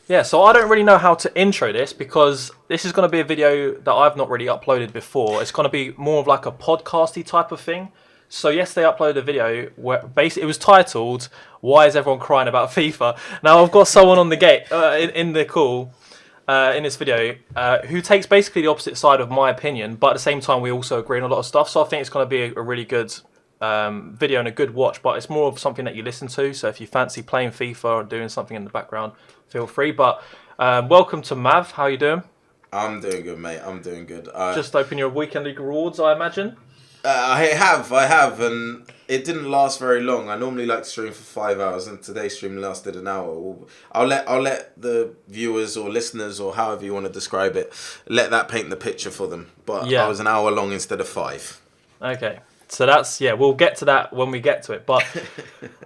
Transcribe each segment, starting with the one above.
Yeah, so I don't really know how to intro this because this is going to be a video that I've not really uploaded before. It's going to be more of like a podcasty type of thing. So yesterday I uploaded a video where basically it was titled "Why is everyone crying about FIFA?" Now I've got someone on the gate in the call in this video who takes basically the opposite side of my opinion, but at the same time we also agree on a lot of stuff. So I think it's going to be a really good video and a good watch, but it's more of something that you listen to. So if you fancy playing FIFA or doing something in the background, feel free. But welcome to Mav. How you doing? I'm doing good, mate. I'm doing good. Just open your weekend league rewards, I imagine. I have, and it didn't last very long. I normally like to stream for 5 hours, and today's stream lasted an hour. I'll let the viewers or listeners or however you want to describe it, let that paint the picture for them. But I Yeah. was an hour long instead of five. Okay. So that's we'll get to that when we get to it. But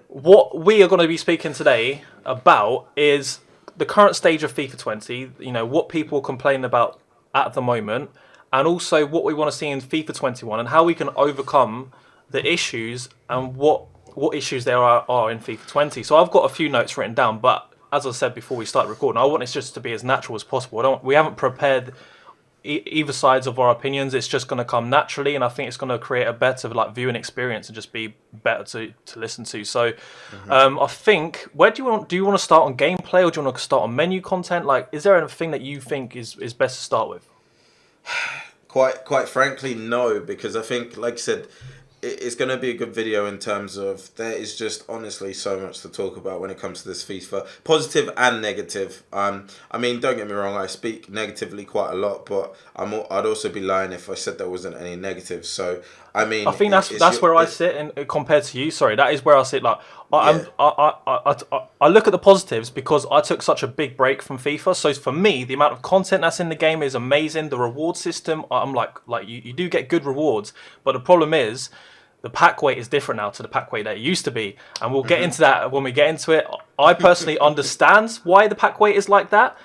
what we are going to be speaking today about is the current stage of FIFA 20. You know what people complain about at the moment, and also what we want to see in FIFA 21 and how we can overcome the issues and what issues there are in FIFA 20. So I've got a few notes written down, but as I said before we start recording, I want this just to be as natural as possible. We haven't prepared either sides of our opinions. It's just going to come naturally, and I think it's going to create a better like viewing experience and just be better to listen to. So I think, where do you want to start on gameplay, or do you want to start on menu content? Like, is there anything that you think is best to start with? Quite frankly, no, because I think, like I said, it's going to be a good video in terms of there is just honestly so much to talk about when it comes to this FIFA, positive and negative. I mean, don't get me wrong, I speak negatively quite a lot, but I'd also be lying if I said there wasn't any negatives. So I mean, I think that's where I sit in compared to you. Sorry, that is where I sit. Like, yeah. I look at the positives because I took such a big break from FIFA. So for me, the amount of content that's in the game is amazing. The reward system, I'm like you do get good rewards, but the problem is the pack weight is different now to the pack weight that it used to be, and we'll get into that when we get into it. I personally understand why the pack weight is like that.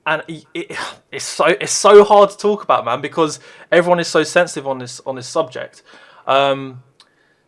And it's so hard to talk about, man, because everyone is so sensitive on this subject.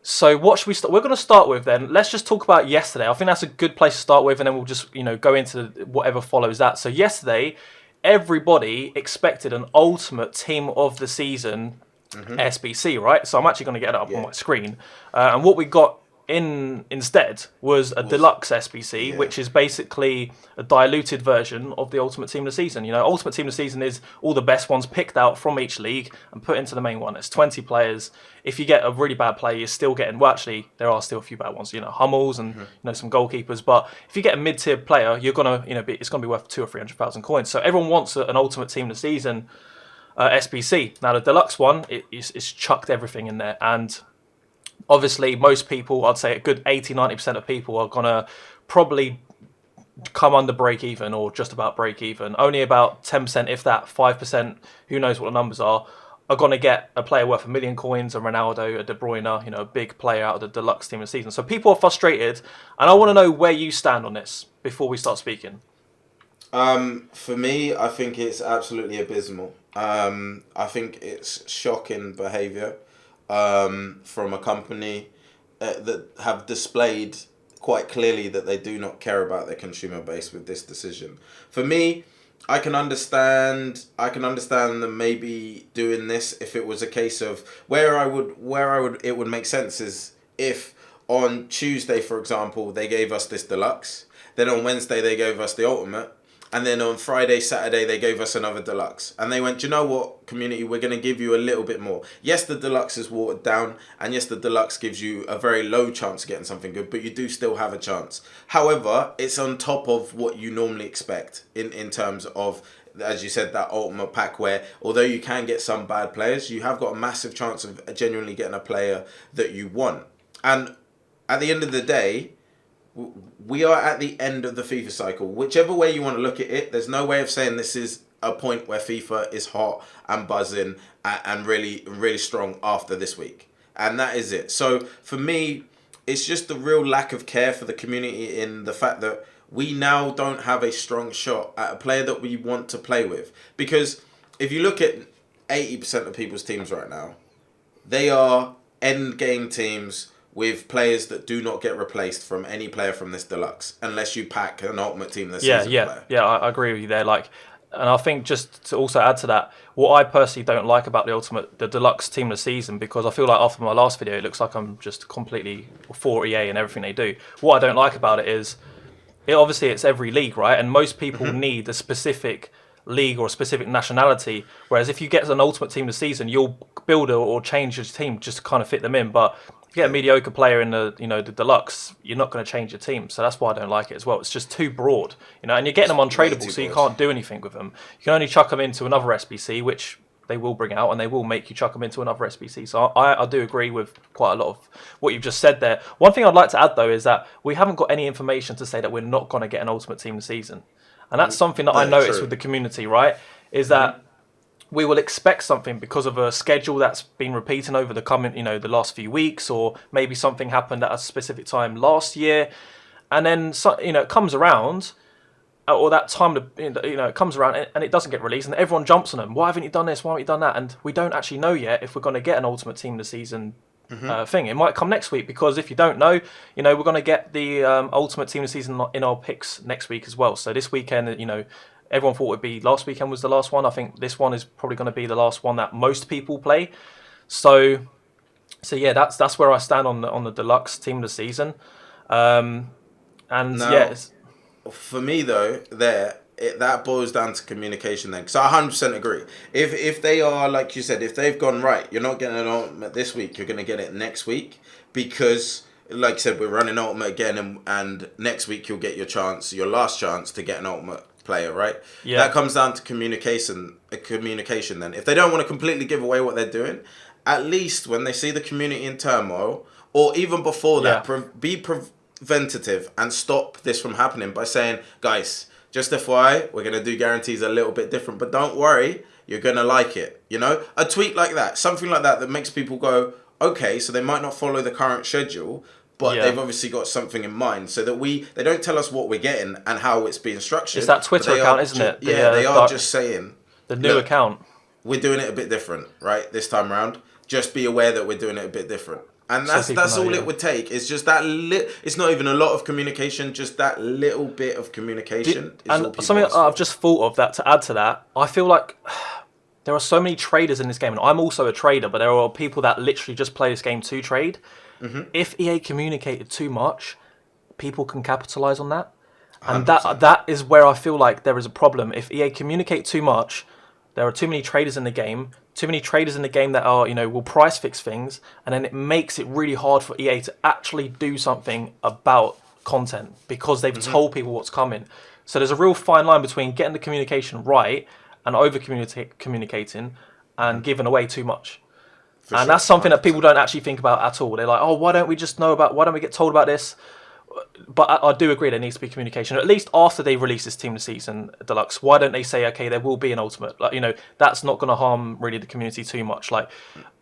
So what should we start? We're going to start with then. Let's just talk about yesterday. I think that's a good place to start with, and then we'll just go into whatever follows that. So yesterday, everybody expected an ultimate team of the season SBC, right? So I'm actually going to get it up on my screen, and what we got instead was a deluxe SBC, which is basically a diluted version of the Ultimate Team of the Season. Ultimate Team of the Season is all the best ones picked out from each league and put into the main one. It's 20 players. If you get a really bad player, you're still getting, well, actually, there are still a few bad ones, Hummels and some goalkeepers. But if you get a mid-tier player, you're gonna, it's gonna be worth 200,000 or 300,000 coins. So everyone wants an Ultimate Team of the Season SBC. Now the deluxe one, it's chucked everything in there, and obviously, most people, I'd say a good 80-90% of people are going to probably come under break even or just about break even. Only about 10%, if that, 5%, who knows what the numbers are going to get a player worth 1,000,000 coins, a Ronaldo, a De Bruyne, a big player out of the deluxe team of the season. So people are frustrated, and I want to know where you stand on this before we start speaking. For me, I think it's absolutely abysmal. I think it's shocking behaviour from a company that have displayed quite clearly that they do not care about their consumer base with this decision. For me, I can understand them maybe doing this if it was a case of where it would make sense is if on Tuesday, for example, they gave us this deluxe, then on Wednesday they gave us the ultimate, and then on Friday, Saturday, they gave us another deluxe. And they went, you know what, community, we're going to give you a little bit more. Yes, the deluxe is watered down. And yes, the deluxe gives you a very low chance of getting something good. But you do still have a chance. However, it's on top of what you normally expect in terms of, as you said, that ultimate pack where, although you can get some bad players, you have got a massive chance of genuinely getting a player that you want. And at the end of the day, we are at the end of the FIFA cycle. Whichever way you want to look at it, there's no way of saying this is a point where FIFA is hot and buzzing and really, really strong after this week. And that is it. So for me, it's just the real lack of care for the community in the fact that we now don't have a strong shot at a player that we want to play with. Because if you look at 80% of people's teams right now, they are end game teams with players that do not get replaced from any player from this deluxe, unless you pack an ultimate team of the season player. Yeah, I agree with you there. Like, and I think just to also add to that, what I personally don't like about the deluxe team of the season, because I feel like after my last video, it looks like I'm just completely for EA and everything they do. What I don't like about it is, obviously it's every league, right? And most people need a specific league or a specific nationality. Whereas if you get an ultimate team of the season, you'll build or change your team just to kind of fit them in. But if you get a mediocre player in the the deluxe, you're not going to change your team. So that's why I don't like it as well. It's just too broad, and you're getting them untradeable, so you can't do anything with them. You can only chuck them into another SBC, which they will bring out, and they will make you chuck them into another SBC. So I do agree with quite a lot of what you've just said there. One thing I'd like to add, though, is that we haven't got any information to say that we're not going to get an ultimate team this season. And that's something that I noticed with the community, right? Is that we will expect something because of a schedule that's been repeating over the the last few weeks, or maybe something happened at a specific time last year, and then it comes around, or that time it comes around and it doesn't get released, and everyone jumps on them. Why haven't you done this? Why haven't you done that? And we don't actually know yet if we're going to get an ultimate team of the season thing. It might come next week, because if you don't know, we're going to get the ultimate team of the season in our picks next week as well. So this weekend, everyone thought it'd be last weekend was the last one. I think this one is probably going to be the last one that most people play. So yeah, that's where I stand on the deluxe team of the season. For me though, that boils down to communication then, because I 100% agree. If they are, like you said, if they've gone right, you're not getting an ultimate this week, you're going to get it next week, because like you said, we're running ultimate again, and next week you'll get your last chance to get an ultimate player, right? Yeah. That comes down to communication then. If they don't want to completely give away what they're doing, at least when they see the community in turmoil, or even before that, be preventative and stop this from happening by saying, guys, just FYI, we're going to do guarantees a little bit different, but don't worry, you're going to like it. A tweet like that, something like that makes people go, okay, so they might not follow the current schedule, but they've obviously got something in mind, so that they don't tell us what we're getting and how it's being structured. It's that Twitter account, isn't it? They are just saying, the new account. We're doing it a bit different, right? This time around, just be aware that we're doing it a bit different. And that's all it would take. It's just that it's not even a lot of communication, just that little bit of communication. And something I've just thought of that to add to that, I feel like there are so many traders in this game, and I'm also a trader, but there are people that literally just play this game to trade. If EA communicated too much, people can capitalize on that. And 100%. that is where I feel like there is a problem. If EA communicate too much, there are too many traders in the game. Too many traders in the game that are, will price fix things, and then it makes it really hard for EA to actually do something about content, because they've told people what's coming. So there's a real fine line between getting the communication right and over communicating and giving away too much. That's something that people don't actually think about at all. They're like, oh, why don't we get told about this? But I do agree there needs to be communication, at least after they release this team of the season deluxe. Why don't they say, okay, there will be an ultimate? That's not going to harm really the community too much. Like,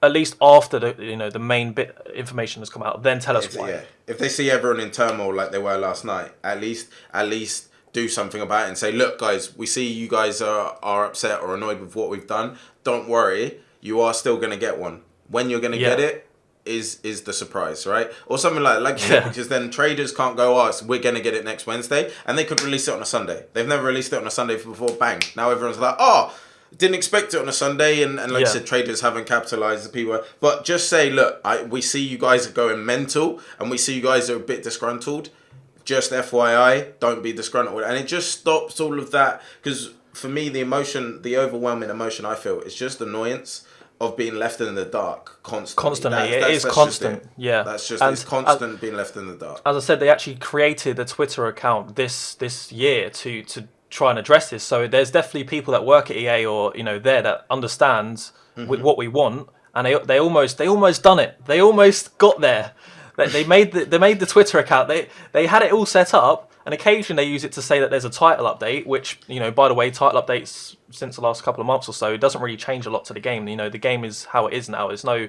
at least after the main bit information has come out, then tell us why. Yeah. If they see everyone in turmoil like they were last night, at least do something about it and say, look, guys, we see you guys are upset or annoyed with what we've done. Don't worry, you are still going to get one. When you're going to get it is the surprise, right? Or something like you said, because then traders can't go, oh, we're going to get it next Wednesday, and they could release it on a Sunday. They've never released it on a Sunday before, bang. Now everyone's like, oh, didn't expect it on a Sunday, and like you said, traders haven't capitalized the people. But just say, look, we see you guys are going mental, and we see you guys are a bit disgruntled. Just FYI, don't be disgruntled. And it just stops all of that, because for me, the overwhelming emotion I feel is just annoyance of being left in the dark constantly. It is constant. It's constant being left in the dark. As I said, they actually created a Twitter account this year to try and address this. So there's definitely people that work at EA or there that understands with what we want, and they almost done it. They almost got there. They made the Twitter account. They had it all set up, and occasionally they use it to say that there's a title update, which, by the way, title updates since the last couple of months or so, it doesn't really change a lot to the game. The game is how it is now. There's no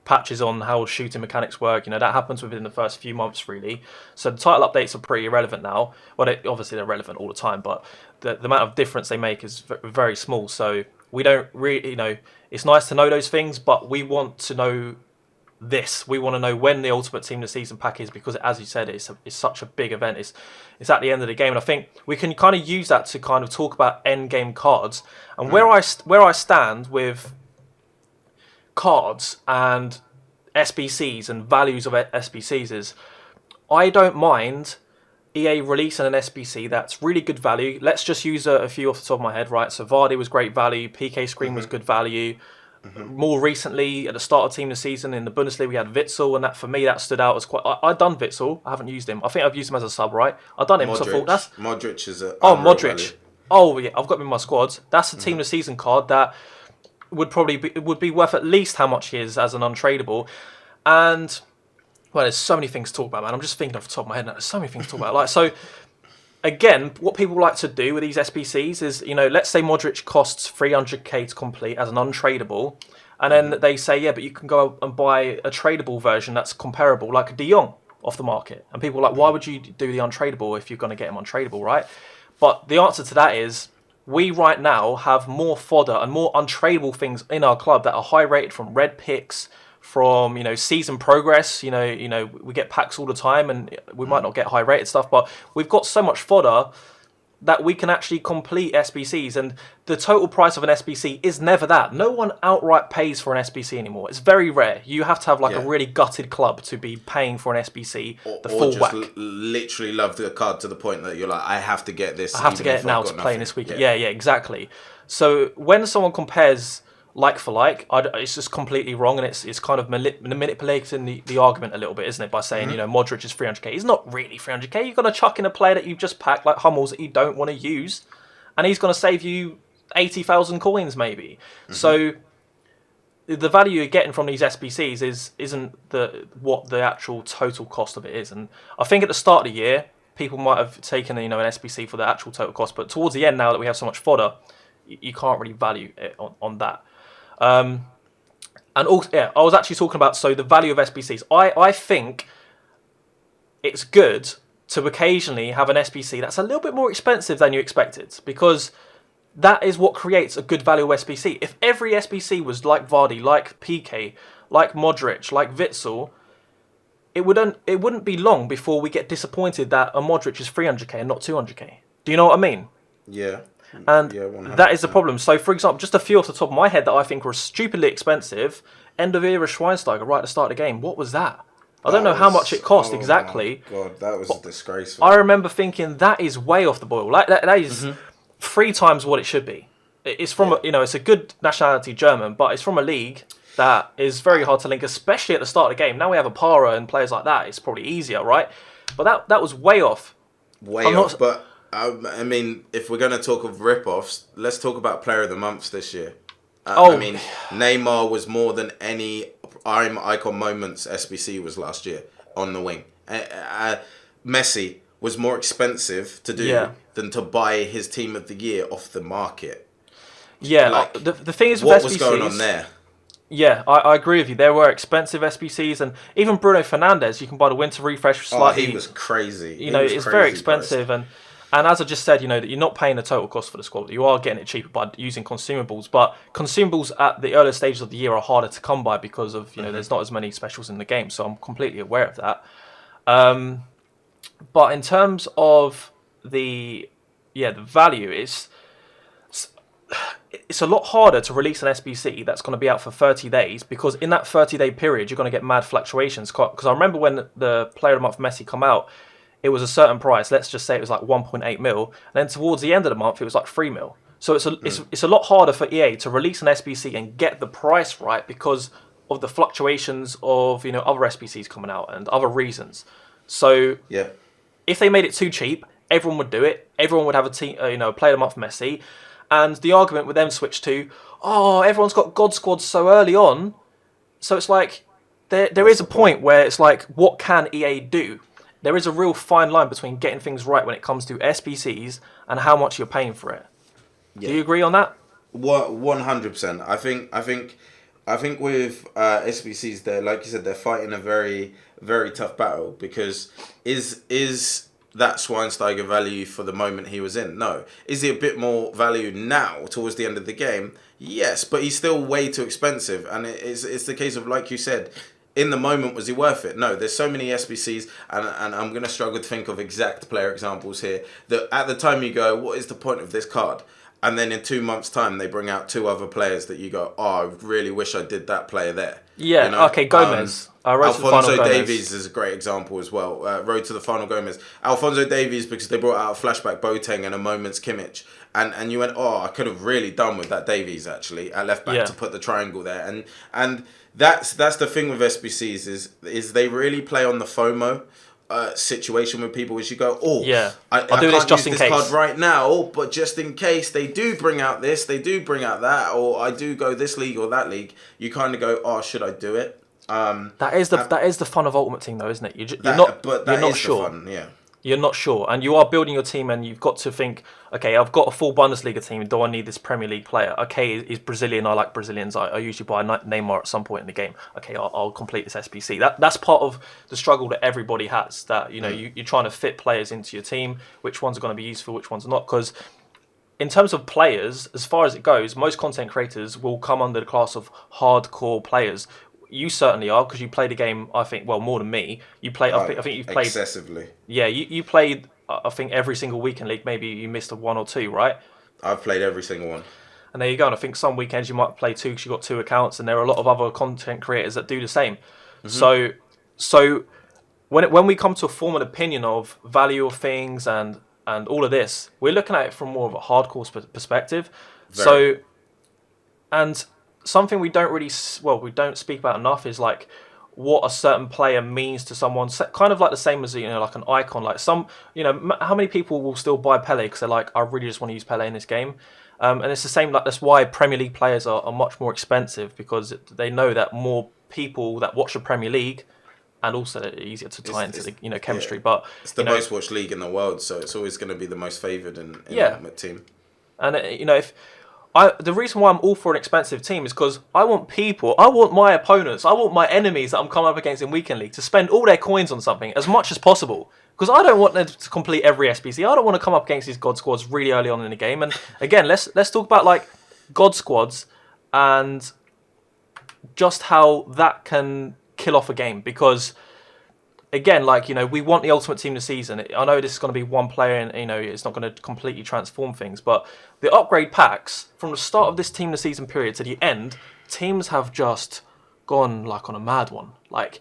patches on how shooting mechanics work. That happens within the first few months, really. So the title updates are pretty irrelevant now. Well, obviously they're relevant all the time, but the amount of difference they make is very small. So we don't really, it's nice to know those things, but we want to know this. We want to know when the Ultimate Team of the Season pack is, because, as you said, it's such a big event. It's at the end of the game, and I think we can kind of use that to kind of talk about end game cards. And where I stand with cards and SBCs and values of SBCs is, I don't mind EA releasing an SBC that's really good value. Let's just use a few off the top of my head, right? So Vardy was great value, PK Screen was good value. More recently, at the start of Team of the Season in the Bundesliga, we had Witsel, and that for me that stood out as quite. I done Witsel. I haven't used him. I think I've used him as a sub, right? I done him. Modric. So I thought that's Modric is a Modric. value. Oh yeah, I've got him in my squad. That's the Team of the Season card that would be worth at least how much he is as an untradeable. And well, there's so many things to talk about, man. I'm just thinking off the top of my head now. There's so many things to talk about. Like, so again, what people like to do with these SBCs is, let's say Modric costs 300k to complete as an untradeable, and then they say, yeah, but you can go and buy a tradable version that's comparable, like a De Jong off the market. And people are like, why would you do the untradeable if you're going to get him untradeable, right? But the answer to that is, we right now have more fodder and more untradeable things in our club that are high rated from red picks, from season progress. We get packs all the time, and we might not get high rated stuff, but we've got so much fodder that we can actually complete SBCs, and the total price of an SBC is never that. No one outright pays for an SBC anymore. It's very rare. You have to have a really gutted club to be paying for an SBC, the full whack. Or just literally love the card to the point that you're like, I have to get this. I have to get it now to play this weekend. Yeah, exactly. So when someone compares like for like, it's just completely wrong, and it's kind of manipulating the argument a little bit, isn't it? By saying, Modric is 300k. He's not really 300k. You've got to chuck in a player that you've just packed, like Hummels, that you don't want to use, and he's going to save you 80,000 coins maybe. So the value you're getting from these SBCs isn't what the actual total cost of it is. And I think at the start of the year, people might have taken an SBC for the actual total cost, but towards the end, now that we have so much fodder, you can't really value it on that. And also, I was actually talking about the value of SBCs. I think it's good to occasionally have an SBC that's a little bit more expensive than you expected, because that is what creates a good value SBC. If every SBC was like Vardy, like PK, like Modric, like Witsel, it wouldn't be long before we get disappointed that a Modric is 300k and not 200k. Do you know what I mean? Yeah. And yeah, that is the problem. So, for example, just a few off the top of my head that I think were stupidly expensive. End of era Schweinsteiger right at the start of the game. What was that? I don't know how much it cost exactly. God, that was disgraceful. I remember thinking that is way off the boil. Like that is 3 times what it should be. It's from it's a good nationality German, but it's from a league that is very hard to link, especially at the start of the game. Now we have a Para and players like that. It's probably easier, right? But that was way off. But I mean, if we're going to talk of rip-offs, let's talk about Player of the Month this year. I mean, Neymar was more than any Icon Moments SBC was last year on the wing. Messi was more expensive to do than to buy his Team of the Year off the market. Yeah, the thing is with what SBCs, was going on there? Yeah, I agree with you. There were expensive SBCs, and even Bruno Fernandes, you can buy the Winter Refresh slightly. He was crazy. It's very expensive, and as I just said, that you're not paying the total cost for the squad. You are getting it cheaper by using consumables, but consumables at the earlier stages of the year are harder to come by because of there's not as many specials in the game. So I'm completely aware of that. But in terms of the value, it's a lot harder to release an SBC that's going to be out for 30 days, because in that 30-day period, you're going to get mad fluctuations. Because I remember when the Player of the Month Messi come out, it was a certain price. Let's just say it was like 1.8 mil. And then towards the end of the month, it was like 3 mil. So it's a lot harder for EA to release an SBC and get the price right because of the fluctuations of other SBCs coming out and other reasons. So if they made it too cheap, everyone would do it. Everyone would have a team, Player of the Month Messi. And the argument would then switch to, everyone's got God Squads so early on. So it's like, there is a point where it's like, what can EA do? There is a real fine line between getting things right when it comes to SBCs and how much you're paying for it. Yeah. Do you agree on that? 100%. I think with SBCs, they're, like you said, they're fighting a very, very tough battle, because is that Schweinsteiger value for the moment he was in? No. Is he a bit more value now towards the end of the game? Yes, but he's still way too expensive. And it's the case of, like you said, in the moment, was he worth it? No, there's so many SBCs, and I'm going to struggle to think of exact player examples here, that at the time you go, what is the point of this card? And then in 2 months' time, they bring out 2 other players that you go, oh, I really wish I did that player there. Yeah, you know? okay, Gomez. Alphonso Davies is a great example as well. Road to the final Gomez. Alphonso Davies, because they brought out a flashback Boateng and a moment's Kimmich. And you went, oh, I could have really done with that Davies, actually, at left back to put the triangle there. And that's the thing with SBCs is they really play on the FOMO situation with people, which you go, oh, yeah, I do this can't just use in this case card right now, but just in case they do bring out this, they do bring out that, or I do go this league or that league, you kind of go, oh, should I do it? That is the fun of Ultimate Team, though, isn't it? You're not sure. Fun, yeah. You're not sure, and you are building your team, and you've got to think, okay, I've got a full Bundesliga team. Do I need this Premier League player? Okay, he's Brazilian. I like Brazilians. I usually buy Neymar at some point in the game. Okay, I'll complete this SBC. That's part of the struggle that everybody has. That you're trying to fit players into your team. Which ones are going to be useful? Which ones are not? Because in terms of players, as far as it goes, most content creators will come under the class of hardcore players. You certainly are, because you play the game, I think, well, more than me. You play, I think you've played excessively. Yeah, you played, I think, every single weekend league. Maybe you missed 1 or 2, right? I've played every single one. And there you go. And I think some weekends you might play 2 because you've got 2 accounts, and there are a lot of other content creators that do the same. Mm-hmm. So when we come to form an opinion of value of things and all of this, we're looking at it from more of a hardcore perspective. Very. And something we don't speak about enough is like what a certain player means to someone. Kind of like the same as like an icon. Like how many people will still buy Pele because they're like, I really just want to use Pele in this game. And it's the same. Like that's why Premier League players are much more expensive, because they know that more people that watch the Premier League, and also they're easier to tie into the chemistry. Yeah. But it's the most watched league in the world, so it's always going to be the most favoured in Ultimate Team. And if the reason why I'm all for an expensive team is because I want my opponents, I want my enemies that I'm coming up against in Weekend League to spend all their coins on something as much as possible. Because I don't want them to complete every SBC. I don't want to come up against these God Squads really early on in the game. And again, let's talk about like God Squads and just how that can kill off a game. Because again, we want the Ultimate Team this season. I know this is going to be one player, and it's not going to completely transform things. But the upgrade packs from the start of this Team of the Season period to the end, teams have just gone like on a mad one.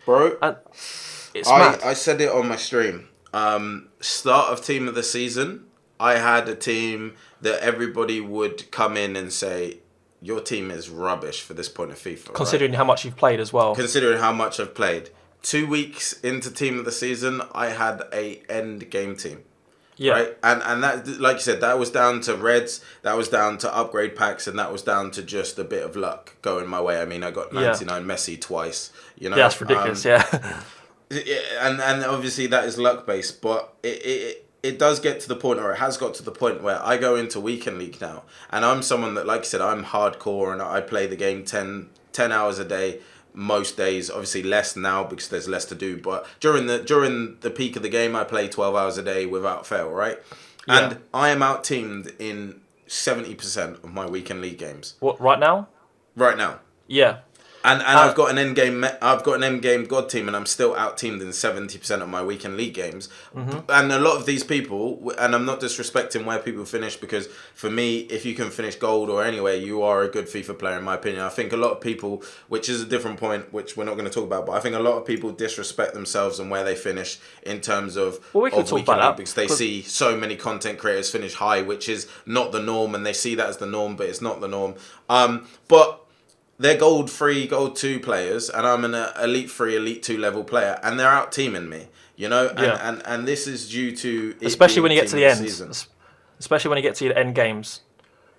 Bro, it's mad. I said it on my stream. Start of Team of the Season, I had a team that everybody would come in and say, your team is rubbish for this point of FIFA. Considering how much you've played as well. Considering how much I've played. 2 weeks into Team of the Season, I had a end game team. Yeah. Right? And that, like you said, that was down to reds, that was down to upgrade packs, and that was down to just a bit of luck going my way. I mean, I got 99 Messi twice. Yeah, that's ridiculous, yeah. And obviously that is luck based, but it does get to the point, or it has got to the point where I go into Weekend League now, and I'm someone that, like I said, I'm hardcore, and I play the game 10 hours a day. Most days, obviously less now because there's less to do, but during the peak of the game, I play 12 hours a day without fail, right? Yeah. And I am out teamed in 70% of my Weekend League games. What, right now? Right now. Yeah. And I've got an end game God team, and I'm still out teamed in 70% of my Weekend League games. Mm-hmm. And a lot of these people, and I'm not disrespecting where people finish, because for me, if you can finish gold or anywhere, you are a good FIFA player in my opinion. I think a lot of people, which is a different point, which we're not going to talk about, but I think a lot of people disrespect themselves and where they finish in terms of we can talk about that, because they see so many content creators finish high, which is not the norm, and they see that as the norm, but it's not the norm. But they're gold 3, gold 2 players, and I'm an elite 3, elite 2 level player, and they're out teaming me, and this is due to especially when you get to the end, especially when you get to your end games.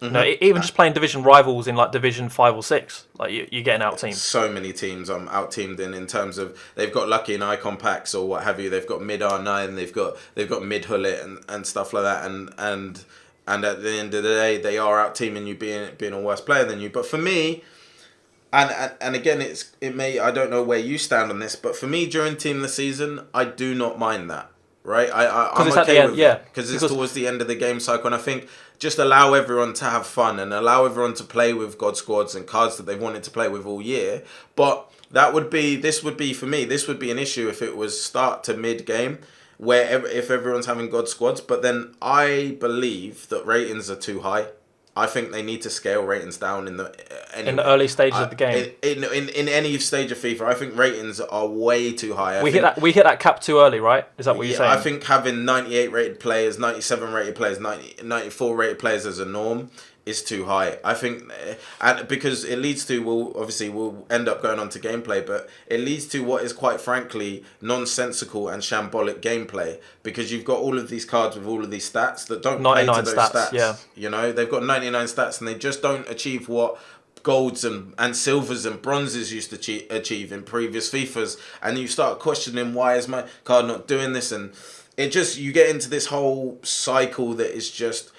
Mm-hmm. Even just playing division rivals in like Division 5 or 6, like you're getting out teamed. So many teams I'm out teamed in terms of they've got lucky in icon packs or what have you. They've got mid R9, they've got mid Hullet and stuff like that, and at the end of the day, they are out teaming you, being a worse player than you. But for me. And again, I don't know where you stand on this, but for me during Team of the Season, I do not mind that, right? I'm okay with it because it's towards the end of the game cycle, and I think just allow everyone to have fun and allow everyone to play with God Squads and cards that they've wanted to play with all year. But This would be for me. This would be an issue if it was start to mid game, where if everyone's having god squads. But then I believe that ratings are too high. I think they need to scale ratings down In the early stages of the game. In any stage of FIFA. I think ratings are way too high. We hit that cap too early, right? Is that what you're saying? I think having 98 rated players, 97 rated players, 94 rated players as a norm is too high. I think, and because it leads to, we'll end up going on to gameplay, but it leads to what is quite frankly nonsensical and shambolic gameplay, because you've got all of these cards with all of these stats that don't play to those stats. Yeah. You know, they've got 99 stats and they just don't achieve what golds and silvers and bronzes used to achieve in previous FIFAs, and you start questioning, why is my card not doing this? And it just, you get into this whole cycle that is just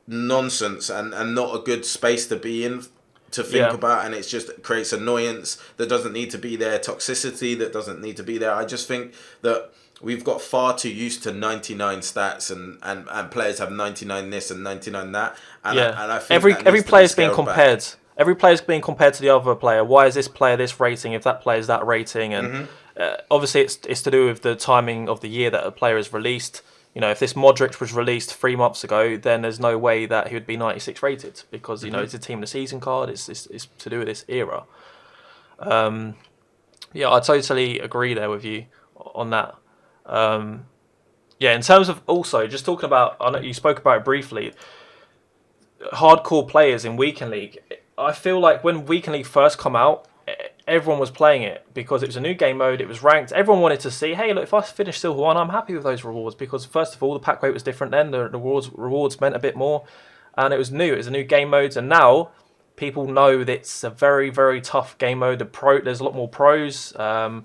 nonsense and not a good space to be in, to think about, and it just creates annoyance that doesn't need to be there, toxicity that doesn't need to be there. I just think that we've got far too used to 99 stats and players have 99 this and 99 that, and I think every player's being compared. Every player's being compared to the other player. Why is this player this rating if that player's that rating? And obviously it's to do with the timing of the year that a player is released. You know, if this Modric was released 3 months ago, then there's no way that he would be 96 rated, because, you know, it's a team of the season card. It's to do with this era. Yeah, I totally agree there with you on that. Yeah, in terms of also, just talking about, I know you spoke about it briefly, hardcore players in Weekend League. I feel like when Weekend League first come out, everyone was playing it because it was a new game mode, it was ranked. Everyone wanted to see, hey, look, if I finish Silver 1, I'm happy with those rewards, because first of all, the pack weight was different then, the rewards meant a bit more, and it was new. It was a new game mode, and now people know that it's a very, very tough game mode. There's a lot more pros, a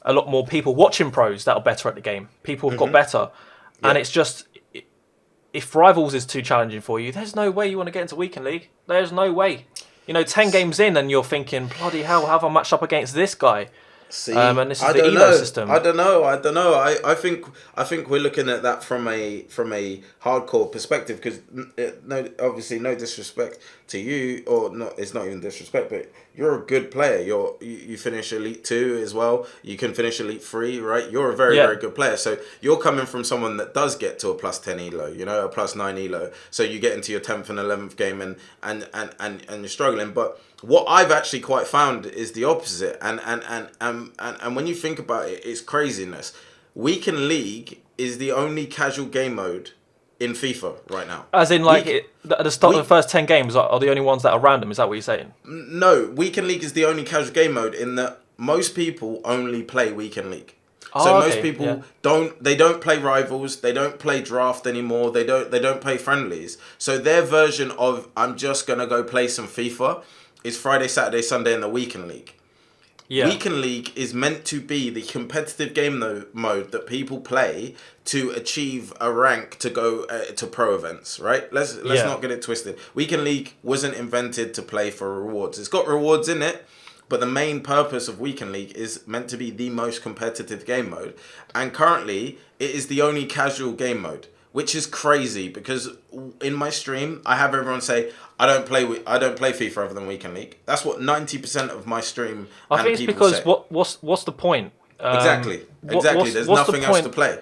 lot more people watching pros that are better at the game. People have got better, and it's just, if Rivals is too challenging for you, there's no way you want to get into Weekend League. There's no way. You know, 10 games in and you're thinking, bloody hell, how have I matched up against this guy? See, and this is the elo system. I don't know. I think we're looking at that from a hardcore perspective, because obviously no disrespect to you, or not. It's not even disrespect, but you're a good player. You finish Elite 2 as well. You can finish Elite 3, right? You're a very very good player. So you're coming from someone that does get to a plus 10 elo, you know, a plus 9 elo. So you get into your 10th and 11th game and you're struggling, but what I've actually quite found is the opposite, and when you think about it, it's craziness. Weekend League is the only casual game mode in FIFA right now. As in, like, at the start of the first 10 games are the only ones that are random. Is that what you're saying? No, Weekend League is the only casual game mode in that most people only play Weekend League. So most people don't play Rivals, they don't play Draft anymore, they don't play friendlies. So their version of, I'm just gonna go play some FIFA, is Friday, Saturday, Sunday in the Weekend League. Yeah. Weekend League is meant to be the competitive game mode that people play to achieve a rank to go to pro events, right? Let's not get it twisted. Weekend League wasn't invented to play for rewards. It's got rewards in it, but the main purpose of Weekend League is meant to be the most competitive game mode. And currently, it is the only casual game mode, which is crazy, because in my stream, I have everyone say, I don't play FIFA other than Weekend League. That's what 90% of my stream I think it's because say. What's the point? Exactly. There's nothing else to play.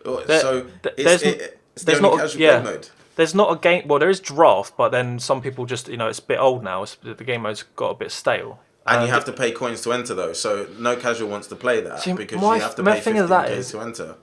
So it's the only casual game mode. There's not a game. Well, there is Draft, but then some people just, you know, it's a bit old now. The game mode's got a bit stale. And you have to pay coins to enter those. So no casual wants to play that, because you have to pay 15k to enter.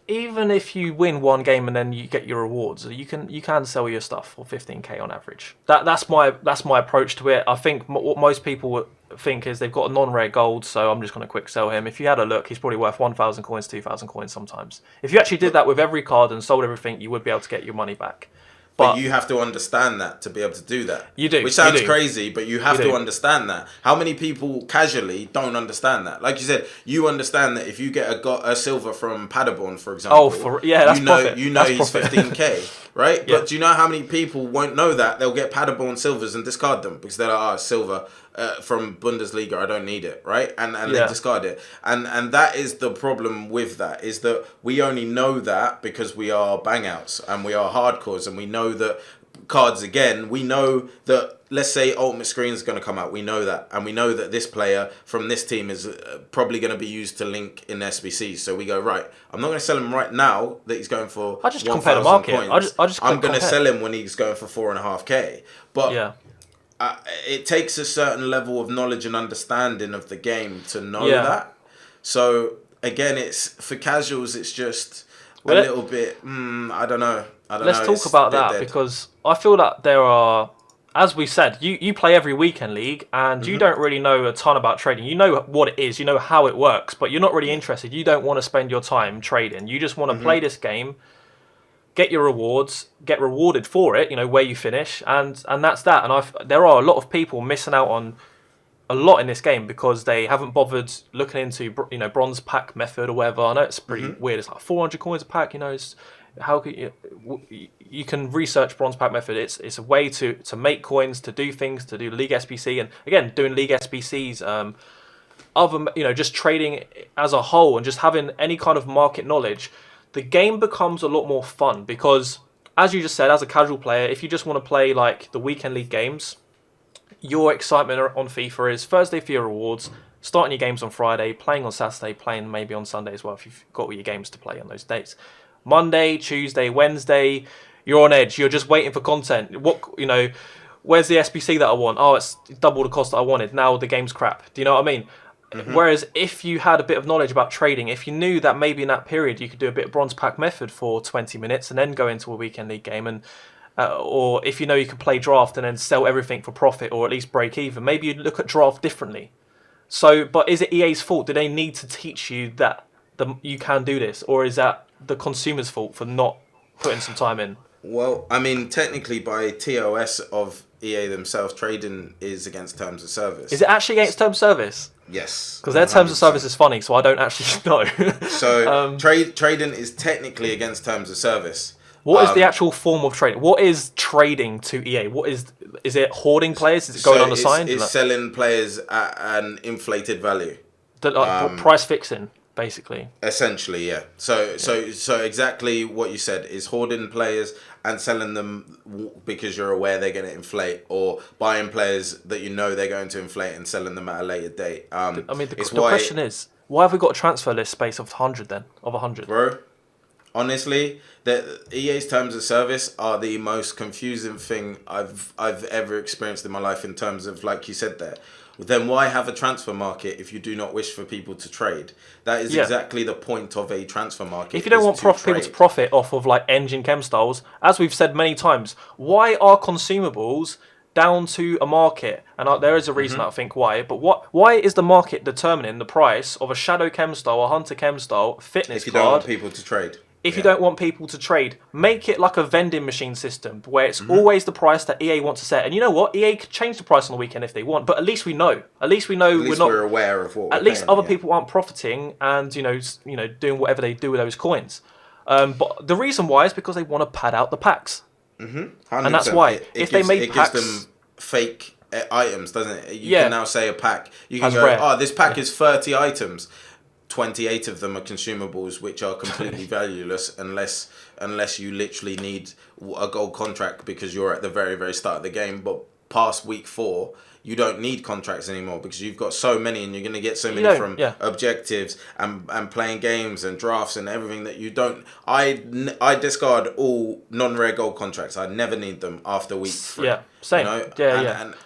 Even if you win one game and then you get your rewards, you can sell your stuff for 15k on average. That's my approach to it. I think what most people think is they've got a non-rare gold, so I'm just going to quick sell him. If you had a look, he's probably worth 1,000 coins, 2,000 coins sometimes. If you actually did that with every card and sold everything, you would be able to get your money back. But you have to understand that to be able to do that. You do. Which sounds crazy, but you have to understand that. How many people casually don't understand that? Like you said, you understand that if you get a silver from Paderborn, for example, that's profit. You know he's 15k, right? Yeah. But do you know how many people won't know that? They'll get Paderborn silvers and discard them because they're like, silver from Bundesliga, I don't need it, right? And they discard it. And that is the problem with that, is that we only know that because we are bangouts and we are hardcores, and we know that cards again, we know that, let's say Ultimate Screen is going to come out. We know that. And we know that this player from this team is probably going to be used to link in SBC. So we go, right, I'm not going to sell him right now that he's going for I just compare the market. I'm going to sell him when he's going for 4.5k. But yeah. It takes a certain level of knowledge and understanding of the game to know that. So again, it's for casuals. It's just a little bit. I don't know. Let's talk about that because I feel that there are, as we said, you play every weekend league and you don't really know a ton about trading. You know what it is. You know how it works, but you're not really interested. You don't want to spend your time trading. You just want to play this game, get your rewards, get rewarded for it, where you finish, and that's that. And there are a lot of people missing out on a lot in this game because they haven't bothered looking into bronze pack method or whatever. I know it's pretty weird. It's like 400 coins a pack. It's how could you can research bronze pack method. It's a way to make coins, to do things, to do League SBC, and again doing League SBCs. Other just trading as a whole and just having any kind of market knowledge. The game becomes a lot more fun because, as you just said, as a casual player, if you just want to play like the weekend league games, your excitement on FIFA is Thursday for your rewards, starting your games on Friday, playing on Saturday, playing maybe on Sunday as well if you've got all your games to play on those dates. Monday, Tuesday, Wednesday, you're on edge. You're just waiting for content. Where's the SBC that I want? Oh, it's double the cost that I wanted. Now the game's crap. Do you know what I mean? Whereas if you had a bit of knowledge about trading, if you knew that maybe in that period you could do a bit of bronze pack method for 20 minutes and then go into a weekend league game, and or if you can play draft and then sell everything for profit or at least break even, maybe you'd look at draft differently. So, but is it EA's fault? Do they need to teach you that you can do this, or is that the consumer's fault for not putting some time in? Well, I mean, technically by TOS of EA themselves, trading is against terms of service. Is it actually against terms of service? Yes. Because their terms of service is funny, so I don't actually know. So trading is technically against terms of service. What is the actual form of trading? What is trading to EA? What is it hoarding players? Is it going undersigned? It's selling players at an inflated value. Price fixing, basically. Essentially, yeah. So exactly what you said is hoarding players and selling them because you're aware they're going to inflate, or buying players that they're going to inflate and selling them at a later date. The question is, why have we got a transfer list space of 100 then? Of 100? Bro, honestly, the EA's terms of service are the most confusing thing I've ever experienced in my life in terms of, like you said there. Then why have a transfer market if you do not wish for people to trade? That is exactly the point of a transfer market. If you don't want people to profit off of like engine chem styles, as we've said many times, why are consumables down to a market? And there is a reason I think why, but why is the market determining the price of a shadow chem style, a hunter chem style, fitness card? If you don't want people to trade. If you don't want people to trade, make it like a vending machine system where it's always the price that EA wants to set. And you know what? EA could change the price on the weekend if they want, but at least we know. At least we're aware of what. At least other people aren't profiting and doing whatever they do with those coins. But the reason why is because they want to pad out the packs, and that's why if they make packs, gives them fake items, doesn't it? You can now say a pack. You can go, rare. this pack is 30 items. 28 of them are consumables, which are completely valueless unless you literally need a gold contract because you're at the very, very start of the game. But past week 4, you don't need contracts anymore because you've got so many and you're going to get so many from objectives and playing games and drafts and everything that you don't. I discard all non-rare gold contracts. I never need them after week 3. Yeah, same.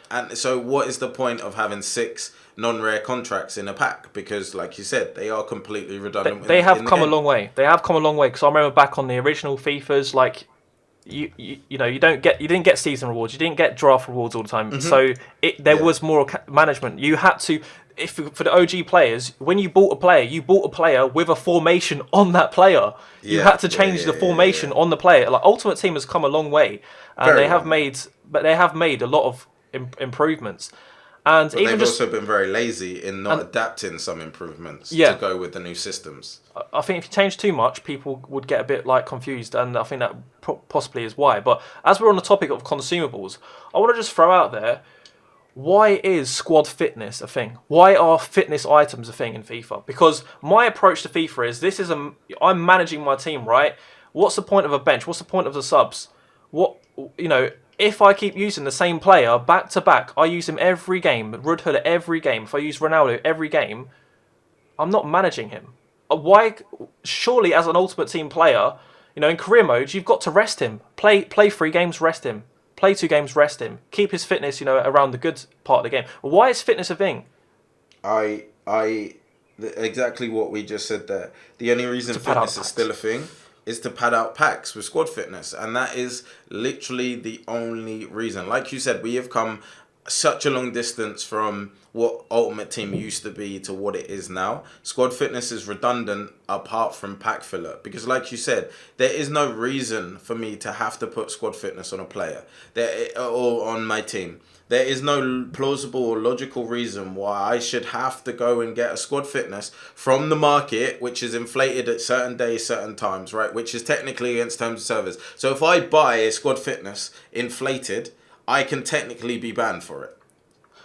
And so what is the point of having 6 non-rare contracts in a pack? Because like you said, they are completely redundant. They have come a long way. They have come a long way because I remember back on the original FIFAs, like you didn't get season rewards, you didn't get draft rewards all the time. So there was more management. You had to, for the OG players, when you bought a player with a formation on that player. You had to change the formation on the player. Like Ultimate Team has come a long way, and they have made a lot of improvements. And but they've also been very lazy in not adapting some improvements to go with the new systems. I think if you change too much, people would get a bit confused, and I think that possibly is why. But as we're on the topic of consumables, I want to just throw out there, why is squad fitness a thing? Why are fitness items a thing in FIFA? Because my approach to FIFA is I'm managing my team, right? What's the point of a bench? What's the point of the subs? if I keep using the same player back to back, I use him every game, Rudhuller every game. If I use Ronaldo every game, I'm not managing him. Why? Surely, as an Ultimate Team player, in career mode, you've got to rest him. Play 3 games, rest him. Play 2 games, rest him. Keep his fitness, around the good part of the game. Why is fitness a thing? Exactly what we just said there. The only reason fitness is still a thing is to pad out packs with squad fitness, and that is literally the only reason. Like you said, we have come such a long distance from what Ultimate Team used to be to what it is now. Squad fitness is redundant apart from pack filler, because like you said, there is no reason for me to have to put squad fitness on a player or on my team. There is no plausible or logical reason why I should have to go and get a squad fitness from the market, which is inflated at certain days, certain times, right? Which is technically against terms of service. So if I buy a squad fitness inflated, I can technically be banned for it.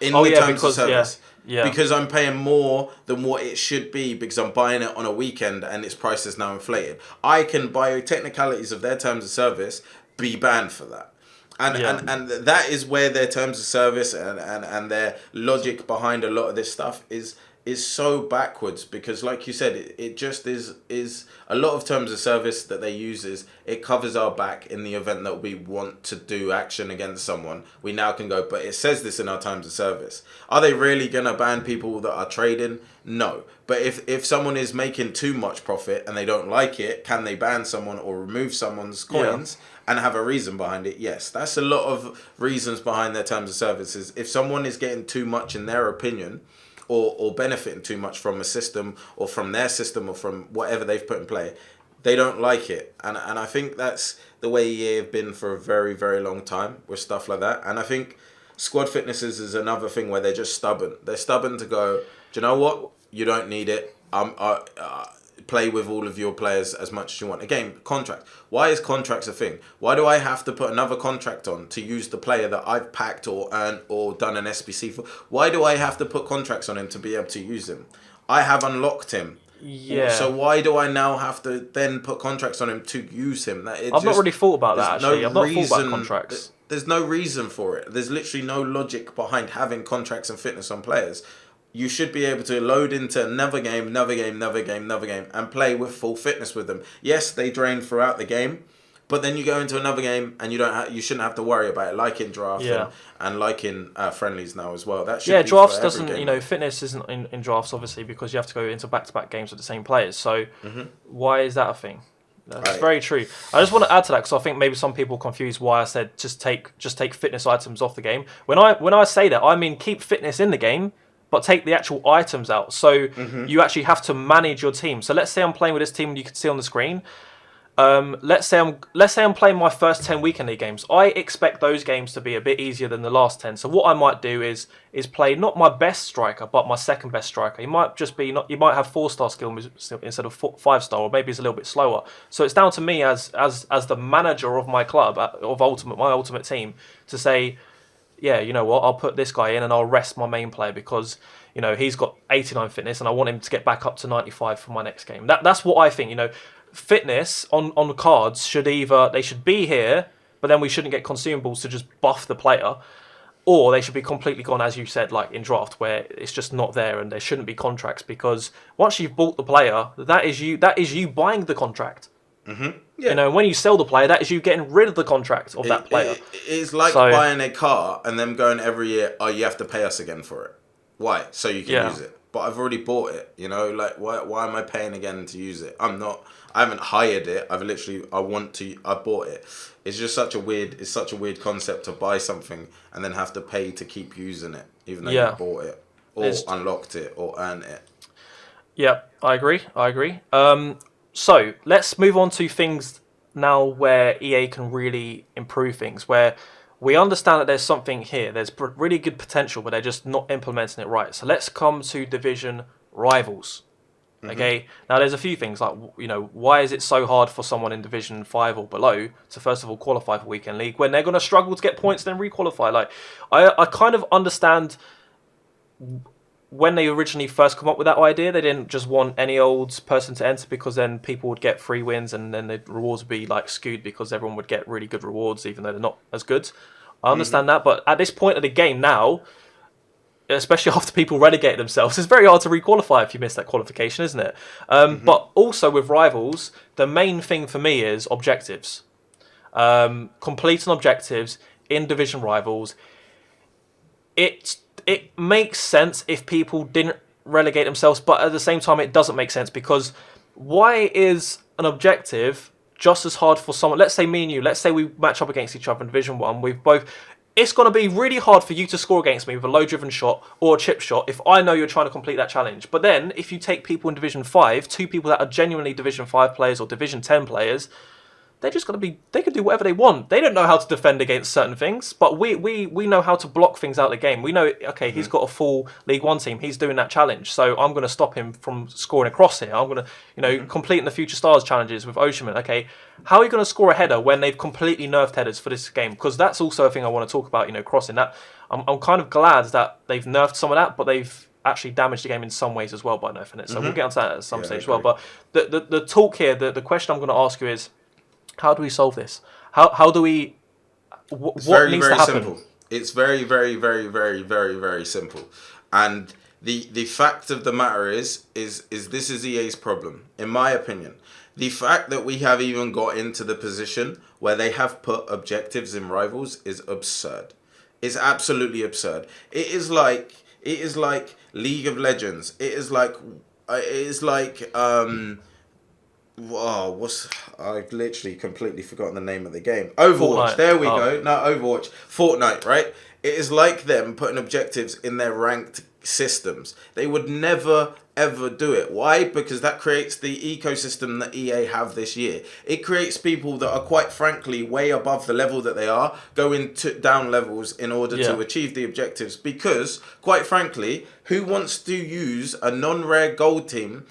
Terms of service. Yeah. Because I'm paying more than what it should be because I'm buying it on a weekend and its price is now inflated. I can, by technicalities of their terms of service, be banned for that. And that is where their terms of service and their logic behind a lot of this stuff is so backwards, because like you said, it just is a lot of terms of service that they use is it covers our back in the event that we want to do action against someone. We now can go, but it says this in our terms of service. Are they really going to ban people that are trading? No. But if someone is making too much profit and they don't like it, can they ban someone or remove someone's coins? Yeah. And have a reason behind it? Yes. That's a lot of reasons behind their terms of services. If someone is getting too much in their opinion, or benefiting too much from a system or from their system or from whatever they've put in play, they don't like it. And I think that's the way EA have been for a very, very long time with stuff like that. And I think squad fitnesses is another thing where they're just stubborn. They're stubborn to go, do you know what? You don't need it. Play with all of your players as much as you want. Again, contract. Why is contracts a thing? Why do I have to put another contract on to use the player that I've packed or earned or done an SBC for? Why do I have to put contracts on him to be able to use him? I have unlocked him. Yeah. So why do I now have to then put contracts on him to use him? I've not really thought about that, actually. I've not thought about contracts. There's no reason for it. There's literally no logic behind having contracts and fitness on players. You should be able to load into another game, and play with full fitness with them. Yes, they drain throughout the game, but then you go into another game and you shouldn't have to worry about it, like in draft and like in friendlies now as well. That should be drafts for doesn't. every game. Fitness isn't in drafts obviously because you have to go into back-to-back games with the same players. So why is that a thing? That's very true. I just want to add to that because I think maybe some people confuse why I said just take fitness items off the game. When I say that, I mean keep fitness in the game, but take the actual items out. So you actually have to manage your team. So let's say I'm playing with this team you can see on the screen. Let's say I'm playing my first 10 weekend league games. I expect those games to be a bit easier than the last 10. So what I might do is play not my best striker, but my second best striker. You might have 4-star skill instead of 5-star, or maybe it's a little bit slower. So it's down to me as the manager of my club, my ultimate team, to say, yeah, you know what, I'll put this guy in and I'll rest my main player because, he's got 89 fitness and I want him to get back up to 95 for my next game. That's what I think, Fitness on the cards should be here, but then we shouldn't get consumables to just buff the player, or they should be completely gone, as you said, like in draft, where it's just not there, and there shouldn't be contracts because once you've bought the player, that is you buying the contract. Yeah. When you sell the player, that is you getting rid of the contract of that player. It's like buying a car and then going every year, you have to pay us again for it. Why? So you can use it. But I've already bought it, like why am I paying again to use it? I haven't hired it. I bought it. It's just such a weird concept to buy something and then have to pay to keep using it, even though you bought it or unlocked it or earned it. Yeah, I agree. So let's move on to things now where EA can really improve things, where we understand that there's something here. There's really good potential, but they're just not implementing it right. So let's come to Division Rivals. Okay, now there's a few things like, why is it so hard for someone in Division 5 or below to first of all qualify for Weekend League when they're going to struggle to get points and then re-qualify? Like, I kind of understand when they originally first come up with that idea, they didn't just want any old person to enter because then people would get free wins and then the rewards would be like skewed because everyone would get really good rewards even though they're not as good. I understand that, but at this point of the game now, especially after people relegate themselves, it's very hard to requalify if you miss that qualification, isn't it? But also with rivals, the main thing for me is objectives. Completing objectives in division rivals. It makes sense if people didn't relegate themselves, but at the same time, it doesn't make sense because why is an objective just as hard for someone? Let's say me and you. Let's say we match up against each other in Division One. We've both. It's going to be really hard for you to score against me with a low-driven shot or a chip shot if I know you're trying to complete that challenge. But then, if you take people in Division 5, two people that are genuinely Division 5 players or Division 10 players, they're just going to be, they can do whatever they want. They don't know how to defend against certain things, but we know how to block things out of the game. We know, okay, he's got a full League One team. He's doing that challenge. So I'm going to stop him from scoring a cross here. I'm going to, completing the Future Stars challenges with Oceanman. Okay, how are you going to score a header when they've completely nerfed headers for this game? Because that's also a thing I want to talk about, crossing that. I'm kind of glad that they've nerfed some of that, but they've actually damaged the game in some ways as well by nerfing it. So we'll get onto that at some stage as well. But the talk here, the question I'm going to ask you is, how do we solve this? How do we? What needs to happen? Simple. It's very, very, very, very, very, very simple. And the fact of the matter is this is EA's problem, in my opinion. The fact that we have even got into the position where they have put objectives in rivals is absurd. It's absolutely absurd. It is like League of Legends. It is like I've literally completely forgotten the name of the game. Overwatch. Fortnite. There we go. No, Overwatch. Fortnite, right? It is like them putting objectives in their ranked systems. They would never, ever do it. Why? Because that creates the ecosystem that EA have this year. It creates people that are quite frankly way above the level that they are, going down levels in order to achieve the objectives. Because, quite frankly, who wants to use a non-rare gold team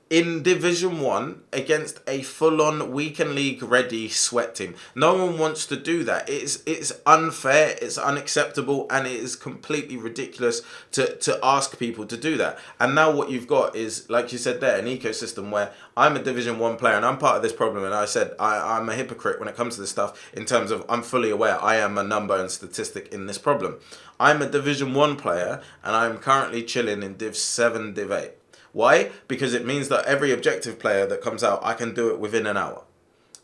in Division 1 against a full-on weekend league ready sweat team? No one wants to do that. It's unfair, it's unacceptable, and it is completely ridiculous to ask people to do that. And now what you've got is, like you said there, an ecosystem where I'm a Division 1 player and I'm part of this problem, and I said I'm a hypocrite when it comes to this stuff in terms of I'm fully aware I am a number and statistic in this problem. I'm a Division 1 player and I'm currently chilling in Div 7, Div 8. Why? Because it means that every objective player that comes out, I can do it within an hour.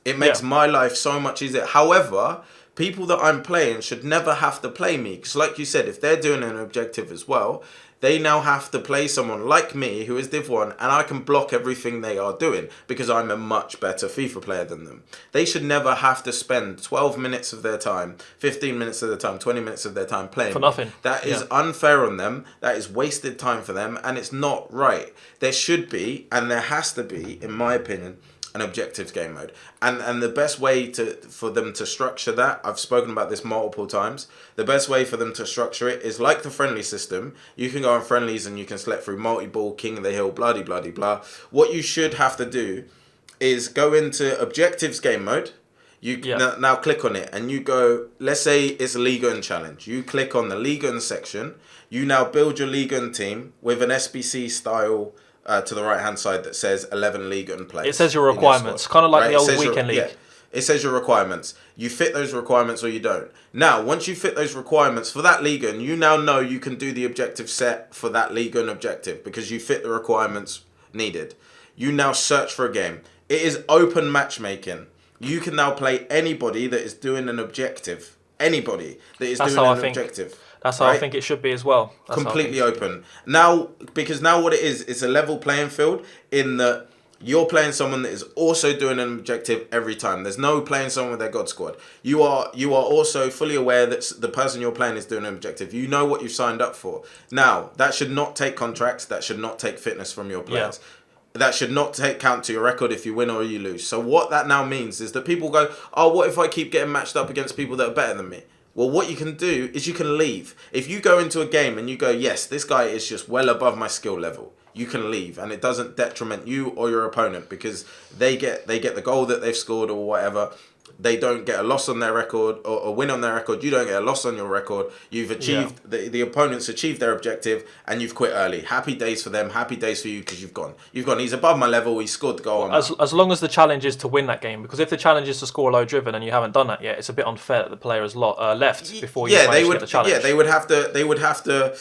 It makes my life so much easier. However, people that I'm playing should never have to play me. Because like you said, if they're doing an objective as well, they now have to play someone like me who is Div 1, and I can block everything they are doing because I'm a much better FIFA player than them. They should never have to spend 12 minutes of their time, 15 minutes of their time, 20 minutes of their time playing for nothing. That is unfair on them. That is wasted time for them, and it's not right. There should be, and there has to be, in my opinion, an objectives game mode. And the best way for them to structure that, I've spoken about this multiple times, the best way for them to structure it is like the friendly system. You can go on friendlies and you can select through multi-ball, king of the hill, blah de blah de blah. What you should have to do is go into objectives game mode. You now click on it and you go, let's say it's a Ligue 1 challenge. You click on the Ligue 1 section. You now build your Ligue 1 team with an SBC style to the right hand side that says 11 Ligue 1 players. It says your requirements, kind of like the old weekend league. Yeah, it says your requirements. You fit those requirements or you don't. Now, once you fit those requirements for that Ligue 1, you now know you can do the objective set for that Ligue 1 objective because you fit the requirements needed. You now search for a game. It is open matchmaking. You can now play anybody that is doing an objective. Anybody that is doing an objective. That's how I think it should be as well. That's completely open. Now, because now what it is, it's a level playing field in that you're playing someone that is also doing an objective every time. There's no playing someone with their God squad. You are also fully aware that the person you're playing is doing an objective. You know what you've signed up for. Now, that should not take contracts. That should not take fitness from your players. Yeah. That should not take count to your record if you win or you lose. So what that now means is that people go, oh, what if I keep getting matched up against people that are better than me? Well, what you can do is you can leave. If you go into a game and you go, yes, this guy is just well above my skill level, you can leave, and it doesn't detriment you or your opponent because they get the goal that they've scored or whatever. they don't get a loss on their record or a win on their record. You don't get a loss on your record. You've achieved the opponents achieved their objective, and you've quit early. Happy days for them. Happy days for you because you've gone. You've gone. He's above my level. He scored the goal. As long as the challenge is to win that game, because if the challenge is to score a low driven and you haven't done that yet, it's a bit unfair that the player has left before you manage to get the challenge. Yeah, they would have to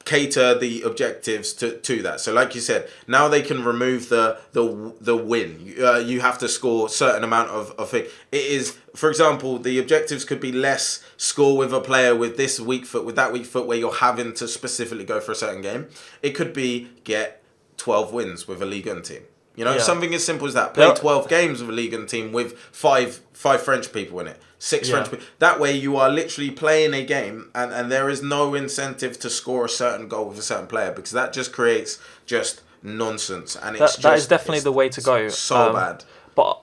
cater the objectives to that. So like you said, now they can remove the win. You have to score a certain amount of thing. It is, for example, the objectives could be less score with a player with this weak foot, with that weak foot, where you're having to specifically go for a certain game. It could be get 12 wins with a Ligue 1 team. You know, something as simple as that. Play 12 games with a Ligue 1 team with five French people in it. 6 French people. That way you are literally playing a game and there is no incentive to score a certain goal with a certain player, because that just creates just nonsense. And that is definitely the way to go. So bad. But,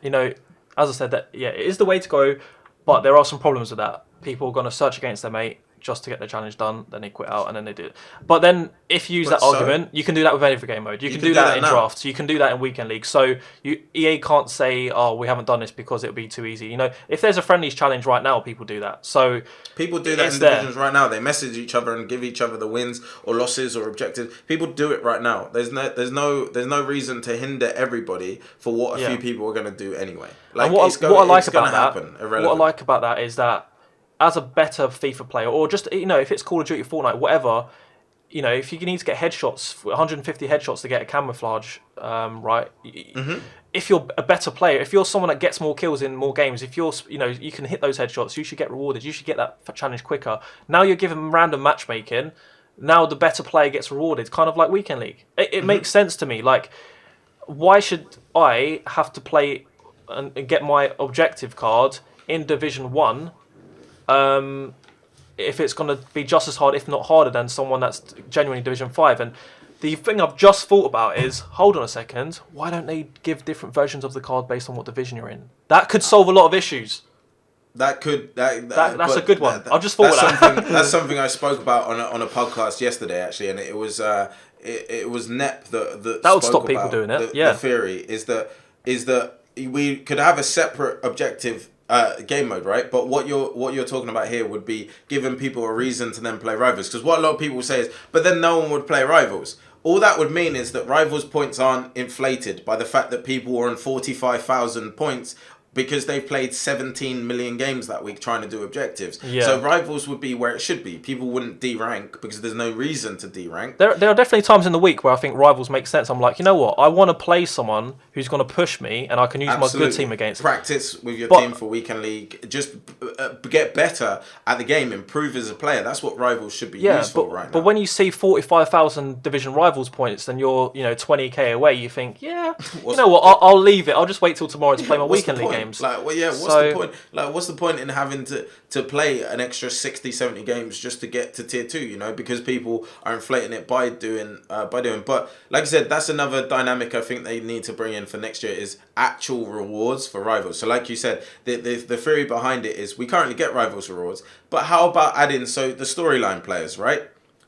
you know, as I said, that it is the way to go, but there are some problems with that. People are going to search against their mate just to get the challenge done, then they quit out, and then they do it. But then, if you use that argument, you can do that with every game mode. You can do that in drafts. You can do that in weekend leagues. So EA can't say, "Oh, we haven't done this because it would be too easy." You know, if there's a friendlies challenge right now, people do that. So people do that in divisions right now. They message each other and give each other the wins or losses or objectives. People do it right now. There's no reason to hinder everybody for what a few people are going to do anyway. Like, and what I like about that is that, as a better FIFA player, or just, you know, if it's Call of Duty, Fortnite, whatever, you know, if you need to get headshots, 150 headshots to get a camouflage, right? Mm-hmm. If you're a better player, if you're someone that gets more kills in more games, if you're, you know, you can hit those headshots, you should get rewarded. You should get that challenge quicker. Now you're given random matchmaking. Now the better player gets rewarded, kind of like Weekend League. It makes sense to me. Like, why should I have to play and get my objective card in Division 1 if it's going to be just as hard, if not harder, than someone that's genuinely Division 5? And the thing I've just thought about is, hold on a second, why don't they give different versions of the card based on what division you're in? That could solve a lot of issues. That's a good one. I've just thought of that. That's something I spoke about on a podcast yesterday, actually, and it was Nep that would stop people doing it. The theory is that we could have a separate objective game mode, right? But what you're talking about here would be giving people a reason to then play Rivals. Because what a lot of people say is, but then no one would play Rivals. All that would mean is that Rivals points aren't inflated by the fact that people were on 45,000 points because they've played 17 million games that week trying to do objectives. Yeah. So Rivals would be where it should be. People wouldn't de-rank because there's no reason to de-rank. There are definitely times in the week where I think Rivals make sense. I'm like, you know what? I want to play someone who's going to push me and I can use my good team against. Practice with your team for Weekend League. Just get better at the game. Improve as a player. That's what Rivals should be used for right now. But when you see 45,000 Division Rivals points and you're 20k away, you think, you know what? I'll leave it. I'll just wait till tomorrow to play my Weekend League games. Like, what's the point? Like, what's the point in having to play an extra 60, 70 games just to get to tier 2? You know, because people are inflating it by doing. But like I said, that's another dynamic I think they need to bring in for next year is actual rewards for Rivals. So like you said, the theory behind it is we currently get Rivals rewards, but how about adding the storyline players, right?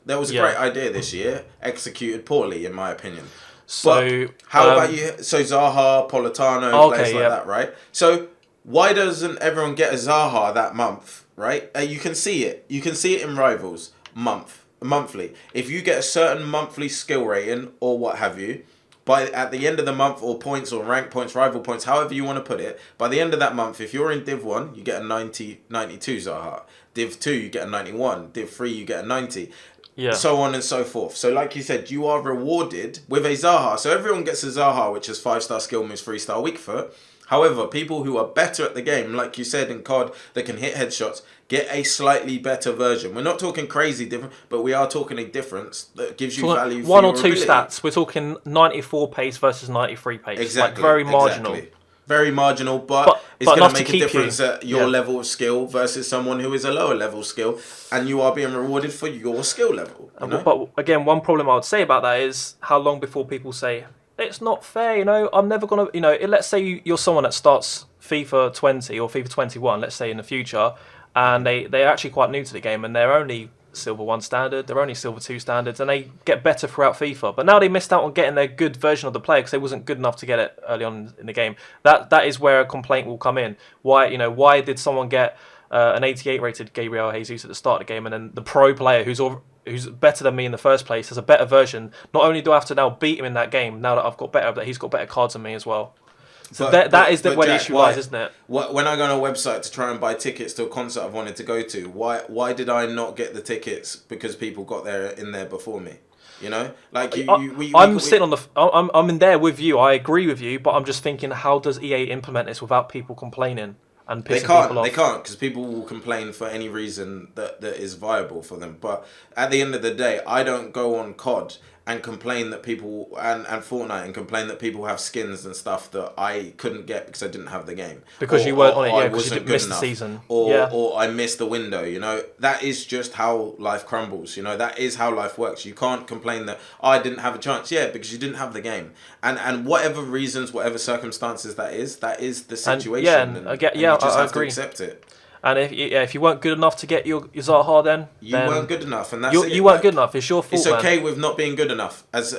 That was a great idea this year, executed poorly in my opinion. So but how about you? So Zaha, Politano, players like that, right? So why doesn't everyone get a Zaha that month, right? You can see it. You can see it in Rivals monthly. If you get a certain monthly skill rating or what have you, at the end of the month, or points or rank points, rival points, however you want to put it, by the end of that month, if you're in Div 1, you get a 92 Zaha. Div 2, you get a 91. Div 3, you get a 90. Yeah. So on and so forth. So like you said, you are rewarded with a Zaha. So everyone gets a Zaha, which is 5-star skill moves, 3-star weak foot. However, people who are better at the game, like you said in COD, that can hit headshots, get a slightly better version. We're not talking crazy different, but we are talking a difference that gives you value for one or your two ability. Stats. We're talking 94 pace versus 93 pace. Exactly. Like very marginal. Exactly. Very marginal, but it's going to make a difference at your level of skill versus someone who is a lower level skill, and you are being rewarded for your skill level. You know? But again, one problem I would say about that is how long before people say, it's not fair, I'm never going to, let's say you're someone that starts FIFA 20 or FIFA 21, let's say in the future, and they're actually quite new to the game and they're only Silver 1 standard, they're only Silver 2 standards, and they get better throughout FIFA. But now they missed out on getting their good version of the player because they wasn't good enough to get it early on in the game. That is where a complaint will come in. Why did someone get an 88 rated Gabriel Jesus at the start of the game, and then the pro player who's better than me in the first place has a better version? Not only do I have to now beat him in that game, now that I've got better, but he's got better cards than me as well. So that is where the issue lies, isn't it? When I go on a website to try and buy tickets to a concert I've wanted to go to, why did I not get the tickets because people got there in there before me? You know, like I'm in there with you. I agree with you, but I'm just thinking, how does EA implement this without people complaining and pissing people off? They can't, because people will complain for any reason that is viable for them. But at the end of the day, I don't go on COD and complain that people and Fortnite and complain that people have skins and stuff that I couldn't get because I didn't have the game, because you weren't on it, because you didn't miss the season, or I missed the window. You know, that is just how life crumbles. You know, that is how life works. You can't complain that I didn't have a chance, because you didn't have the game, and whatever reasons, whatever circumstances that is the situation. And you just have agree. to accept it. And if you weren't good enough to get your Zaha, then you weren't good enough, and that's it. You weren't good enough. It's your fault. It's okay with not being good enough, as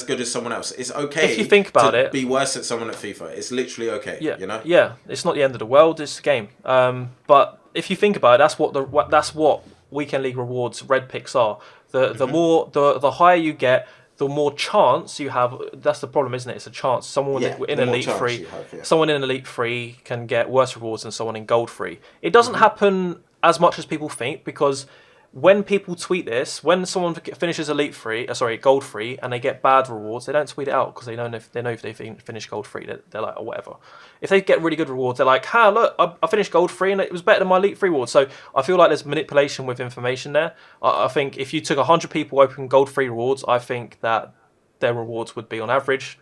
good as someone else. It's okay if you think about to it, be worse at someone at FIFA. It's literally okay. Yeah, you know. Yeah, it's not the end of the world. It's a game. But if you think about it, that's what weekend league rewards red picks are. The higher you get, the more chance you have. That's the problem, isn't it? It's a chance. Someone in Elite 3, someone in Elite 3 can get worse rewards than someone in Gold 3. It doesn't happen as much as people think, because when people tweet this, when someone finishes Gold 3, and they get bad rewards, they don't tweet it out because they know if they finish Gold 3, they're like, oh, whatever. If they get really good rewards, they're like, look, I finished Gold 3 and it was better than my Elite 3 reward. So I feel like there's manipulation with information there. I think if you took 100 people open Gold 3 rewards, I think that their rewards would be on average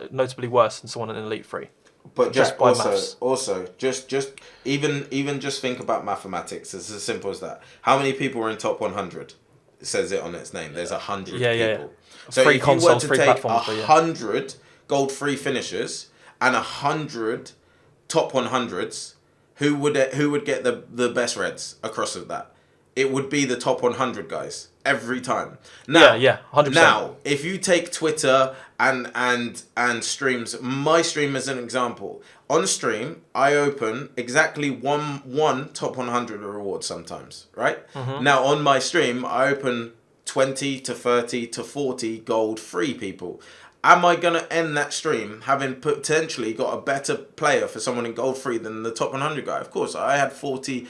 notably worse than someone in Elite 3. But even just think about mathematics. It's as simple as that. How many people are in top 100? It says it on its name. There's 100 people. Yeah. So free if consoles, you were to free take platforms, 100 Gold 3 finishers and 100 top 100s, who would get the best reds across of that? It would be the top 100 guys every time. Now, 100%. Now, if you take Twitter and streams, my stream as an example, on stream I open exactly one top 100 reward sometimes, right? Mm-hmm. Now on my stream I open 20 to 30 to 40 gold free people. Am I going to end that stream having potentially got a better player for someone in gold 3 than the top 100 guy? Of course, I had 40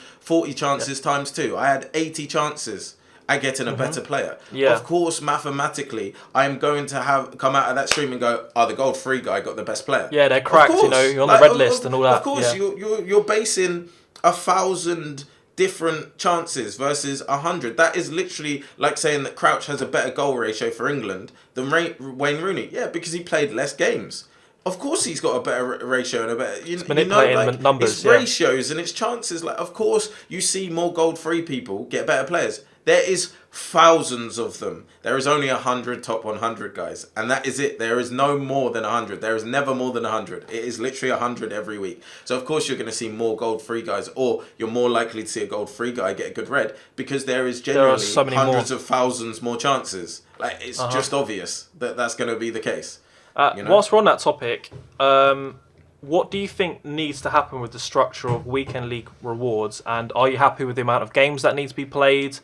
chances times 2. I had 80 chances at getting a better player. Yeah. Of course, mathematically, I'm going to come out of that stream and go, the gold 3 guy got the best player. Yeah, they're cracked, you're on the red list and all that. Of course, you're basing 1,000 different chances versus 100. That is literally like saying that Crouch has a better goal ratio for England than Wayne Rooney. Yeah, because he played less games. Of course, he's got a better ratio and a better. Manipulating numbers. It's ratios and it's chances. Like, of course, you see more gold free people get better players. There is thousands of them. There is only 100 top 100 guys, and that is it. There is no more than 100. There is never more than 100. It is literally 100 every week. So of course you're going to see more gold free guys, or you're more likely to see a gold free guy get a good red, because there is generally hundreds of thousands more chances. Like, it's just obvious that that's going to be the case. Whilst we're on that topic, what do you think needs to happen with the structure of weekend league rewards, and are you happy with the amount of games that need to be played?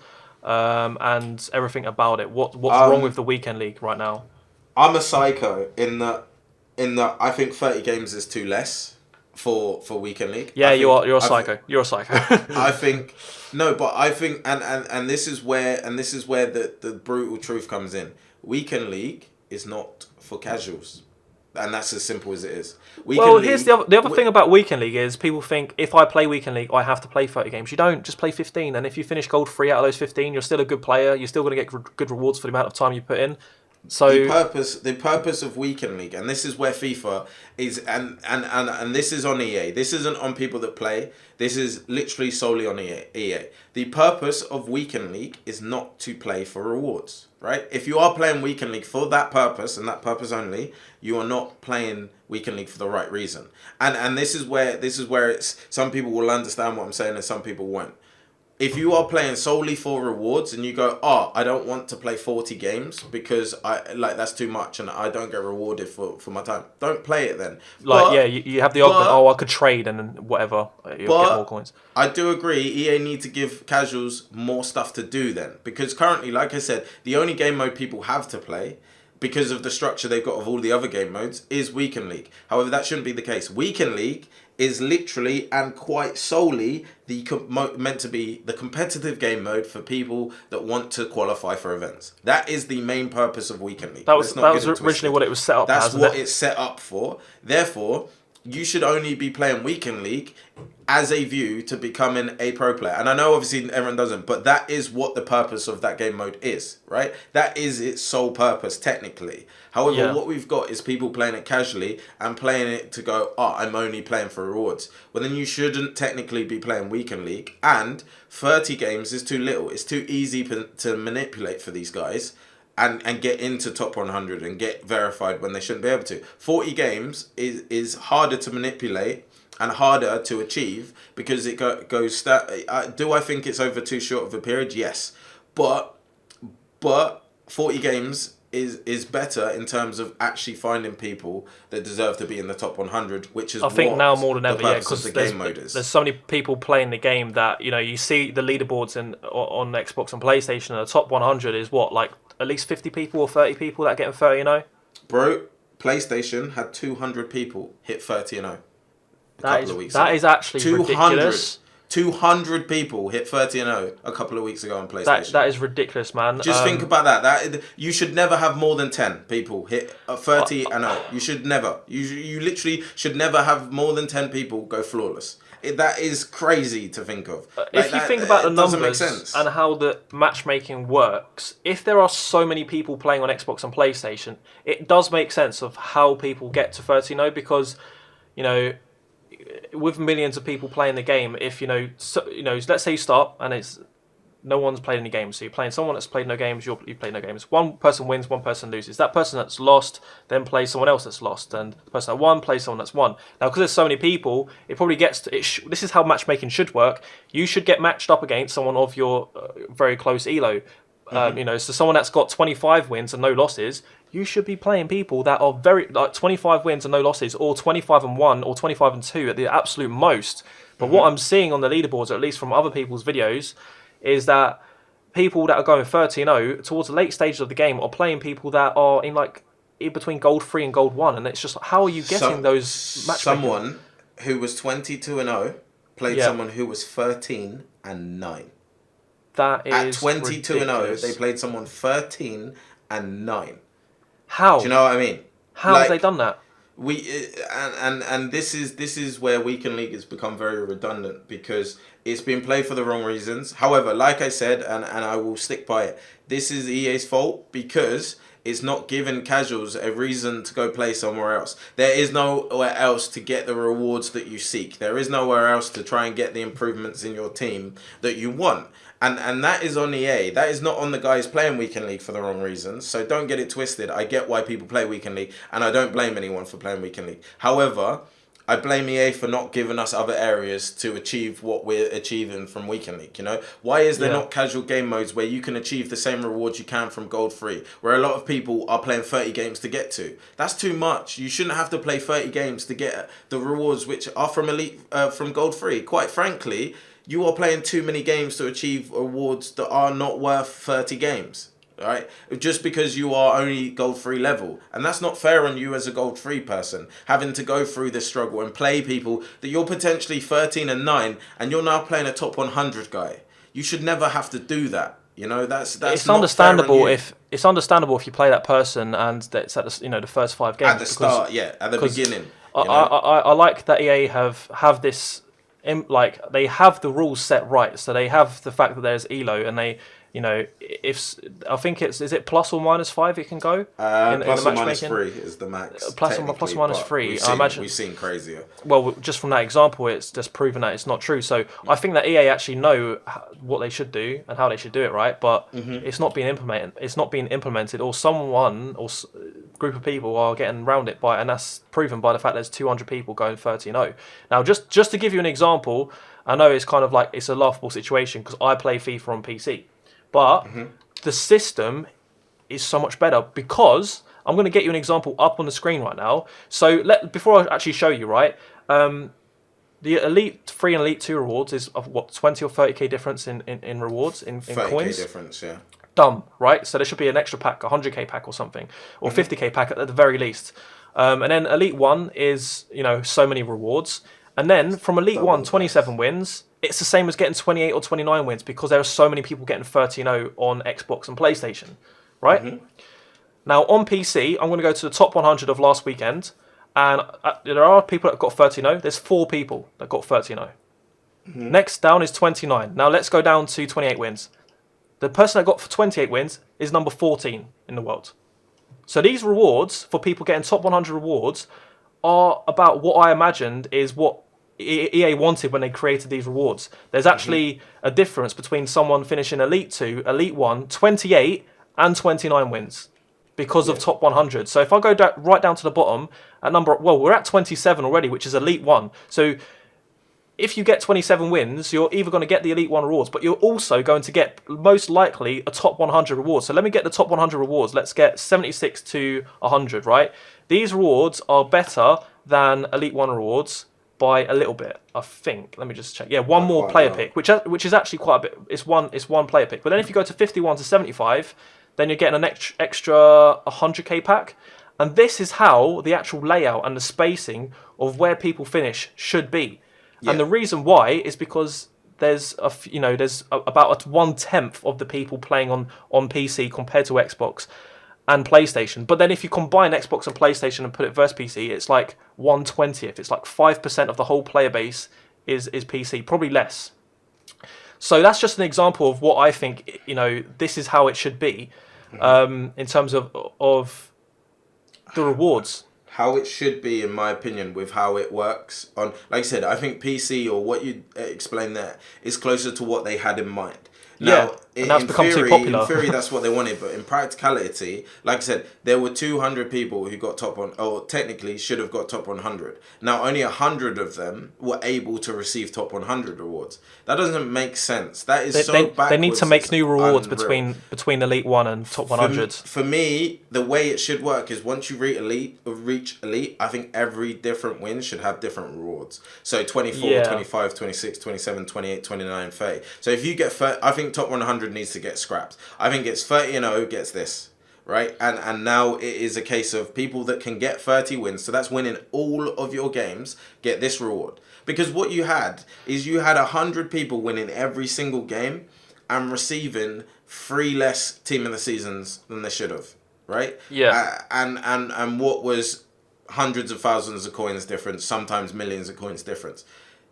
And everything about it. What's wrong with the weekend league right now? I'm a psycho in that I think 30 games is too less for weekend league. Yeah, you're a psycho. You're a psycho. I think and this is where the brutal truth comes in. Weekend league is not for casuals. And that's as simple as it is. Here's the other thing about Weekend League is people think if I play Weekend League, I have to play 30 games. You don't. Just play 15. And if you finish gold 3 out of those 15, you're still a good player. You're still going to get good rewards for the amount of time you put in. So the purpose of Weekend League, and this is where FIFA is, and this is on EA. This isn't on people that play. This is literally solely on EA. The purpose of Weekend League is not to play for rewards, right? If you are playing Weekend League for that purpose and that purpose only, you are not playing Weekend League for the right reason. And this is where it's, some people will understand what I'm saying and some people won't. if you are playing solely for rewards and you go, oh, I don't want to play 40 games because that's too much and I don't get rewarded for my time, don't play it then. Like, yeah, you have the argument, but oh, I could trade and then whatever, you'll get more coins. I do agree, EA need to give casuals more stuff to do then. Because currently, like I said, the only game mode people have to play, because of the structure they've got of all the other game modes, is Weekend League. However, that shouldn't be the case. Weekend League is literally and quite solely meant to be the competitive game mode for people that want to qualify for events. That is the main purpose of Weekend League. That was originally what it was set up as. That's what it's set up for. Therefore, you should only be playing Weekend League as a view to becoming a pro player. And I know obviously everyone doesn't, but that is what the purpose of that game mode is, right? That is its sole purpose technically. However, what we've got is people playing it casually and playing it to go, oh, I'm only playing for rewards. Well, then you shouldn't technically be playing Weekend League. And 30 games is too little. It's too easy to manipulate for these guys. And get into top 100 and get verified when they shouldn't be able to. 40 games is harder to manipulate and harder to achieve because it goes... do I think it's over too short of a period? Yes. But 40 games is better in terms of actually finding people that deserve to be in the top 100, which is I think now more than ever, because there's so many people playing the game that, you know, you see the leaderboards on Xbox and PlayStation, and the top 100 is what, like at least 50 people or 30 people that are getting 30-0? Bro, PlayStation had 200 people hit 30-0 a couple of weeks ago. That is actually ridiculous. 200 people hit 30-0 a couple of weeks ago on PlayStation. That is ridiculous, man. Just think about that. You should never have more than 10 people hit 30-0. You should never. You literally should never have more than 10 people go flawless. That is crazy to think of. If you think about the numbers and how the matchmaking works, if there are so many people playing on Xbox and PlayStation, it does make sense of how people get to 30-0 because, you know, with millions of people playing the game, if let's say you start and it's no one's played any games, so you're playing someone that's played no games, you play no games. One person wins, one person loses. That person that's lost then plays someone else that's lost, and the person that won plays someone that's won. Now, because there's so many people, it probably gets to this is how matchmaking should work. You should get matched up against someone of your very close elo. So someone that's got 25 wins and no losses, you should be playing people that are 25 wins and no losses, or 25-1, or 25-2 at the absolute most. But what I'm seeing on the leaderboards, or at least from other people's videos, is that people that are going 30-0 towards the late stages of the game are playing people that are in between gold 3 and gold 1, and it's just how are you getting those matchmakers? Someone who was 22-0 played someone who was 13-9. That is at 22-0, they played someone 13-9. How? Do you know what I mean? How have they done that? And this is where Weekend League has become very redundant because it's been played for the wrong reasons. However, like I said, and I will stick by it, this is EA's fault because it's not giving casuals a reason to go play somewhere else. There is nowhere else to get the rewards that you seek. There is nowhere else to try and get the improvements in your team that you want. And that is on EA. That is not on the guys playing Weekend League for the wrong reasons. So don't get it twisted. I get why people play Weekend League, and I don't blame anyone for playing Weekend League. However, I blame EA for not giving us other areas to achieve what we're achieving from Weekend League, you know? Why is there not casual game modes where you can achieve the same rewards you can from Gold 3, where a lot of people are playing 30 games to get to? That's too much. You shouldn't have to play 30 games to get the rewards which are from from Gold 3. Quite frankly, you are playing too many games to achieve awards that are not worth 30 games. Right? Just because you are only gold 3 level. And that's not fair on you as a gold 3 person, having to go through this struggle and play people that you're potentially 13-9 and you're now playing a top 100 guy. You should never have to do that. You know, that's it's understandable if you play that person and that's at the first 5 games. At the start, at the beginning. I like that EA have this they have the rules set right. So they have the fact that there's ELO and you know, if I think is it plus or minus 5 it can go in the Plus or minus matchmaking. 3 is the max. Plus or minus but 3. We've I seen, imagine we've seen crazier. well, just from that example, it's just proven that it's not true. So I think that EA actually know what they should do and how they should do it, right? But it's not being implemented. It's not being implemented, or someone or group of people are getting around it by, and that's proven by the fact there's 200 people going 30-0. Now, just to give you an example, I know it's kind of like it's a laughable situation because I play FIFA on PC, but the system is so much better because I'm going to get you an example up on the screen right now. So before I actually show you, right, the Elite 3 and Elite 2 rewards is of what, 20 or 30k difference in rewards, in 30k coins? difference, yeah. Dumb, right? So there should be an extra pack, a 100k pack or something, or 50k pack at the very least. And then Elite 1 is, you know, so many rewards. And then from Elite 1, 27 wins, it's the same as getting 28 or 29 wins because there are so many people getting 30-0 on Xbox and PlayStation, right? Now, on PC, I'm going to go to the top 100 of last weekend, and there are people that got 30-0. There's 4 people that got 30-0. Next down is 29. Now, let's go down to 28 wins. The person that got 28 wins is number 14 in the world. So these rewards, for people getting top 100 rewards, are about what I imagined is what EA wanted when they created these rewards. There's actually a difference between someone finishing Elite 2, Elite 1, 28, and 29 wins because of top 100. So if I go right down to the bottom at we're at 27 already, which is Elite 1. So if you get 27 wins, you're either going to get the Elite 1 rewards, but you're also going to get, most likely, a top 100 reward. So let me get the top 100 rewards. Let's get 76 to 100, right? These rewards are better than Elite 1 rewards by a little bit, I think. Let me just check. Yeah, one more player pick, which is actually quite a bit. It's one player pick. But then if you go to 51 to 75, then you're getting an extra 100k pack. And this is how the actual layout and the spacing of where people finish should be. Yeah. And the reason why is because there's about 1/10 of the people playing on PC compared to Xbox and PlayStation. But then if you combine Xbox and PlayStation and put it versus PC, it's like 1/20th. It's like 5% of the whole player base is PC, probably less. So that's just an example of what I think, you know, this is how it should be in terms of the rewards. How it should be, in my opinion, with how it works on, like I said, I think PC or what you explained there is closer to what they had in mind. Now, and that's become too popular. In theory, that's what they wanted, but in practicality, like I said, there were 200 people who got or technically should have got top 100. Now, only 100 of them were able to receive top 100 rewards. That doesn't make sense. That is backwards. They need to make new rewards between Elite 1 and top 100. For me, the way it should work is once you reach Elite, I think every different win should have different rewards. So 24, 25, 26, 27, 28, 29, 30. So if you get 30, I think top 100 needs to get scrapped. I think it's 30-0 gets this, right? And now it is a case of people that can get 30 wins, so that's winning all of your games, get this reward. Because what you had is you had 100 people winning every single game and receiving 3 less team of the seasons than they should have, right? Yeah. And what was hundreds of thousands of coins difference, sometimes millions of coins difference.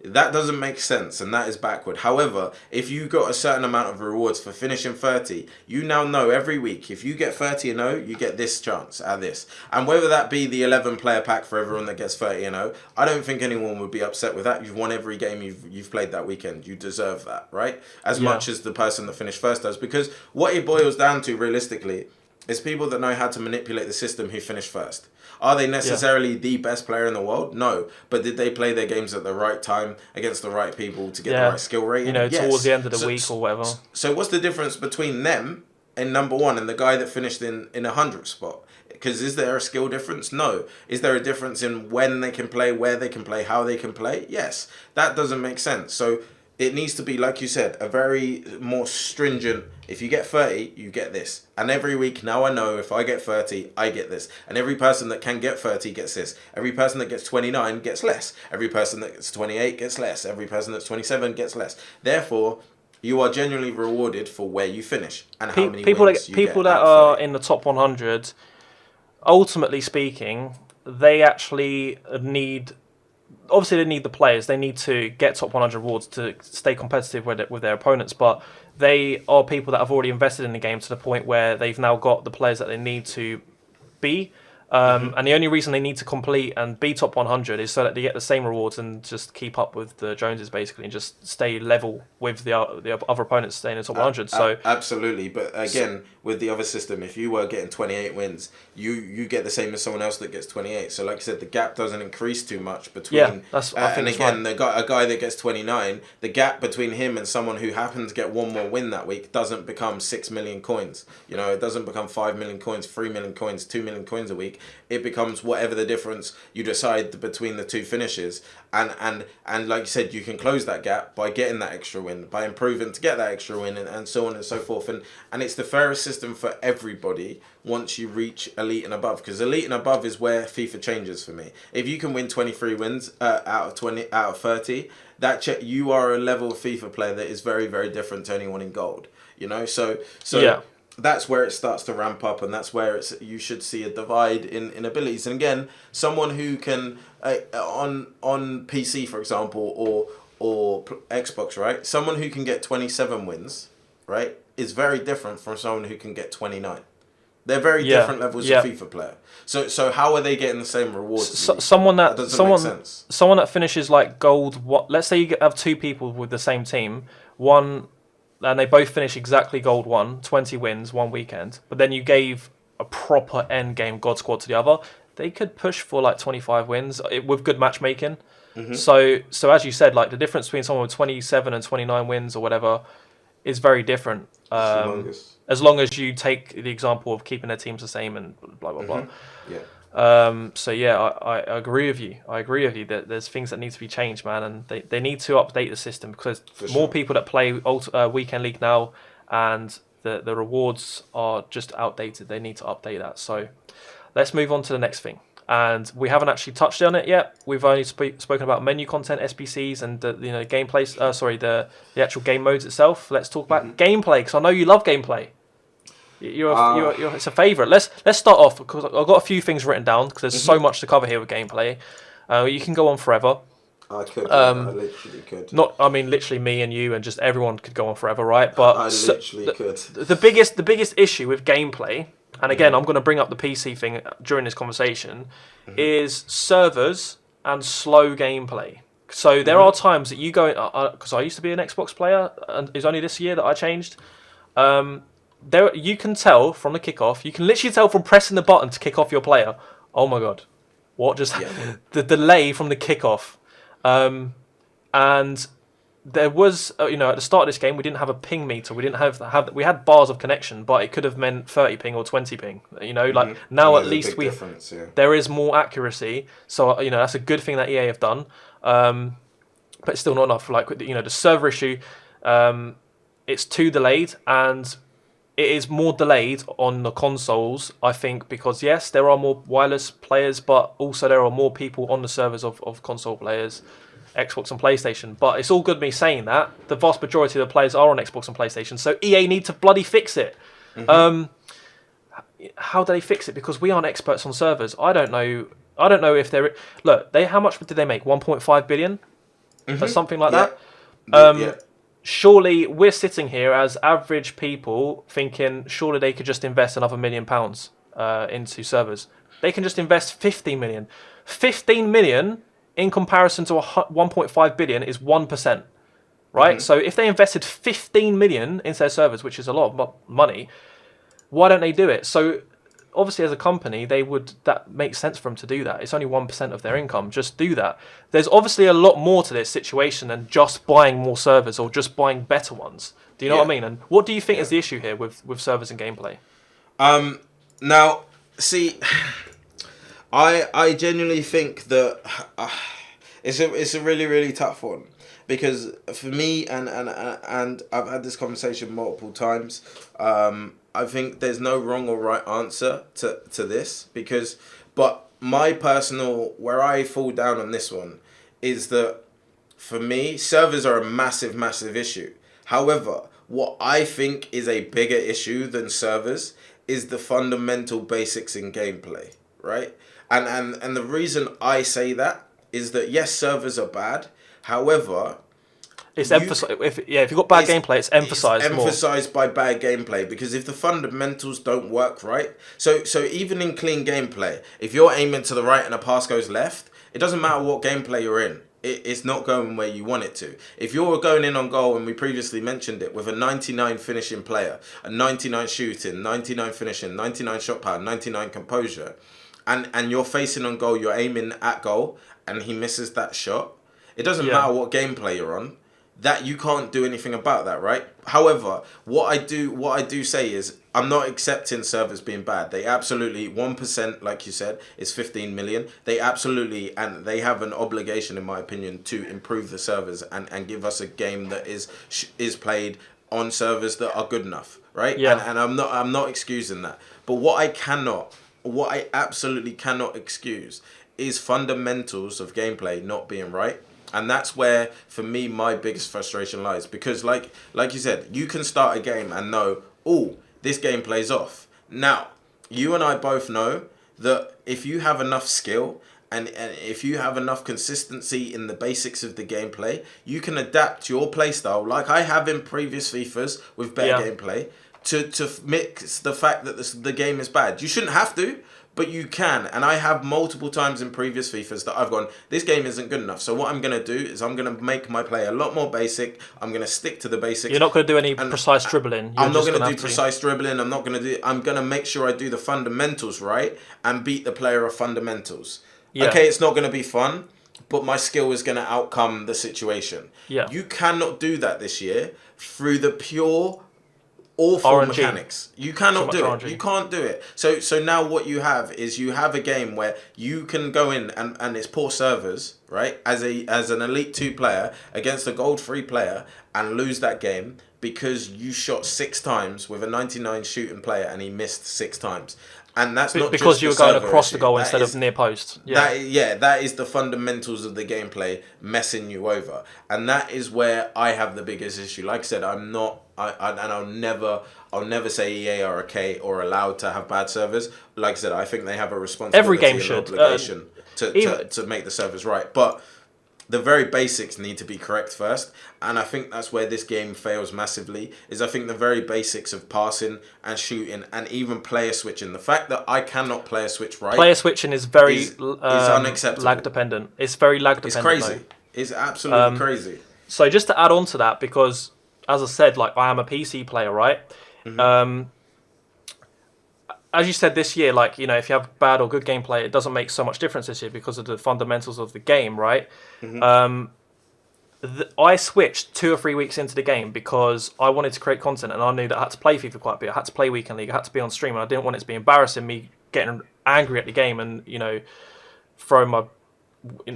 That doesn't make sense, and that is backward. However, if you got a certain amount of rewards for finishing 30, you now know every week, if you get 30-0, you get this chance at this. And whether that be the 11-player pack for everyone that gets 30-0, I don't think anyone would be upset with that. You've won every game you've played that weekend. You deserve that, right? As much as the person that finished first does. Because what it boils down to, realistically, is people that know how to manipulate the system who finish first. Are they necessarily the best player in the world? No. But did they play their games at the right time against the right people to get the right skill rating? You know, towards the end of the week or whatever. So what's the difference between them in number 1 and the guy that finished in 100th spot? Because is there a skill difference? No. Is there a difference in when they can play, where they can play, how they can play? Yes. That doesn't make sense. So it needs to be, like you said, a very more stringent, if you get 30, you get this. And every week, now I know if I get 30, I get this. And every person that can get 30 gets this. Every person that gets 29 gets less. Every person that gets 28 gets less. Every person that's 27 gets less. Therefore, you are genuinely rewarded for where you finish and how many wins you get. People that are in the top 100, ultimately speaking, they actually need obviously they need the players. They need to get top 100 rewards to stay competitive with their opponents. But they are people that have already invested in the game to the point where they've now got the players that they need to be. And the only reason they need to complete and be top 100 is so that they get the same rewards and just keep up with the Joneses, basically, and just stay level with the other opponents staying in the top 100. So absolutely, but again, with the other system, if you were getting 28 wins, you get the same as someone else that gets 28. So like I said, the gap doesn't increase too much between. Yeah, that's. I think and again, right. a guy that gets 29, the gap between him and someone who happens to get one more win that week doesn't become 6 million coins. You know, it doesn't become 5 million coins, 3 million coins, 2 million coins a week. It becomes whatever the difference you decide between the two finishes, and like you said, you can close that gap by getting that extra win, by improving to get that extra win, and so on and so forth. And it's the fairest system for everybody once you reach elite and above, because elite and above is where FIFA changes for me. If you can win 23 wins out of 30, you are a level of FIFA player that is very, very different to anyone in gold. You know, so Yeah. that's where it starts to ramp up, and that's where you should see a divide in abilities. And again, someone who can on PC, for example, or Xbox, right? Someone who can get 27 wins, right, is very different from someone who can get 29. They're very different levels of FIFA player. So how are they getting the same rewards? Someone that doesn't make sense. Someone that finishes like gold. Let's say you have two people with the same team, one, and they both finish exactly gold 1, 20 wins one weekend. But then you gave a proper end game God squad to the other. They could push for like 25 wins with good matchmaking. So as you said, like the difference between someone with 27 and 29 wins or whatever is very different. As long as you take the example of keeping their teams the same and blah blah blah. Yeah. So yeah, I agree with you. I agree with you that there's things that need to be changed, man, and they need to update the system because more people that play weekend league now, and the rewards are just outdated. They need to update that. So let's move on to the next thing. And we haven't actually touched on it yet. We've only spoken about menu content, SBCs, and the gameplay. The actual game modes itself. Let's talk about gameplay because I know you love gameplay. It's a favourite. Let's start off because I've got a few things written down because there's so much to cover here with gameplay. You can go on forever. I could. I literally could. Literally me and you and just everyone could go on forever, right? But I literally could. The biggest issue with gameplay, and again, I'm going to bring up the PC thing during this conversation, is servers and slow gameplay. So there are times that you go, because I used to be an Xbox player, and it's only this year that I changed. There, you can tell from the kickoff. You can literally tell from pressing the button to kick off your player. Oh my god, what just the delay from the kickoff, and there was at the start of this game we didn't have a ping meter. We didn't have we had bars of connection, but it could have meant 30 ping or 20 ping. Like now at least there is more accuracy. So that's a good thing that EA have done, but it's still not enough. Like the server issue, it's too delayed and. It is more delayed on the consoles, I think, because yes, there are more wireless players, but also there are more people on the servers of console players, Xbox and PlayStation. But it's all good me saying that. The vast majority of the players are on Xbox and PlayStation, so EA need to bloody fix it. How do they fix it? Because we aren't experts on servers. I don't know if they're... Look, how much did they make? 1.5 billion? Or something like that? Surely we're sitting here as average people thinking surely they could just invest another £1 million into servers. They can just invest 15 million. 15 million in comparison to 1.5 billion is 1%, right? So if they invested 15 million into their servers, which is a lot of money, why don't they do it? So obviously as a company, that makes sense for them to do that. It's only 1% of their income. Just do that. There's obviously a lot more to this situation than just buying more servers or just buying better ones. Do you know what I mean? And what do you think is the issue here with servers and gameplay? Now, see, I genuinely think that it's a really, really tough one. Because for me, and I've had this conversation multiple times, I think there's no wrong or right answer to this. But my personal, where I fall down on this one, is that for me, servers are a massive, massive issue. However, what I think is a bigger issue than servers is the fundamental basics in gameplay, right? And the reason I say that is that yes, servers are bad. However, It's emphasized. If you've got bad gameplay, it's emphasized more. Emphasized by bad gameplay, because if the fundamentals don't work right, so even in clean gameplay, if you're aiming to the right and a pass goes left, it doesn't matter what gameplay you're in. It's not going where you want it to. If you're going in on goal, and we previously mentioned it, with a 99 finishing player, a 99 shooting, 99 finishing, 99 shot power, 99 composure, and you're facing on goal, you're aiming at goal, and he misses that shot, it doesn't matter what gameplay you're on. That you can't do anything about that, right? However, what I do say is, I'm not accepting servers being bad. They absolutely 1%, like you said, is 15 million. They absolutely, and they have an obligation, in my opinion, to improve the servers and give us a game that is played on servers that are good enough, right? Yeah. And I'm not excusing that. But what I absolutely cannot excuse is fundamentals of gameplay not being right. And that's where, for me, my biggest frustration lies. Because, like you said, you can start a game and know, oh, this game plays off. Now, you and I both know that if you have enough skill and if you have enough consistency in the basics of the gameplay, you can adapt your playstyle, like I have in previous FIFAs with better gameplay, to mix the fact that the game is bad. You shouldn't have to, but you can. And I have multiple times in previous FIFAs that I've gone, this game isn't good enough. So what I'm going to do is I'm going to make my play a lot more basic. I'm going to stick to the basics. You're not going to do any precise dribbling. I'm not going to do precise dribbling. I'm going to make sure I do the fundamentals right and beat the player of fundamentals. Yeah. Okay, it's not going to be fun, but my skill is going to outcome the situation. Yeah. You cannot do that this year through the pure awful RNG mechanics. You cannot do it. You can't do it. So now what you have is you have a game where you can go in and it's poor servers, right? As an Elite 2 player against a Gold 3 player and lose that game because you shot 6 times with a 99 shooting player and he missed 6 times. And that's not because just you were going across the goal instead of near post. Yeah. That is the fundamentals of the gameplay messing you over, and that is where I have the biggest issue. Like I said, I'll never say EA are okay or allowed to have bad servers. Like I said, I think they have a responsibility, every game and should obligation to make the servers right, but the very basics need to be correct first, and I think that's where this game fails massively. Is I think the very basics of passing and shooting and even player switching. The fact that I cannot player switch right. Player switching is very is unacceptable. Lag dependent. It's very lag dependent. It's crazy. It's absolutely crazy. So just to add on to that, because as I said, like I am a PC player, right? Mm-hmm. As you said this year, like, you know, if you have bad or good gameplay, it doesn't make so much difference this year because of the fundamentals of the game, right? Mm-hmm. I switched 2 or 3 weeks into the game because I wanted to create content and I knew that I had to play FIFA quite a bit. I had to play Weekend League. I had to be on stream and I didn't want it to be embarrassing, me getting angry at the game and, you know, throwing my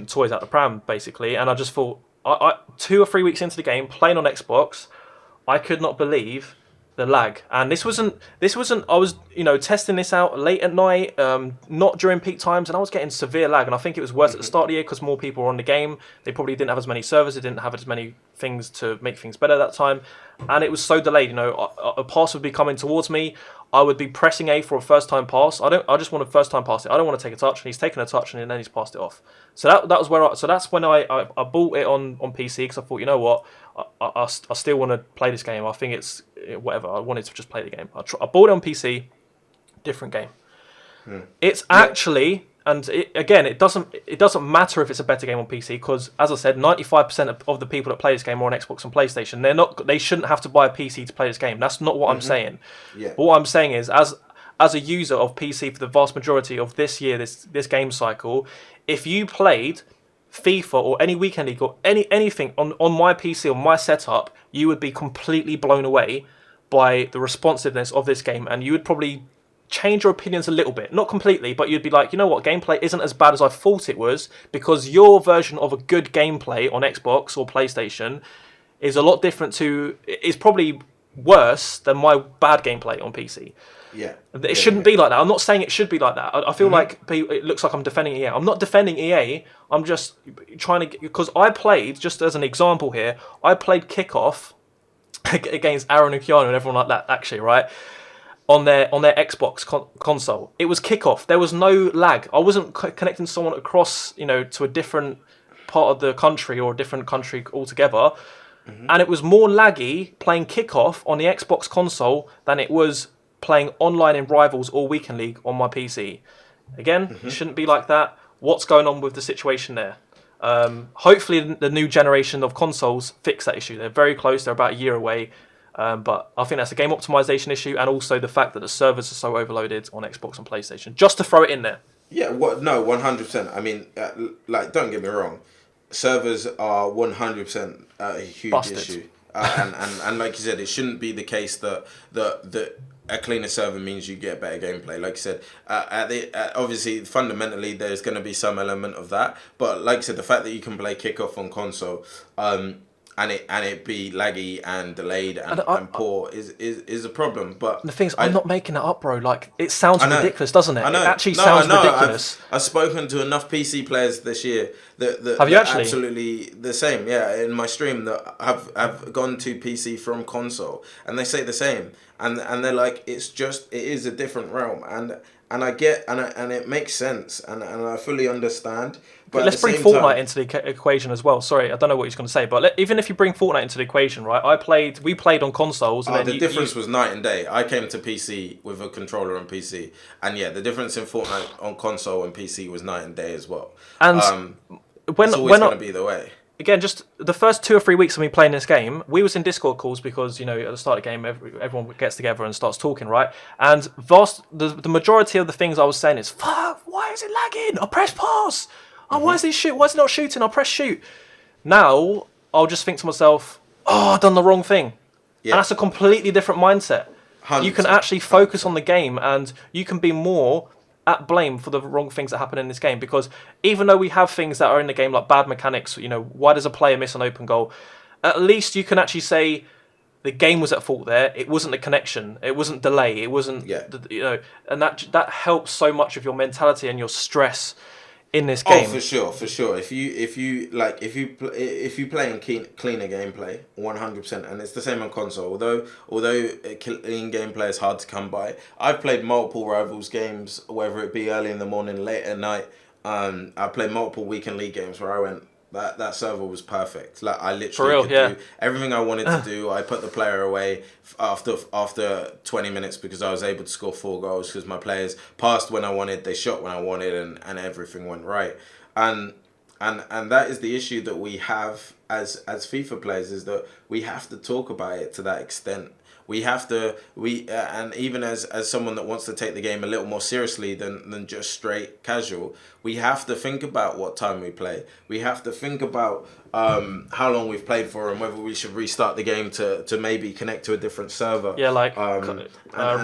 toys out the pram, basically. And I just thought, I 2 or 3 weeks into the game, playing on Xbox, I could not believe the lag. And this wasn't I was, you know, testing this out late at night, not during peak times, and I was getting severe lag. And I think it was worse at the start of the year because more people were on the game. They probably didn't have as many servers, they didn't have as many things to make things better at that time, and it was so delayed. You know, a pass would be coming towards me, I would be pressing A for a first time pass. I just want to first time pass it. I don't want to take a touch, and he's taken a touch and then he's passed it off. So that was where that's when I bought it on PC because I thought, you know what, I still want to play this game. I think it's whatever. I wanted to just play the game. I bought it on PC, different game. It's actually, and it doesn't matter if it's a better game on PC because, as I said, 95% of the people that play this game are on Xbox and PlayStation. They shouldn't have to buy a PC to play this game. That's not what I'm saying. Yeah. But what I'm saying is, as a user of PC for the vast majority of this year, this game cycle, if you played FIFA or any Weekend League or anything on my PC, on my setup, you would be completely blown away by the responsiveness of this game, and you would probably change your opinions a little bit. Not completely, but you'd be like, you know what, gameplay isn't as bad as I thought it was, because your version of a good gameplay on Xbox or PlayStation is a lot different is probably worse than my bad gameplay on PC. Yeah. It shouldn't be like that. I'm not saying it should be like that. I feel like it looks like I'm defending EA. I'm not defending EA. I'm just trying to... Because I played, just as an example here, I played Kickoff against Aaron and Keanu and everyone like that, actually, right? on their Xbox console. It was kickoff. There was no lag. I wasn't connecting someone across, to a different part of the country or a different country altogether. And it was more laggy playing kickoff on the Xbox console than it was playing online in Rivals or Weekend League on my PC. Again, it shouldn't be like that. What's going on with the situation there? Hopefully the new generation of consoles fix that issue. They're very close. They're about a year away. But I think that's a game optimization issue, and also the fact that the servers are so overloaded on Xbox and PlayStation. Just to throw it in there. Yeah, no, 100%. I mean, don't get me wrong, servers are 100% a huge Busted. issue, and like you said, it shouldn't be the case that a cleaner server means you get better gameplay. Like you said, obviously, fundamentally, there's going to be some element of that. But like I said, the fact that you can play kickoff on console, and it be laggy and delayed and poor is a problem. But the thing is, I'm not making it up, bro. Like, it sounds ridiculous, doesn't it? I know. It actually sounds ridiculous. I've spoken to enough PC players this year that Have you actually? Absolutely the same. Yeah, in my stream that have gone to PC from console, and they say the same. And they're like, it is a different realm, and I get and it makes sense, and I fully understand. But let's bring Fortnite into the equation as well. Sorry, I don't know what he's going to say, but even if you bring Fortnite into the equation, right? We played on consoles. And the difference was night and day. I came to PC with a controller on PC, and yeah, the difference in Fortnite on console and PC was night and day as well. And it's always going to be the way. Again, just the first 2 or 3 weeks of me playing this game, we was in Discord calls because, at the start of the game, everyone gets together and starts talking, right? And the majority of the things I was saying is, fuck, why is it lagging? I press pause. Oh, why is it not shooting? I'll press shoot. Now, I'll just think to myself, oh, I've done the wrong thing. Yeah. And that's a completely different mindset. 100%. You can actually focus on the game, and you can be more at blame for the wrong things that happen in this game, because even though we have things that are in the game like bad mechanics, why does a player miss an open goal? At least you can actually say the game was at fault there. It wasn't the connection. It wasn't delay. It wasn't, and that helps so much with your mentality and your stress in this game. Oh, for sure. If you play in cleaner gameplay, 100%, and it's the same on console. Although clean gameplay is hard to come by, I've played multiple Rivals games, whether it be early in the morning, late at night. I played multiple Weekend League games where I went, that server was perfect. Like, I literally could do everything I wanted to do. I put the player away after 20 minutes because I was able to score 4 goals because my players passed when I wanted, they shot when I wanted, and everything went right. And that is the issue that we have as FIFA players, is that we have to talk about it to that extent. We have to, and even as someone that wants to take the game a little more seriously than just straight casual, we have to think about what time we play. We have to think about how long we've played for, and whether we should restart the game to maybe connect to a different server. Yeah, like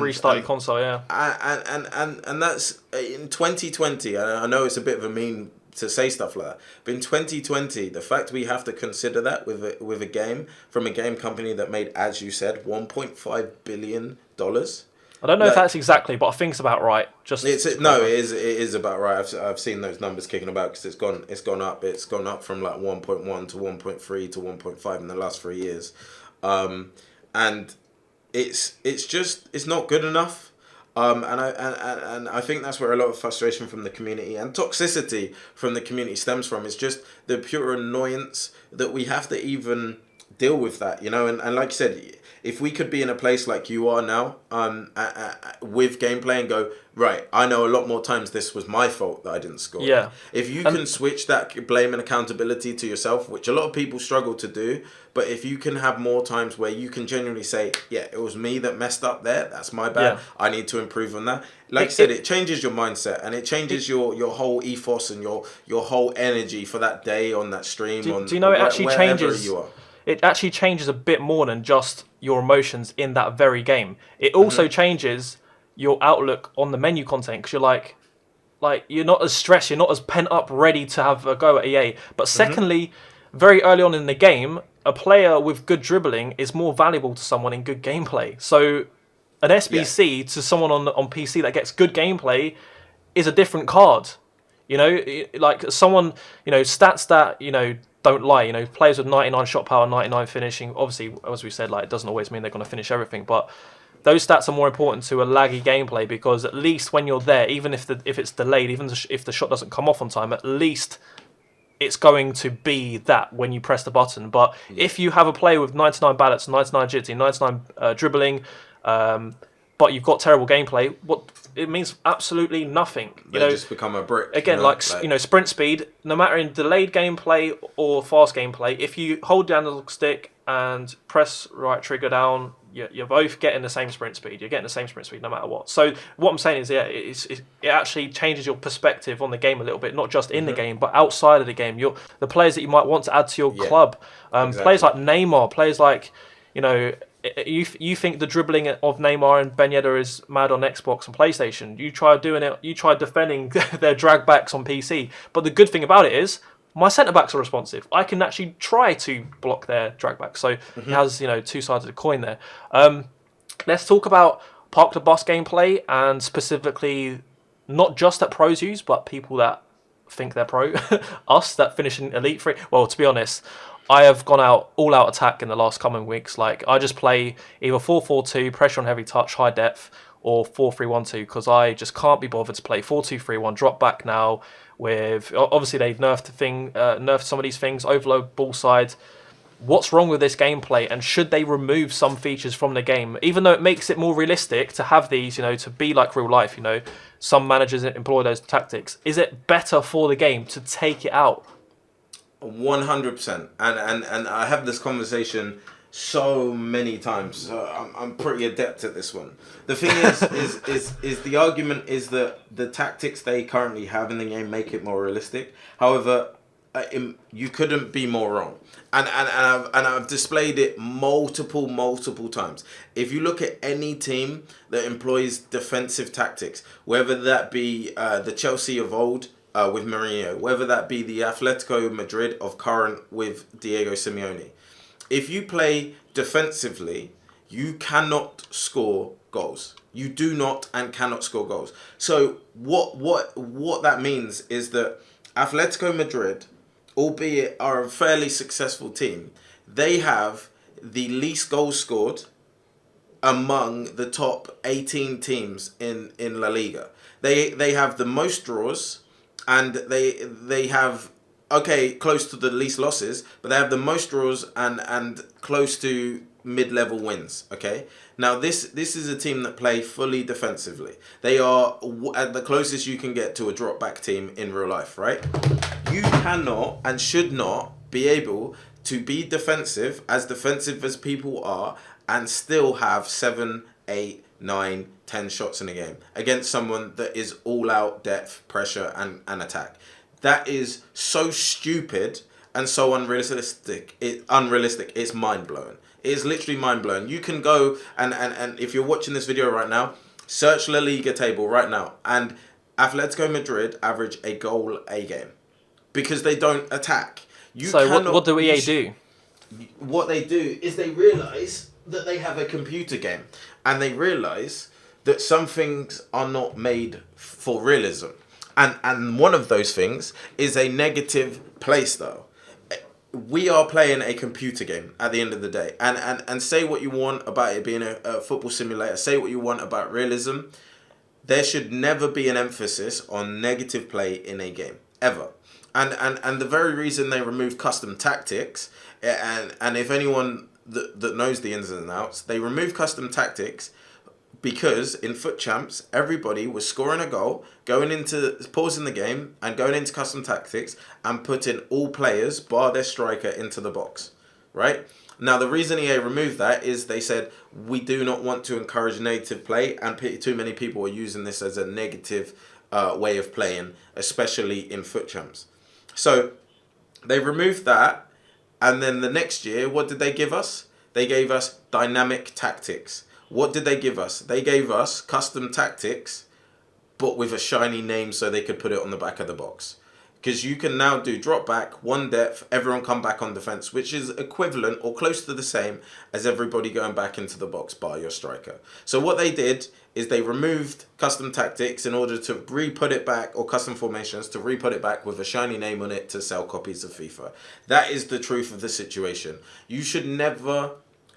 restart your console, yeah. And that's in 2020. I know it's a bit of a mean to say stuff like that, but in 2020, the fact we have to consider that with a game from a game company that made, as you said, $1.5 billion. I don't know if that's exactly, but I think it's about right. It is about right. I've seen those numbers kicking about because it's gone up. It's gone up from like 1.1 to 1.3 to 1.5 in the last 3 years, and it's not good enough. And I think that's where a lot of frustration from the community and toxicity from the community stems from. It's just the pure annoyance that we have to even deal with that, and like you said, if we could be in a place like you are now, with gameplay and go, right, I know a lot more times this was my fault that I didn't score. Yeah. If you can switch that blame and accountability to yourself, which a lot of people struggle to do, but if you can have more times where you can genuinely say, yeah, it was me that messed up there, that's my bad, I need to improve on that. Like I said, it changes your mindset, and it changes your whole ethos and your whole energy for that day on that stream. Do you know, it actually changes? You are. It actually changes a bit more than just your emotions in that very game. It also changes your outlook on the menu content, because you're like you're not as stressed, you're not as pent up, ready to have a go at EA. But secondly, very early on in the game, a player with good dribbling is more valuable to someone in good gameplay. So an SBC to someone on PC that gets good gameplay is a different card. Like someone, stats that, don't lie. Players with 99 shot power, 99 finishing. Obviously, as we said, it doesn't always mean they're going to finish everything. But those stats are more important to a laggy gameplay, because at least when you're there, even if it's delayed, even if the shot doesn't come off on time, at least it's going to be that when you press the button. But if you have a player with 99 balance, 99 agility, 99 dribbling, but you've got terrible gameplay, what it means absolutely nothing. They just become a brick. Again, sprint speed, no matter in delayed gameplay or fast gameplay, if you hold down the stick and press right trigger down, you're both getting the same sprint speed. You're getting the same sprint speed no matter what. So what I'm saying is, it actually changes your perspective on the game a little bit, not just in the game, but outside of the game. The players that you might want to add to your club, players like Neymar, players like, you think the dribbling of Neymar and Ben Yedder is mad on Xbox and PlayStation. You try doing it. You try defending their drag backs on PC. But the good thing about it is, my centre backs are responsive. I can actually try to block their drag backs. So it has two sides of the coin there. Let's talk about park the bus gameplay, and specifically not just that pros use, but people that think they're pro, us that finish in Elite Free. Well, to be honest, I have gone all out attack in the last coming weeks. Like, I just play either 4-4-2, pressure on heavy touch, high depth, or 4-3-1-2, because I just can't be bothered to play 4-2-3-1, drop back now. With obviously they've nerfed some of these things, overload ball side. What's wrong with this gameplay, and should they remove some features from the game, even though it makes it more realistic to have these, to be like real life? Some managers employ those tactics. Is it better for the game to take it out? 100%, and I have this conversation so many times, so I'm pretty adept at this one. The thing is the argument is that the tactics they currently have in the game make it more realistic. However, you couldn't be more wrong, and I've displayed it multiple times. If you look at any team that employs defensive tactics, whether that be the Chelsea of old, with Mourinho, whether that be the Atletico Madrid of current with Diego Simeone, if you play defensively, you cannot score goals. You do not and cannot score goals. So what that means is that Atletico Madrid, albeit are a fairly successful team, they have the least goals scored among the top 18 teams in La Liga. They have the most draws, and they have, close to the least losses, but they have the most draws and close to mid-level wins. Okay, now this is a team that play fully defensively. They are at the closest you can get to a drop-back team in real life, right? You cannot and should not be able to be defensive as people are, and still have 7, 8, 9, 10 shots in a game against someone that is all out depth, pressure, and attack. That is so stupid and so unrealistic. It's mind blowing. It is literally mind blowing. You can go and if you're watching this video right now, search La Liga table right now, and Atletico Madrid average a goal a game because they don't attack. What do EA do? What they do is they realise that they have a computer game, and they realise that some things are not made for realism, and one of those things is a negative play style. We are playing a computer game at the end of the day, and say what you want about it being a football simulator, say what you want about realism, there should never be an emphasis on negative play in a game, ever. And the very reason they remove custom tactics, and if anyone that knows the ins and outs, they remove custom tactics because in Foot Champs, everybody was scoring a goal, pausing the game and going into custom tactics and putting all players, bar their striker, into the box, right? Now, the reason EA removed that is they said, we do not want to encourage negative play, and too many people are using this as a negative way of playing, especially in Foot Champs. So they removed that, and then the next year, what did they give us? They gave us dynamic tactics. What did they give us? They gave us custom tactics, but with a shiny name so they could put it on the back of the box. Because you can now do drop back, one depth, everyone come back on defense, which is equivalent or close to the same as everybody going back into the box bar your striker. So what they did is they removed custom tactics in order to re-put it back, or custom formations to re-put it back with a shiny name on it to sell copies of FIFA. That is the truth of the situation. You should never,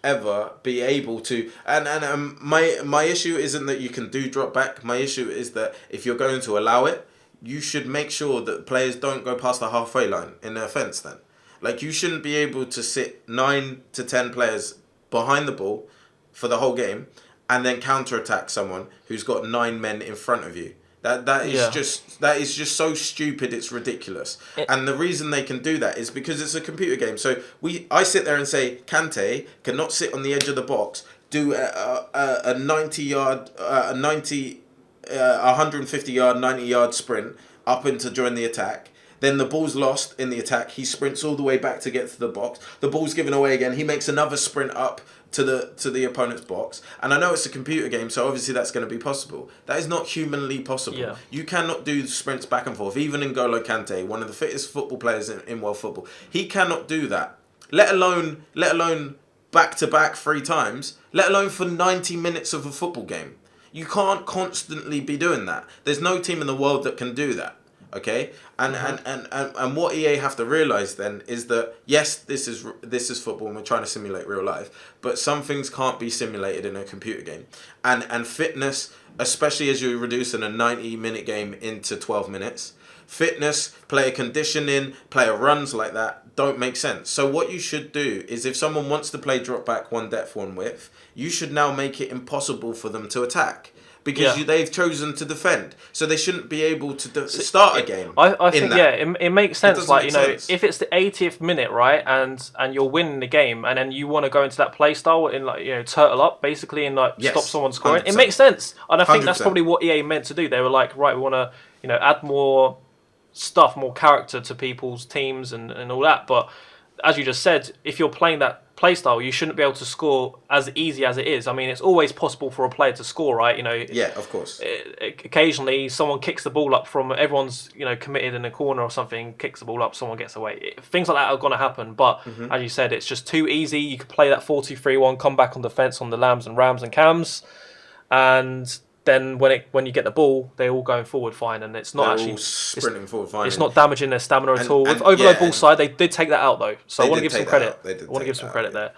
ever be able to. And my issue isn't that you can do drop back. My issue is that if you're going to allow it, you should make sure that players don't go past the halfway line in their offence then. Like, you shouldn't be able to sit 9 to 10 players behind the ball for the whole game and then counter-attack someone who's got 9 men in front of you. That is just so stupid, it's ridiculous. And the reason they can do that is because it's a computer game. So I sit there and say, Kante cannot sit on the edge of the box, do a 90-yard, 150-yard, 90-yard sprint up into join the attack. Then the ball's lost in the attack. He sprints all the way back to get to the box. The ball's given away again. He makes another sprint up to the opponent's box. And I know it's a computer game, so obviously that's going to be possible. That is not humanly possible. Yeah. You cannot do sprints back and forth. Even N'Golo Kante, one of the fittest football players in world football, he cannot do that. Let alone back-to-back 3 times. Let alone for 90 minutes of a football game. You can't constantly be doing that. There's no team in the world that can do that. Okay, and what EA have to realize then is that yes, this is football and we're trying to simulate real life, but some things can't be simulated in a computer game, and fitness, especially as you're reducing a 90-minute game into 12 minutes, fitness, player conditioning, player runs like that don't make sense. So what you should do is, if someone wants to play drop back, one depth, one width, you should now make it impossible for them to attack. Because they've chosen to defend, so they shouldn't be able to start a game. I think it makes sense. Like, if it's the 80th minute, right, and you're winning the game, and then you want to go into that play style and turtle up basically and stop someone scoring, 100%. It makes sense. And I think 100%. That's probably what EA meant to do. They were like, right, we want to add more stuff, more character to people's teams and all that. But as you just said, if you're playing that playstyle, you shouldn't be able to score as easy as it is. I mean, it's always possible for a player to score, right? Yeah, of course. Occasionally, someone kicks the ball up from everyone's committed in a corner or something, kicks the ball up, someone gets away. Things like that are going to happen. But as you said, it's just too easy. You could play that 4-2-3-1, come back on defense on the lambs and rams and cams, and then when you get the ball, they're all going forward fine, and it's not all sprinting forward fine. It's not damaging their stamina at all. With overload ball side, they did take that out though, so I want to give some credit. I want to give some credit there.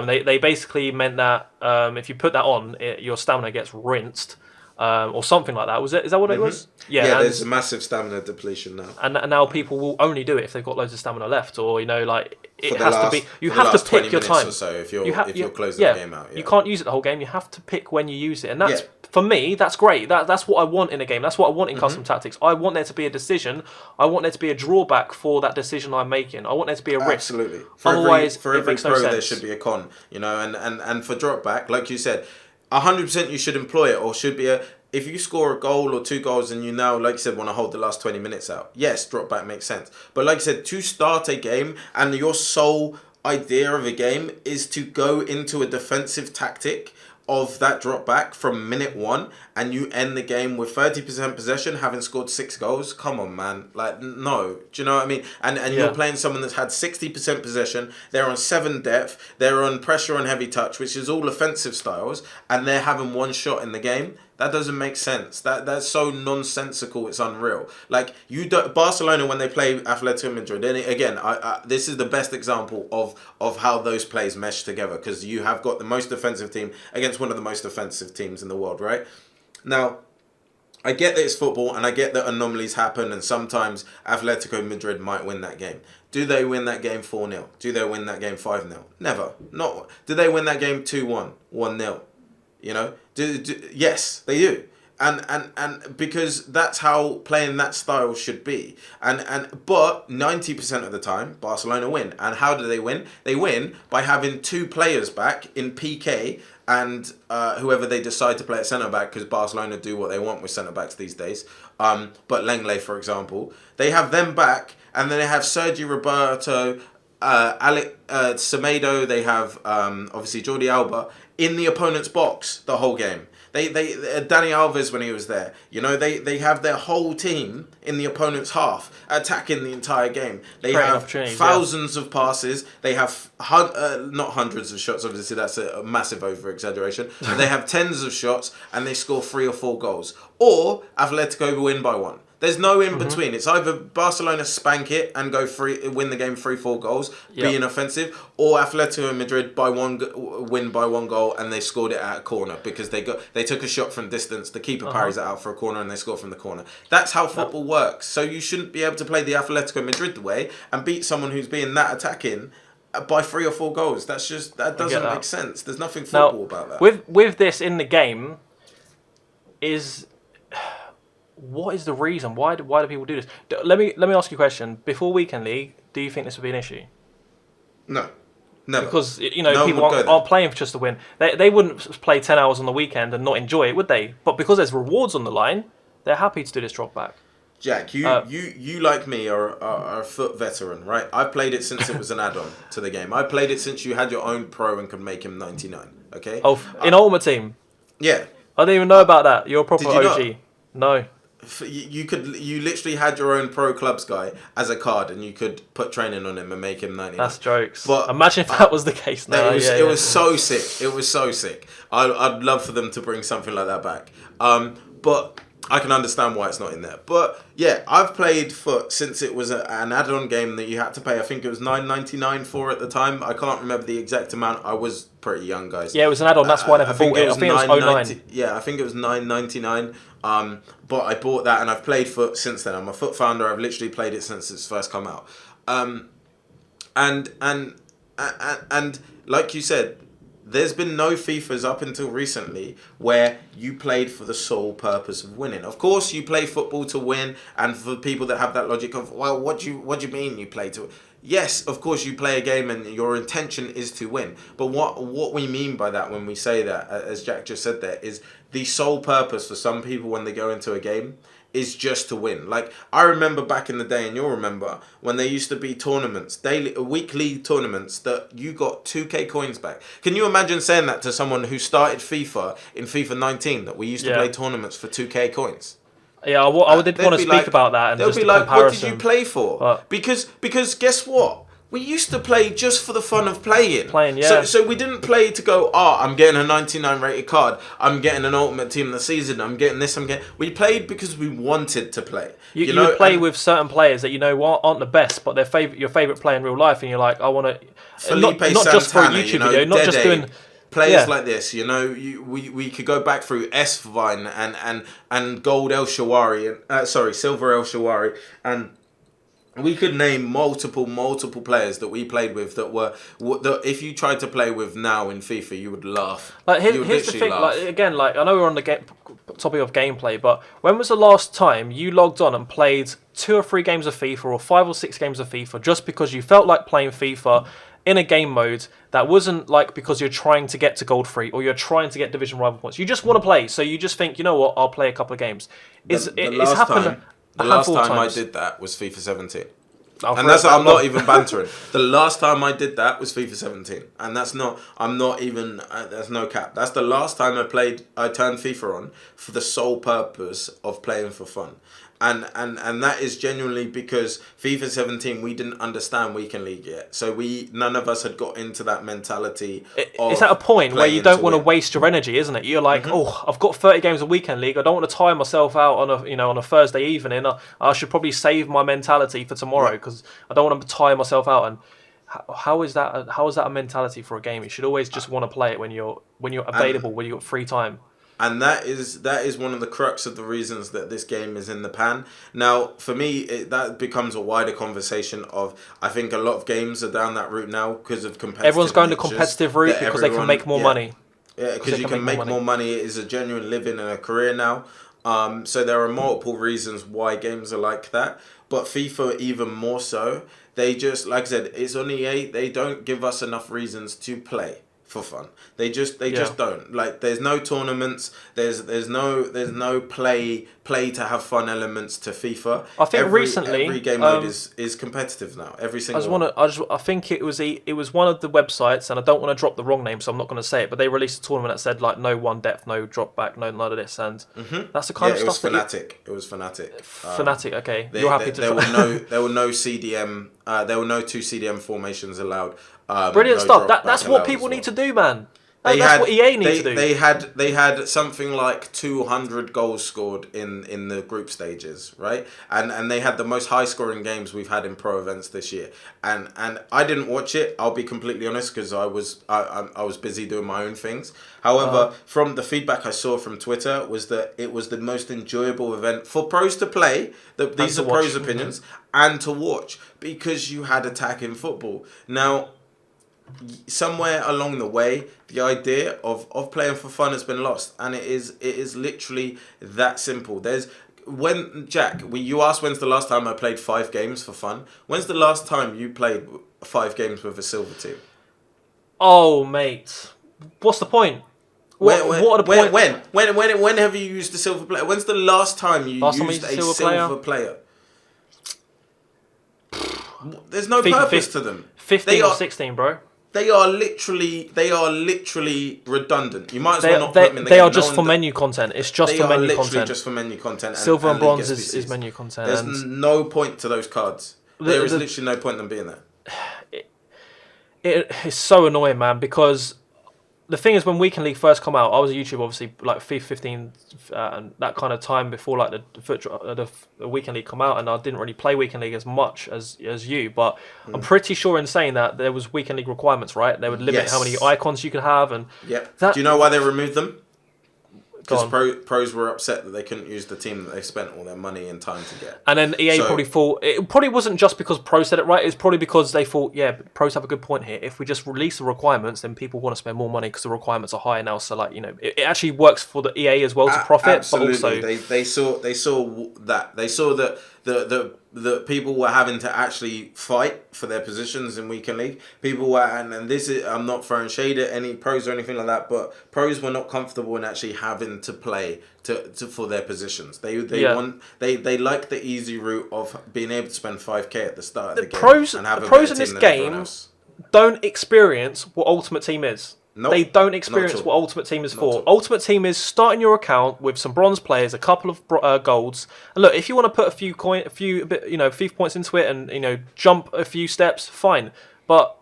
They basically meant that if you put that on, your stamina gets rinsed. Or something like that. Is that what it was? Yeah, there's a massive stamina depletion now. And now people will only do it if they've got loads of stamina left, or it has to be. You have to pick your time. Or so if you're closing the game out. You can't use it the whole game. You have to pick when you use it, and that's for me. That's great. That's what I want in a game. That's what I want in custom tactics. I want there to be a decision. I want there to be a drawback for that decision I'm making. I want there to be a risk. Absolutely. Otherwise, for every pro, there should be a con. And for drop back, like you said, 100% you should employ it, or should be if you score a goal or 2 goals and you now, like you said, want to hold the last 20 minutes out, yes, drop back makes sense. But like I said, to start a game and your sole idea of a game is to go into a defensive tactic of that drop back from minute 1 and you end the game with 30% possession, having scored 6 goals, come on, man. Like, no. Do you know what I mean? And you're playing someone that's had 60% possession, they're on 7 depth, they're on pressure and heavy touch, which is all offensive styles, and they're having 1 shot in the game. That doesn't make sense. That's so nonsensical. It's unreal. Like, Barcelona, when they play Atletico Madrid, then again, this is the best example of how those plays mesh together, because you have got the most offensive team against one of the most offensive teams in the world, right? Now, I get that it's football, and I get that anomalies happen, and sometimes Atletico Madrid might win that game. Do they win that game 4-0? Do they win that game 5-0? Never. Not. Do they win that game 2-1, 1-0? Yes, they do. And because that's how playing that style should be. But 90% of the time, Barcelona win. And how do they win? They win by having 2 players back in PK and whoever they decide to play at centre-back, because Barcelona do what they want with centre-backs these days. But Lenglet, for example, they have them back, and then they have Sergi Roberto, Alec Semedo, they have obviously Jordi Alba in the opponent's box the whole game. They Dani Alves, when he was there, they have their whole team in the opponent's half attacking the entire game. They have thousands of passes. They have not hundreds of shots. Obviously, that's a massive over exaggeration. They have tens of shots and they score 3 or 4 goals. Or Atletico win by 1. There's no in between. It's either Barcelona spank it and win the game 3-4 goals, being offensive, or Atletico Madrid win by 1 goal and they scored it at a corner because they took a shot from distance. The keeper parries it out for a corner and they score from the corner. That's how football works. So you shouldn't be able to play the Atletico Madrid way and beat someone who's being that attacking by 3 or 4 goals. That doesn't make sense. There's nothing football about that. With this in the game, what is the reason? Why do people do this? Let me ask you a question. Before Weekend League, do you think this would be an issue? No. Never. Because people aren't playing for just to win. They wouldn't play 10 hours on the weekend and not enjoy it, would they? But because there's rewards on the line, they're happy to do this drop back. Jack, you like me are a foot veteran, right? I've played it since it was an add-on to the game. I played it since you had your own pro and could make him 99. Okay. Oh, in Ultimate Team. Yeah. I didn't even know about that. You're a proper Did you OG. No. You literally had your own pro clubs guy as a card, and you could put training on him and make him 99. That's jokes. But imagine if that was the case. No, it was so sick. It was so sick. I'd love for them to bring something like that back. But I can understand why it's not in there. But yeah, I've played FUT since it was an add-on game that you had to pay. I think it was $9.99 for at the time. I can't remember the exact amount. I was pretty young, guys. Yeah, it was an add-on. That's why I never bought it. I think it was 09. Yeah, I think it was $9.99. But I bought that and I've played FUT since then. I'm a FUT founder. I've literally played it since it's first come out. And like you said, there's been no FIFAs up until recently where you played for the sole purpose of winning. Of course, you play football to win, and for people that have that logic of, well, what do you mean you play to? Yes, of course, you play a game and your intention is to win. But what we mean by that when we say that, as Jack just said there, is the sole purpose for some people when they go into a game is just to win. Like, I remember back in the day, and you'll remember, when there used to be tournaments, weekly tournaments, that you got 2k coins back. Can you imagine saying that to someone who started FIFA in FIFA 19, that we used to play tournaments for 2k coins? Yeah, I did want to speak about that. And they'll just be like, comparison. what did you play for? Because guess what? We used to play just for the fun of playing. So we didn't play to go, I'm getting a 99 rated card. I'm getting an Ultimate Team of the Season. I'm getting this. We played because we wanted to play. You would play with certain players that aren't the best, but they're your favourite player in real life, and you're like, I want to. Not just for a YouTube video, not just doing. Players like this, we could go back through S-Vine and Gold El Shawari, Silver El Shawari, and we could name multiple players that we played with that if you tried to play with now in FIFA, you would laugh. Like here's the thing, like I know we're on the topic of gameplay, but when was the last time you logged on and played 2 or 3 games of FIFA or 5 or 6 games of FIFA just because you felt like playing FIFA in a game mode that wasn't like because you're trying to get to gold 3 or you're trying to get division rival points? You just want to play, so you just think, you know what, I'll play a couple of games. It's happened. The last time I did that was FIFA 17. And I'm not even bantering. The last time I did that was FIFA 17. And that's no cap. That's the last time I turned FIFA on for the sole purpose of playing for fun. And that is genuinely because FIFA 17, we didn't understand Weekend League yet. So none of us had got into that mentality. It's at a point where you don't want to waste your energy, isn't it? You're like, I've got 30 games of Weekend League. I don't want to tire myself out on a Thursday evening. I should probably save my mentality for tomorrow because I don't want to tire myself out. And how is that a mentality for a game? You should always just want to play it when you're available, when you've got free time. And that is one of the crux of the reasons that this game is in the pan. Now, for me, that becomes a wider conversation of, I think a lot of games are down that route now because of competitive. Everyone's going the competitive route because they can make more money. Yeah, because you can make more money. It is a genuine living and a career now. So there are multiple reasons why games are like that. But FIFA even more so. They just, like I said, it's on EA. They don't give us enough reasons to play for fun. They just don't. Like, there's no tournaments, there's no play to have fun elements to FIFA. I think recently every game mode is competitive now. Every single I think it was one of the websites, and I don't want to drop the wrong name, so I'm not going to say it, but they released a tournament that said like no one depth, no drop back, no none of this, and that's the kind of stuff. It was Fnatic. Fnatic, okay. You're happy to. There were no CDM. There were no 2 CDM formations allowed. Brilliant stuff. That's what people need to do, man. That's what EA need to do. They had something like 200 goals scored in the group stages, right? And they had the most high scoring games we've had in pro events this year. And I didn't watch it. I'll be completely honest, because I was busy doing my own things. However, from the feedback I saw from Twitter was that it was the most enjoyable event for pros to play. These are pros' opinions, and to watch, because you had attacking football. Now, somewhere along the way, the idea of playing for fun has been lost, and it is literally that simple. You asked when's the last time I played 5 games for fun. When's the last time you played 5 games with a silver team? Oh, mate, what's the point? What are the points? When have you used a silver player? When's the last time you used a silver player? There's no purpose to them. 15 or 16, bro. They are literally redundant. You might as well not put them in the game. They are just for menu content. It's just for menu content. They are literally just for menu content. Silver and bronze is menu content. There's no point to those cards. There is literally no point in them being there. It is so annoying, man, because the thing is, when Weekend League first come out, I was a YouTuber, obviously, like FIFA 15 and that kind of time before like the Weekend League come out, and I didn't really play Weekend League as much as you, but I'm pretty sure in saying that there was Weekend League requirements, right? They would limit how many icons you could have, and do you know why they removed them? Because pros were upset that they couldn't use the team that they spent all their money and time to get. And then EA probably thought, it probably wasn't just because pros said it right, it's probably because they thought, yeah, pros have a good point here. If we just release the requirements, then people want to spend more money because the requirements are higher now. So, like, you know, it actually works for the EA as well to profit. Absolutely. But also, they saw that the people were having to actually fight for their positions in Weekend League. People were, and this is, I'm not throwing shade at any pros or anything like that, but pros were not comfortable in actually having to play for their positions. They like the easy route of being able to spend 5k at the start of the game. The pros in this game don't experience what Ultimate Team is. Nope, they don't experience what Ultimate Team is for. Ultimate Team is starting your account with some bronze players, a couple of golds. And look, if you want to put a few FIFA points into it, and jump a few steps, fine. But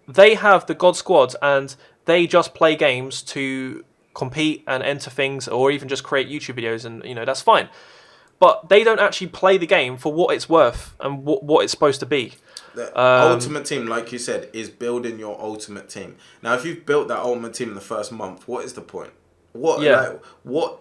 they have the God squads, and they just play games to compete and enter things, or even just create YouTube videos, and that's fine. But they don't actually play the game for what it's worth and what it's supposed to be. The Ultimate Team, like you said, is building your Ultimate Team. Now, if you've built that Ultimate Team in the first month, what is the point? What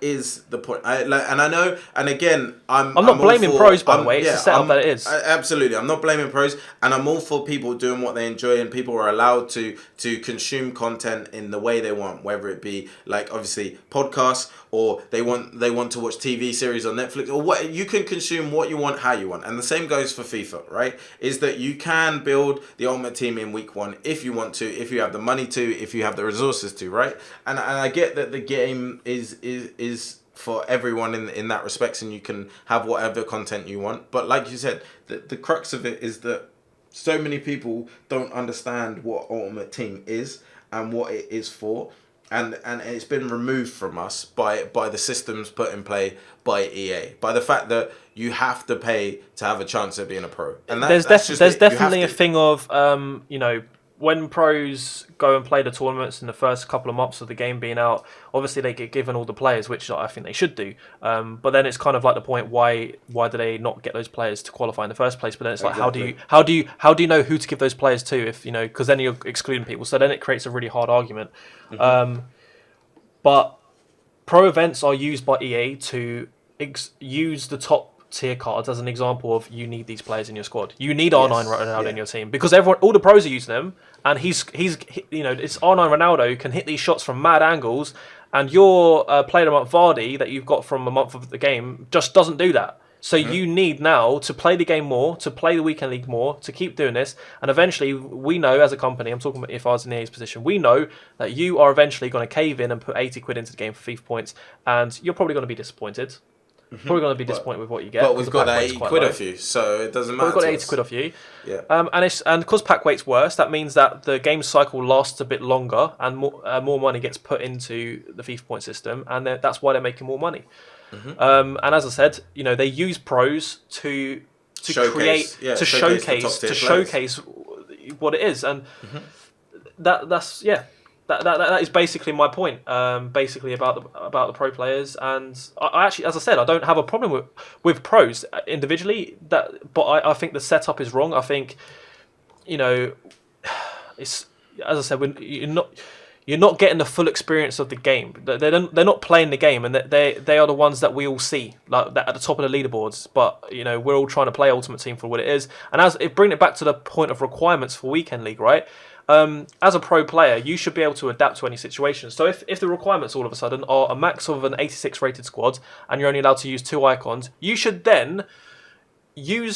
is the point? And I know, and again, I'm not blaming pros, by the way. It's the setup that it is. Absolutely, I'm not blaming pros, and I'm all for people doing what they enjoy, and people are allowed to consume content in the way they want, whether it be like obviously podcasts, or they want to watch TV series on Netflix, or what. You can consume what you want, how you want, and the same goes for FIFA, right? Is that you can build the Ultimate Team in week 1 if you want to, if you have the money to, if you have the resources to, right? And I get that the game is for everyone in that respects, and you can have whatever content you want, but like you said, the crux of it is that so many people don't understand what Ultimate Team is and what it is for, and it's been removed from us by the systems put in play by EA, by the fact that you have to pay to have a chance at being a pro. And there's definitely a thing of when pros go and play the tournaments in the first couple of months of the game being out, obviously they get given all the players, which I think they should do. But then it's kind of like the point, why do they not get those players to qualify in the first place? But then it's like, how do you know who to give those players to, if because then you're excluding people. So then it creates a really hard argument. Mm-hmm. But pro events are used by EA to use the top tier cards as an example of, you need these players in your squad. You need R9 Ronaldo in your team, because all the pros are using them, and it's R9 Ronaldo who can hit these shots from mad angles, and your player like Vardy that you've got from a month of the game just doesn't do that. So you need now to play the game more, to play the Weekend League more, to keep doing this, and eventually we know as a company, I'm talking about if I was in EA's position, we know that you are eventually going to cave in and put 80 quid into the game for FIFA points, and you're probably going to be disappointed. Probably going to be disappointed with what you get. But we've got 80 quid off you, so it doesn't matter. We've got 80 quid off you. Yeah. And because pack weight's worse, that means that the game cycle lasts a bit longer, and more money gets put into the FIFA point system, and that's why they're making more money. Mm-hmm. And as I said, they use pros to showcase what it is, and that's that is basically my point. Basically about the pro players, and I actually, as I said, I don't have a problem with pros individually. But I think the setup is wrong. I think, you know, it's, as I said, when you're not getting the full experience of the game. They're not playing the game, and they are the ones that we all see, like that at the top of the leaderboards. But you know, we're all trying to play Ultimate Team for what it is. And bring it back to the point of requirements for Weekend League, right? As a pro player, you should be able to adapt to any situation. So if the requirements all of a sudden are a max of an 86 rated squad, and you're only allowed to use 2 icons, you should then you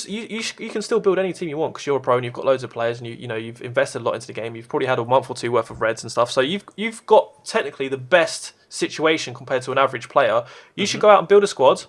can still build any team you want because you're a pro and you've got loads of players and you've invested a lot into the game. You've probably had a month or two worth of reds and stuff, so you've got technically the best situation compared to an average player. You should go out and build a squad.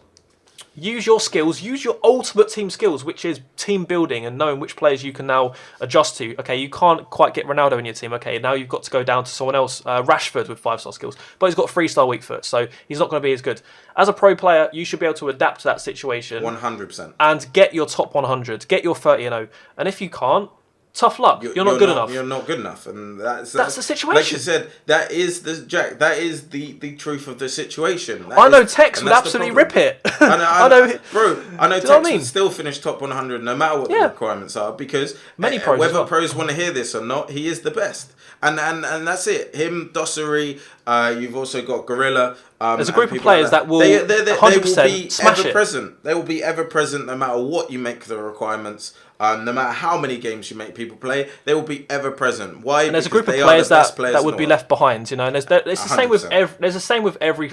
Use your skills, use your ultimate team skills, which is team building and knowing which players you can now adjust to. Okay, you can't quite get Ronaldo in your team. Okay, now you've got to go down to someone else, Rashford with 5-star skills, but he's got 3-star weak foot, so he's not going to be as good. As a pro player, you should be able to adapt to that situation 100%. and get your top 100, get your 30-0. And if you can't, tough luck. You're not good enough. You're not good enough, and that's the situation. Like you said, that is the truth of the situation. I know Tex would absolutely rip it. I know, bro. I know Tex would still finish top 100 no matter what the requirements are, because many pros, whether pros want to hear this or not, he is the best. And that's it. Him, Dossery. You've also got Gorilla. There's a group of players that will 100% smash it. Present. They will be ever present no matter what you make the requirements. No matter how many games you make people play, they will be ever present. Why? And there's a group of players that would be left behind, you know. And there's the same with every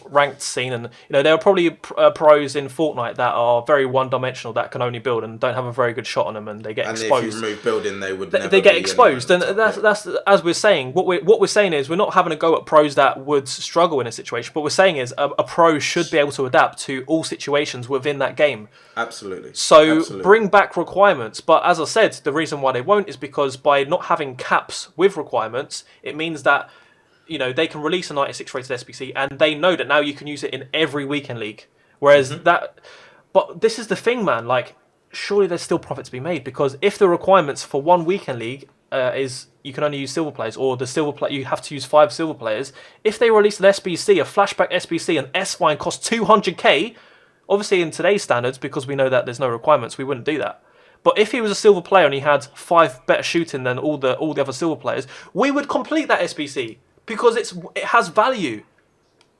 ranked scene, and you know there are probably pros in Fortnite that are very one-dimensional, that can only build and don't have a very good shot on them, and they get exposed. And if you remove building, they would. They get exposed, and that's as we're saying. What we're saying is we're not having a go at pros that would struggle in a situation. What we're saying is a pro should be able to adapt to all situations within that game. Absolutely. So bring back requirements, but as I said, the reason why they won't is because by not having caps with requirements, it means that you know they can release a 96 rated SBC and they know that now you can use it in every weekend league. Whereas but this is the thing, man. Like, surely there's still profit to be made, because if the requirements for one weekend league is you can only use silver players, or the silver play you have to use 5 silver players. If they release an SBC, a flashback SBC, and S-Fine costs 200k. Obviously, in today's standards, because we know that there's no requirements, we wouldn't do that. But if he was a silver player and he had 5 better shooting than all the other silver players, we would complete that SBC because it has value.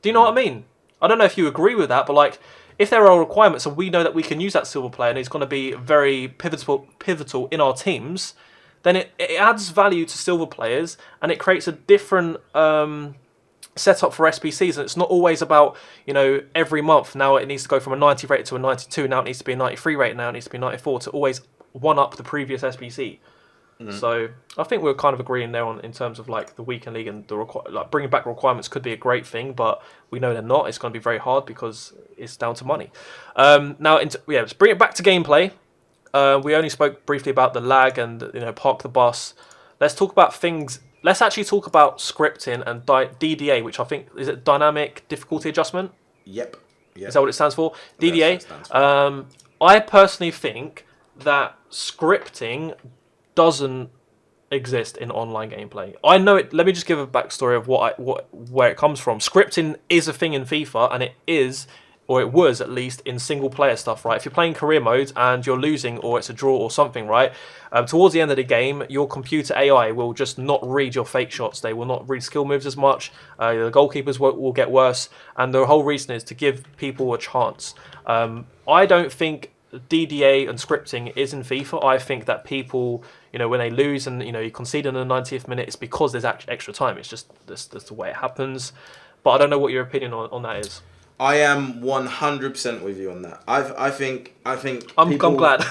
Do you know what I mean? I don't know if you agree with that, but like, if there are requirements and we know that we can use that silver player and he's going to be very pivotal in our teams, then it adds value to silver players and it creates a different setup for SBCs, and it's not always about, you know, every month now it needs to go from a 90 rated to a 92, now it needs to be a 93 rated, now it needs to be 94 to always one up the previous SBC. So I think we're kind of agreeing there in terms of like the weekend league and the bringing back requirements could be a great thing, but we know they're not. It's going to be very hard because it's down to money. Now, let's bring it back to gameplay. We only spoke briefly about the lag and, you know, park the bus. Let's talk about things. Let's actually talk about scripting and DDA, which I think is it dynamic difficulty adjustment. Yep. Is that what it stands for? DDA. I personally think that scripting doesn't exist in online gameplay. I know it. Let me just give a backstory of where it comes from. Scripting is a thing in FIFA, and it is, or it was at least, in single player stuff, right? If you're playing career mode and you're losing, or it's a draw or something, right? Towards the end of the game, your computer AI will just not read your fake shots. They will not read skill moves as much. The goalkeepers will get worse, and the whole reason is to give people a chance. I don't think DDA and scripting is in FIFA. I think that people, you know, when they lose and, you know, you concede in the 90th minute, it's because there's extra time. It's just that's the way it happens. But I don't know what your opinion on that is. I am 100% with you on that. I think I'm glad.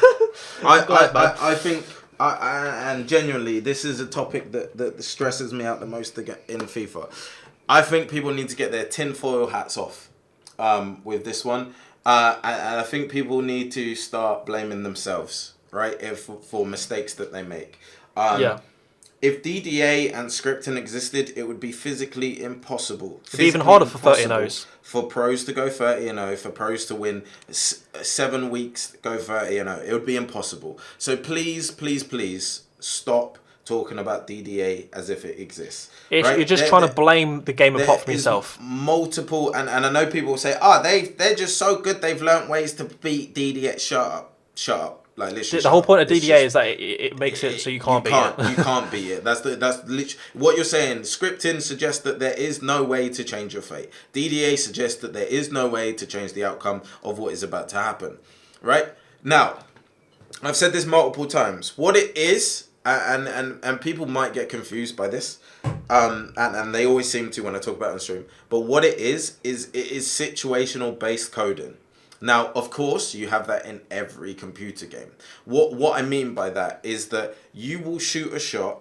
I think and genuinely, this is a topic that stresses me out the most in FIFA. I think people need to get their tinfoil hats off with this one. And I think people need to start blaming themselves, right? For mistakes that they make. If DDA and scripting existed, it would be physically impossible. It'd be even harder for 30-0s. For pros to go 30-0, for pros to win 7 weeks, go 30-0. It would be impossible. So please, please, please stop talking about DDA as if it exists. You're just trying to blame the game apart from yourself. Multiple, and I know people will say, they're just so good, they've learnt ways to beat DDA. Shut up. Like, literally, the whole point of DDA is that it makes it so you can't beat it. You can't beat it. That's literally what you're saying. Scripting suggests that there is no way to change your fate. DDA suggests that there is no way to change the outcome of what is about to happen. Right? Now, I've said this multiple times. What it is, and people might get confused by this, and they always seem to when I talk about it on stream. But what it is situational based coding. Now, of course, you have that in every computer game. What I mean by that is that you will shoot a shot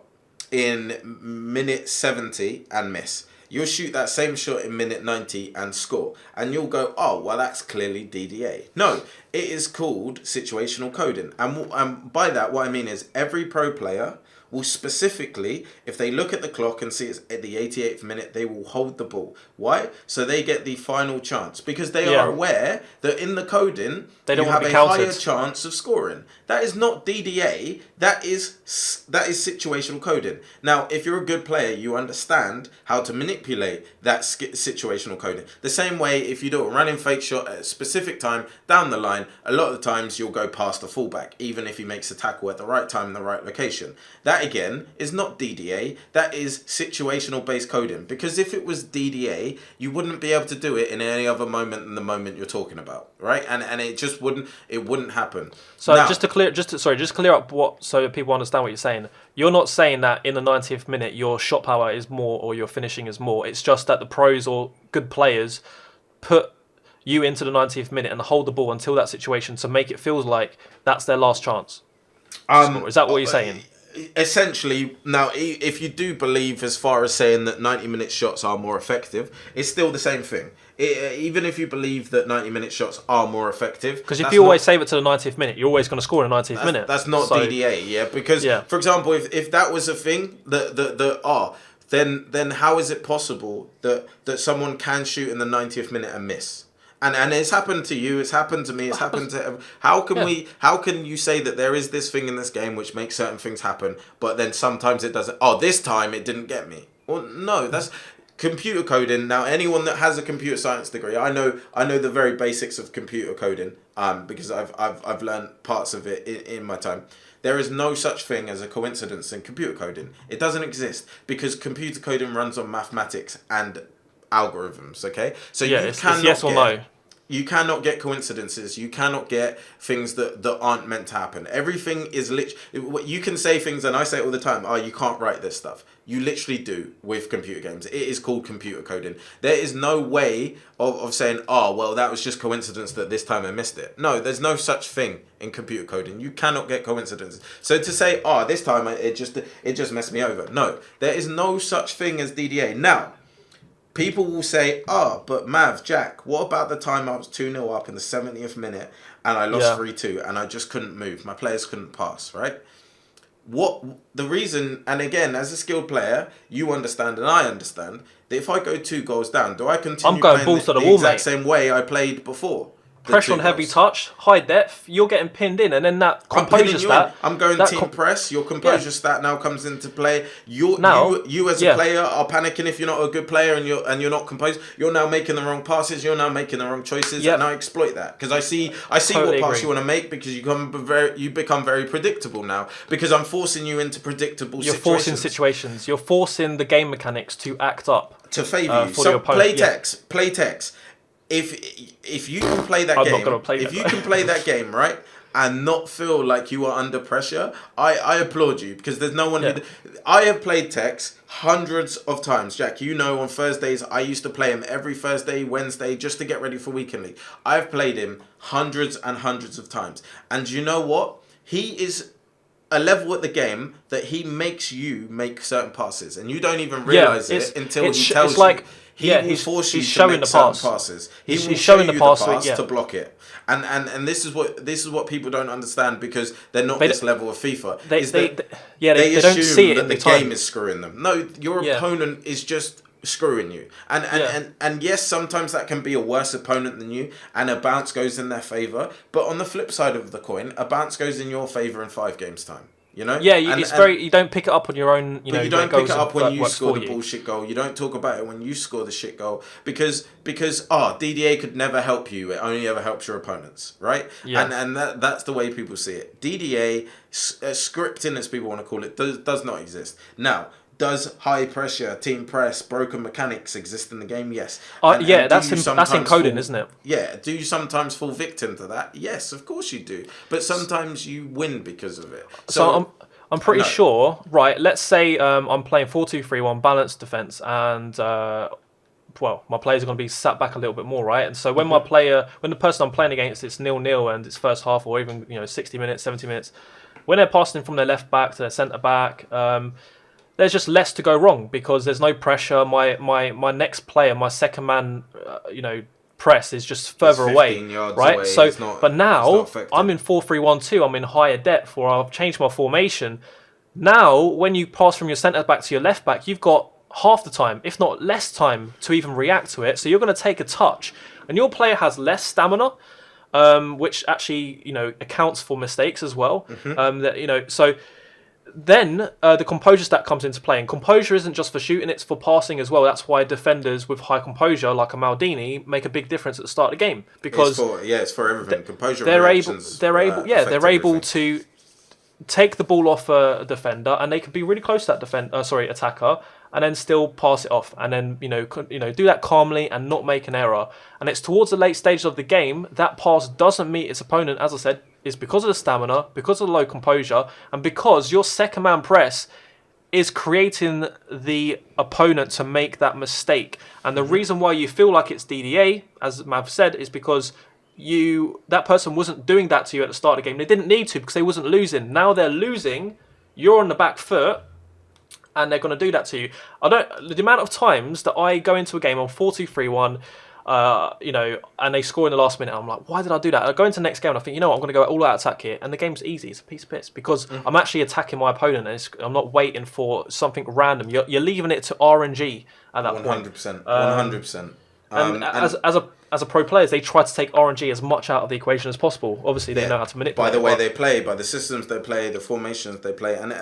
in minute 70 and miss. You'll shoot that same shot in minute 90 and score. And you'll go, oh, well, that's clearly DDA. No, it is called situational coding. And by that, what I mean is every pro player will specifically, if they look at the clock and see it's at the 88th minute, they will hold the ball. Why? So they get the final chance. Because they are aware that in the coding, you have a higher chance of scoring. That is not DDA. That is situational coding. Now, if you're a good player, you understand how to manipulate that situational coding. The same way, if you do a running fake shot at a specific time down the line, a lot of the times you'll go past the fullback, even if he makes a tackle at the right time in the right location. That, again, is not DDA. That is situational based coding. Because if it was DDA, you wouldn't be able to do it in any other moment than the moment you're talking about, right? And it just wouldn't happen. So now, just to clear up so that people understand what you're saying. You're not saying that in the 90th minute your shot power is more or your finishing is more. It's just that the pros or good players put you into the 90th minute and hold the ball until that situation to make it feel like that's their last chance. Is that what you're saying? Essentially, now, if you do believe as far as saying that 90-minute shots are more effective, it's still the same thing. Even if you believe that 90-minute shots are more effective... Because if you always save it to the 90th minute, you're always going to score in the 90th minute. That's not DDA, yeah? Because, for example, if that was a thing, then how is it possible that someone can shoot in the 90th minute and miss? And it's happened to you, it's happened to me, it's happened to... How can you say that there is this thing in this game which makes certain things happen, but then sometimes it doesn't... Oh, this time it didn't get me. Well, no, that's... Computer coding. Now, anyone that has a computer science degree, I know the very basics of computer coding, because I've learned parts of it in my time. There is no such thing as a coincidence in computer coding. It doesn't exist because computer coding runs on mathematics and algorithms. Okay, so it's yes or no. You cannot get coincidences. You cannot get things that aren't meant to happen. Everything is literally... You can say things, and I say it all the time, you can't write this stuff. You literally do with computer games. It is called computer coding. There is no way of saying, well, that was just coincidence that this time I missed it. No, there's no such thing in computer coding. You cannot get coincidences. So to say, this time it just messed me over. No, there is no such thing as DDA. Now, people will say, but Mav, Jack, what about the time I was 2-0 up in the 70th minute and I lost 3-2 and I just couldn't move? My players couldn't pass, right? What the reason, and again, as a skilled player, you understand and I understand that if I go 2 goals down, do I continue playing the exact same way I played before? Pressure on heavy touch, high depth, you're getting pinned in, and then that composure stat... I'm going team press, your composure stat now comes into play. You as a player are panicking if you're not a good player and you're not composed. You're now making the wrong passes, you're now making the wrong choices, and I exploit that. Because I see totally what pass you want to make, because you become very predictable now. Because I'm forcing you into predictable situations. You're forcing situations. You're forcing the game mechanics to act up. To favour you. So play text. If you can play that game, can play that game, right, and not feel like you are under pressure, I applaud you, because there's no one I have played Tex hundreds of times. Jack, on Thursdays, I used to play him every Thursday, Wednesday, just to get ready for Weekend League. I've played him hundreds and hundreds of times. And you know what? He is a level at the game that he makes you make certain passes, and you don't even realise it until he tells you. He will force you to make certain passes. He will show you the pass to block it. And this is what people don't understand, because they're not this level of FIFA. They don't see it that the game is screwing them. No, your opponent is just screwing you. And yes, sometimes that can be a worse opponent than you, and a bounce goes in their favour. But on the flip side of the coin, a bounce goes in your favour in 5 games time. You know? Yeah, And, it's very. You don't pick it up on your own. but you don't pick it up when you works score for the you. bullshit goal. You don't talk about it when you score the shit goal because DDA could never help you. It only ever helps your opponents, right? Yeah. And that's the way people see it. DDA scripting, as people want to call it, does not exist. Now, does high pressure, team press, broken mechanics exist in the game? Yes. Yeah, do that's you that's sometimes encoding, isn't it? Yeah. Do you sometimes fall victim to that? Yes, of course you do. But sometimes you win because of it. So I'm pretty no. sure. Right. Let's say I'm playing 4-2-3-1 balanced defense, and well, my players are going to be sat back a little bit more, right? And so when when the person I'm playing against, it's 0-0 and it's first half, or even 60 minutes, 70 minutes, when they're passing from their left back to their centre back, there's just less to go wrong because there's no pressure. My next player, my second man, press is just further away, right? Away. So, Not, but now I'm in in 4-3-1-2. I'm in higher depth, or I've changed my formation. Now, when you pass from your centre back to your left back, you've got half the time, if not less time, to even react to it. So you're going to take a touch, and your player has less stamina, which actually accounts for mistakes as well. So then the composure stat comes into play, and composure isn't just for shooting; it's for passing as well. That's why defenders with high composure, like a Maldini, make a big difference at the start of the game because it's for everything. Composure. They're able to take the ball off a defender, and they can be really close to that attacker, and then still pass it off, and then do that calmly and not make an error. And it's towards the late stages of the game that pass doesn't meet its opponent, as I said, is because of the stamina, because of the low composure, and because your second man press is creating the opponent to make that mistake. And the reason why you feel like it's DDA, as Mav said, is because that person wasn't doing that to you at the start of the game. They didn't need to because they wasn't losing. Now they're losing, you're on the back foot, and they're going to do that to you. The amount of times that I go into a game on 4-2-3-1, and they score in the last minute, I'm like, why did I do that? I go into the next game and I think, I'm going to go all out attack here, and the game's easy. It's a piece of piss because I'm actually attacking my opponent, and I'm not waiting for something random. You're leaving it to RNG at that 100%, 100%. And as a pro players, they try to take RNG as much out of the equation as possible. Obviously, they know how to manipulate. By the way they play, by the systems they play, the formations they play, and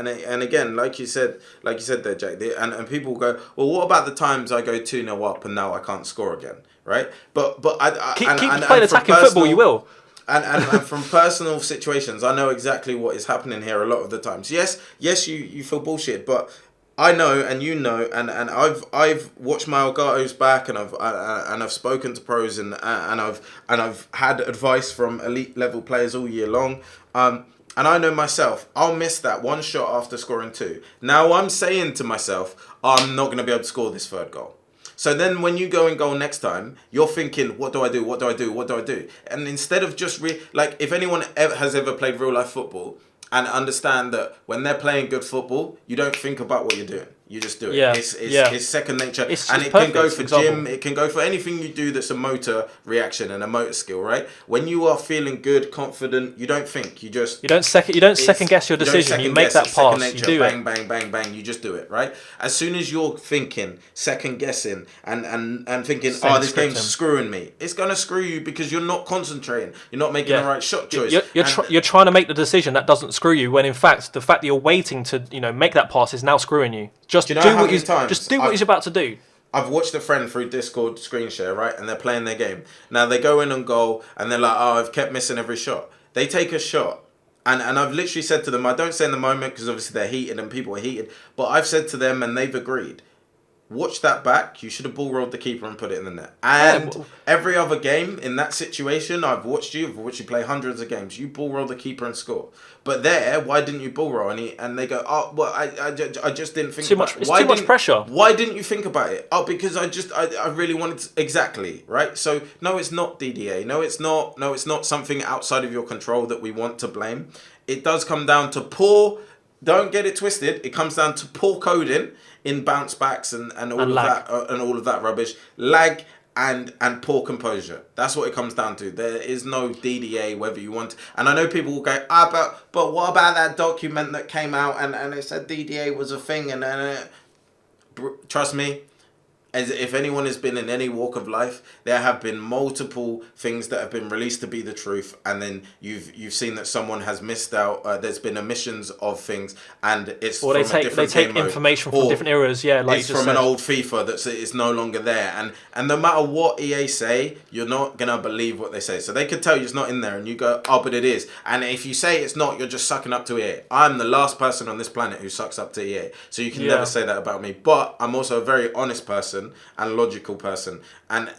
again, like you said there, Jack. And people go, well, what about the times I go 2-0 up and now I can't score again, right? But I keep playing attacking football, you will. And from personal situations, I know exactly what is happening here a lot of the times. Yes, you feel bullshit, but I know, and you know, and I've watched my Elgato's back, and I've spoken to pros, and I've had advice from elite level players all year long. And I know myself, I'll miss that one shot after scoring 2. Now I'm saying to myself, I'm not going to be able to score this third goal. So then when you go and goal next time, you're thinking, what do I do? What do I do? What do I do? And instead of just if anyone has ever played real life football, and understand that when they're playing good football, you don't think about what you're doing. You just do it. Yeah. It's second nature. It's and it perfect. can go for Example. gym. It can go for anything you do that's a motor reaction and a motor skill, right? When you are feeling good, confident, you don't think. You don't second guess your decision. You make that pass. Nature. You do bang, it. Bang, bang, bang. You just do it, right? As soon as you're thinking, second guessing, and thinking, this game's screwing me, it's gonna screw you because you're not concentrating. You're not making the right shot choice. You're trying to make the decision that doesn't screw you, when in fact the fact that you're waiting to make that pass is now screwing you. Just do what you're about to do. I've watched a friend through Discord screen share, right? And they're playing their game. Now they go in on goal and they're like, I've kept missing every shot. They take a shot. And I've literally said to them, I don't say in the moment because obviously they're heated and people are heated. But I've said to them and they've agreed. Watch that back. You should have ball rolled the keeper and put it in the net. And every other game in that situation, I've watched you play hundreds of games. You ball roll the keeper and score. But there, why didn't you ball roll? And they go, I just didn't think about it. It's too much pressure. Why didn't you think about it? Because I really wanted to, exactly, right? So no, it's not DDA. No, it's not something outside of your control that we want to blame. It does come down to poor. Don't get it twisted. It comes down to poor coding in bounce backs and all of that and all of that rubbish, lag and poor composure. That's what it comes down to. There is no DDA whether you want. And I know people will go, but what about that document that came out and it said DDA was a thing trust me, as if anyone has been in any walk of life, there have been multiple things that have been released to be the truth, and then you've seen that someone has missed out. There's been omissions of things, and it's Or from a different game mode, information from different eras. Yeah, like it's you just from said. an old FIFA it's no longer there, and no matter what EA say, you're not gonna believe what they say. So they could tell you it's not in there, and you go, oh, but it is. And if you say it's not, you're just sucking up to EA. I'm the last person on this planet who sucks up to EA, so you can never say that about me. But I'm also a very honest person and logical person, and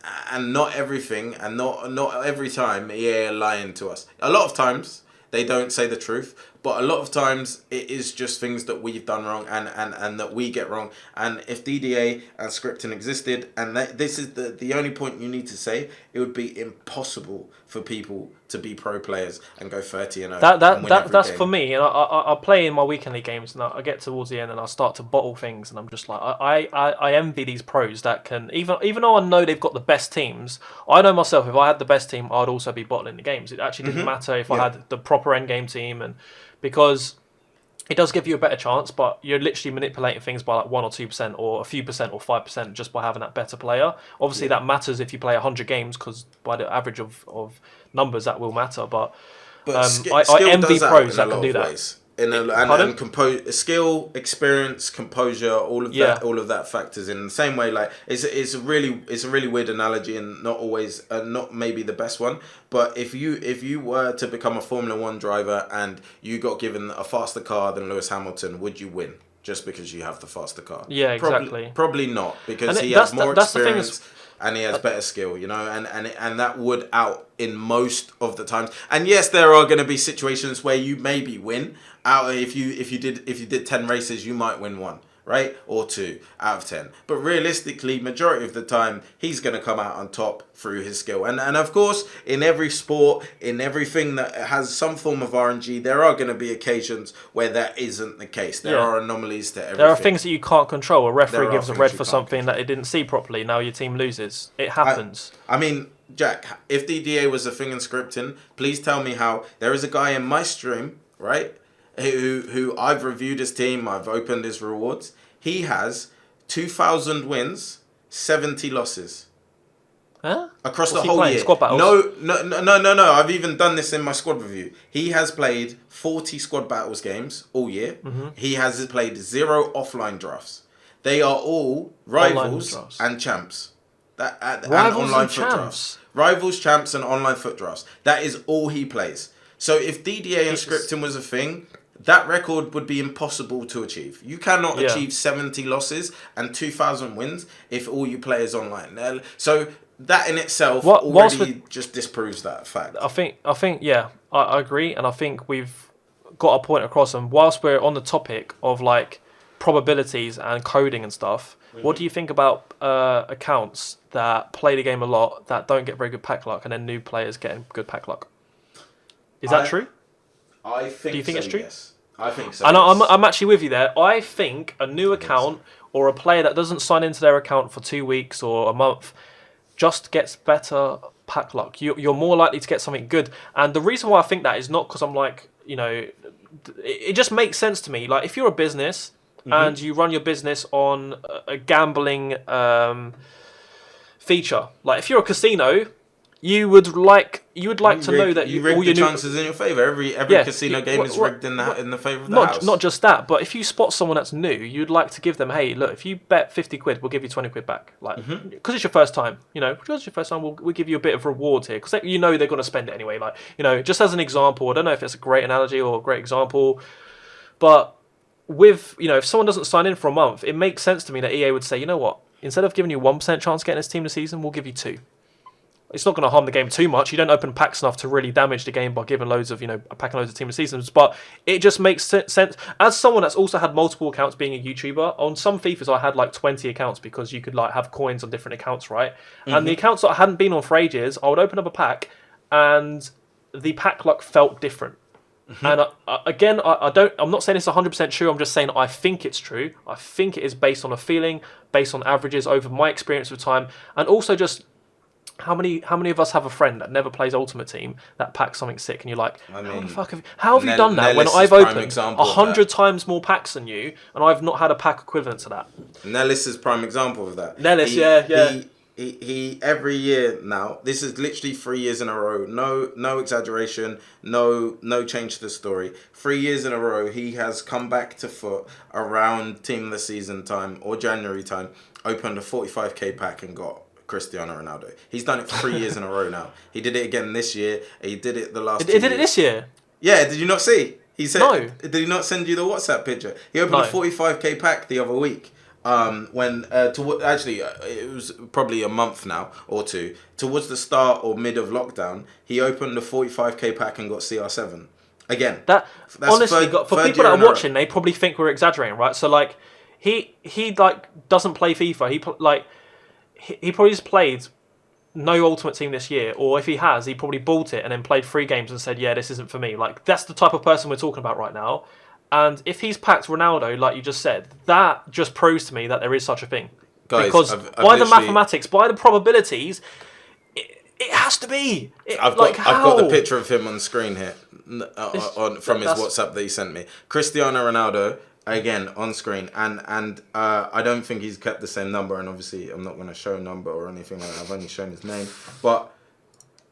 not everything and not every time EA are lying to us. A lot of times they don't say the truth, but a lot of times it is just things that we've done wrong and that we get wrong. And if DDA and scripting existed, and this is the only point you need to say, it would be impossible for people to be pro players and go 30-0. That's for me. And I play in my weekend league games, and I get towards the end and I start to bottle things, and I'm just like, I envy these pros that can, even though I know they've got the best teams, I know myself, if I had the best team, I'd also be bottling the games. It actually didn't matter if I had the proper end game team, and because it does give you a better chance, but you're literally manipulating things by like 1 or 2% or a few percent or 5% just by having that better player. Obviously, that matters if you play 100 games, because by the average of numbers, that will matter. But I envy pros that can do that. Ways. And skill, experience, composure, all of that factors in the same way. Like it's a really weird analogy, and not always not maybe the best one. But if you were to become a Formula One driver and you got given a faster car than Lewis Hamilton, would you win just because you have the faster car? Yeah, exactly. Probably not, because he has more experience. And he has better skill, you know, and that would out in most of the times. And yes, there are going to be situations where you maybe win out. If you did 10 races, you might win 1, right, or 2 out of 10. But realistically, majority of the time, he's going to come out on top through his skill. And of course, in every sport, in everything that has some form of RNG, there are going to be occasions where that isn't the case. There are anomalies to everything. There are things that you can't control. A referee gives a red for something that it didn't see properly. Now your team loses. It happens. I mean, Jack, if DDA was a thing in scripting, please tell me how. There is a guy in my stream, right, who I've reviewed his team, I've opened his rewards. He has 2,000 wins, 70 losses. Huh? Across the whole year. Squad battles? No. I've even done this in my squad review. He has played 40 squad battles games all year. Mm-hmm. He has played 0 offline drafts. They are all rivals and champs. Rivals and champs. Rivals, champs, and online foot drafts. That is all he plays. So if DDA and scripting was a thing, that record would be impossible to achieve. You cannot achieve 70 losses and 2,000 wins if all you play is online. So that in itself just disproves that fact. I think, I agree, and I think we've got a point across. And whilst we're on the topic of like probabilities and coding and stuff, what do you think about accounts that play the game a lot that don't get very good pack luck, and then new players getting good pack luck? Is that true? I think. Do you think it's true? Yes. I think so. And I'm actually with you there. I think a new account or a player that doesn't sign into their account for 2 weeks or a month just gets better pack luck. You're more likely to get something good. And the reason why I think that is not because I'm like, you know, it just makes sense to me. Like if you're a business and you run your business on a gambling feature, like if you're a casino, you would like to know that you rig all your chances in your favour. Every casino game is rigged in the favour of the house. Not just that, but if you spot someone that's new, you'd like to give them, hey, look, if you bet 50 quid, we'll give you 20 quid back. Like, because it's your first time, you know, because it's your first time, we'll give you a bit of reward here, because you know they're going to spend it anyway. Like, you know, just as an example, I don't know if it's a great analogy or a great example, but with, you know, if someone doesn't sign in for a month, it makes sense to me that EA would say, you know what, instead of giving you 1% chance of getting this team this season, we'll give you 2. It's not going to harm the game too much. You don't open packs enough to really damage the game by giving loads of, you know, packing loads of team of seasons. But it just makes sense. As someone that's also had multiple accounts being a YouTuber, on some FIFAs I had like 20 accounts because you could like have coins on different accounts, right? And the accounts that I hadn't been on for ages, I would open up a pack and the pack luck felt different. And I'm not saying it's 100% true. I'm just saying I think it's true. I think it is based on a feeling, based on averages over my experience with time, and also just How many of us have a friend that never plays Ultimate Team that packs something sick, and you're like, I how the mean, fuck how have you done that when Nellis is I've prime opened example of 100 that. times more packs than you, and I've not had a pack equivalent to that? Nellis is prime example of that. Nellis, yeah. He every year now. This is literally 3 years in a row. No exaggeration. No change to the story. 3 years in a row, he has come back to foot around team of the season time or January time. Opened a 45k pack and got Cristiano Ronaldo. He's done it 3 years in a row now. He did it again this year. He did it the last. He did it this year. Yeah, did you not see? He said, No. Did he not send you the WhatsApp picture? He opened a No. 45k pack the other week. It was probably a month now or two. Towards the start or mid of lockdown, he opened a 45k pack and got CR7. Again, That's honestly, third for people year that in are a row. watching, they probably think we're exaggerating, right? So like, he like doesn't play FIFA. He probably just played no Ultimate Team this year, or if he has, he probably bought it and then played 3 games and said, yeah, this isn't for me. Like, that's the type of person we're talking about right now. And if he's packed Ronaldo, like you just said, that just proves to me that there is such a thing. Guys, because I've by the literally- mathematics, by the probabilities, it has to be. I've got the picture of him on screen here from his that's- WhatsApp that he sent me. Cristiano Ronaldo again on screen, and I don't think he's kept the same number. And obviously, I'm not going to show a number or anything like that. I've only shown his name, but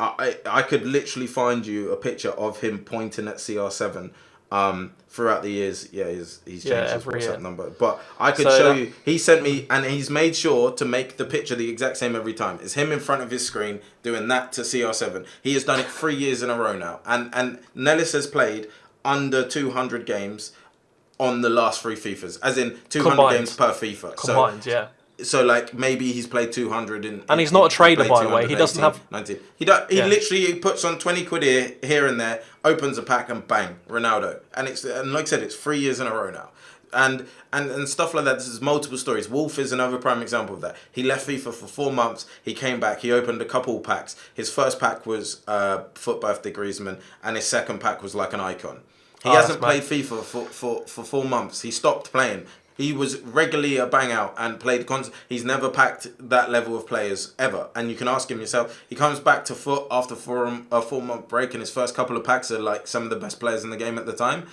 I could literally find you a picture of him pointing at CR7. Throughout the years, he's changed his every WhatsApp year. number. But I could So show that- you. He sent me, and he's made sure to make the picture the exact same every time. It's him in front of his screen doing that to CR7. He has done it 3 years in a row now. And Nellis has played under 200 games on the last 3 FIFAs, as in 200 Combined. games per FIFA. Combined, yeah. So like maybe he's played 200 in. And he's not a trader, played by the way. He 200, doesn't 18, have- 19. He Yeah. literally puts on 20 quid here and there, opens a pack and bang, Ronaldo. And like I said, it's 3 years in a row now. And stuff like that. This is multiple stories. Wolf is another prime example of that. He left FIFA for 4 months. He came back. He opened a couple packs. His first pack was Foot Birthday Griezmann, and his second pack was like an icon. He hasn't played FIFA for 4 months. He stopped playing. He was regularly a bang out and played he's never packed that level of players ever. And you can ask him yourself. He comes back to foot after a 4-month break, and his first couple of packs are like some of the best players in the game at the time.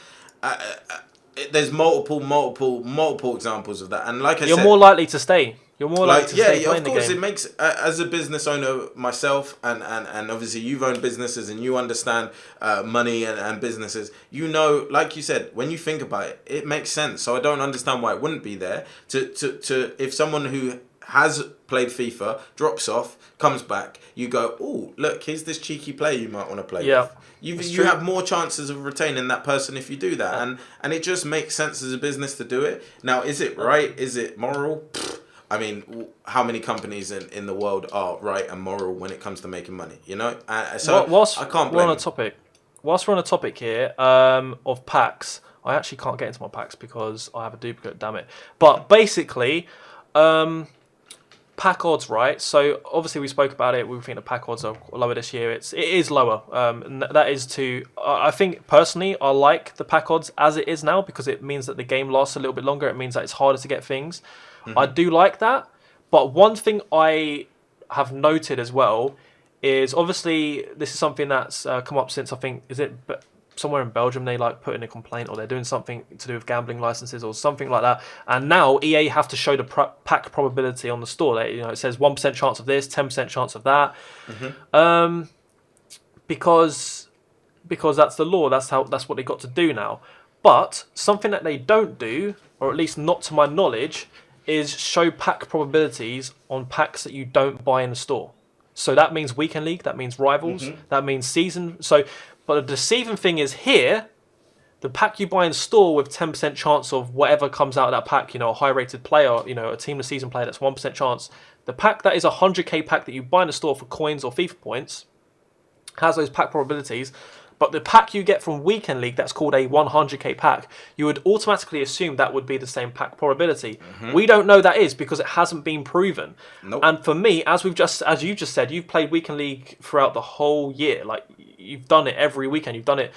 There's multiple examples of that. And like I said, You're more likely to stay. You're more likely to stay playing of the course, game. it makes as a business owner myself, and obviously you've owned businesses and you understand money and businesses. You know, like you said, when you think about it, it makes sense. So I don't understand why it wouldn't be there. To if someone who has played FIFA drops off, comes back, you go, oh look, here's this cheeky player you might want to play with. You have more chances of retaining that person if you do that, and it just makes sense as a business to do it. Now, is it right? Is it moral? I mean, how many companies in the world are right and moral when it comes to making money? You know, so whilst I can't we're blame. whilst we're on a topic here of packs, I actually can't get into my packs because I have a duplicate. Damn it! But basically, pack odds, right? So obviously we spoke about it. We think the pack odds are lower this year. It is lower. And that is to. I think personally, I like the pack odds as it is now because it means that the game lasts a little bit longer. It means that it's harder to get things. I do like that, but one thing I have noted as well is obviously this is something that's come up since I think somewhere in Belgium they like put in a complaint or they're doing something to do with gambling licenses or something like that, and now EA have to show the pack probability on the store. It says 1% chance of this, 10% chance of that, because that's the law. That's what they got to do now. But something that they don't do, or at least not to my knowledge, is show pack probabilities on packs that you don't buy in the store. So that means weekend league, that means rivals, that means season. So, but the deceiving thing is here, the pack you buy in store with 10% chance of whatever comes out of that pack, a high rated player, a team of season player that's 1% chance. The pack that is a 100k pack that you buy in the store for coins or FIFA points has those pack probabilities. But the pack you get from Weekend League, that's called a 100k pack, you would automatically assume that would be the same pack probability. We don't know that is because it hasn't been proven. Nope. And for me, as you just said, you've played Weekend League throughout the whole year. Like you've done it every weekend, you've done it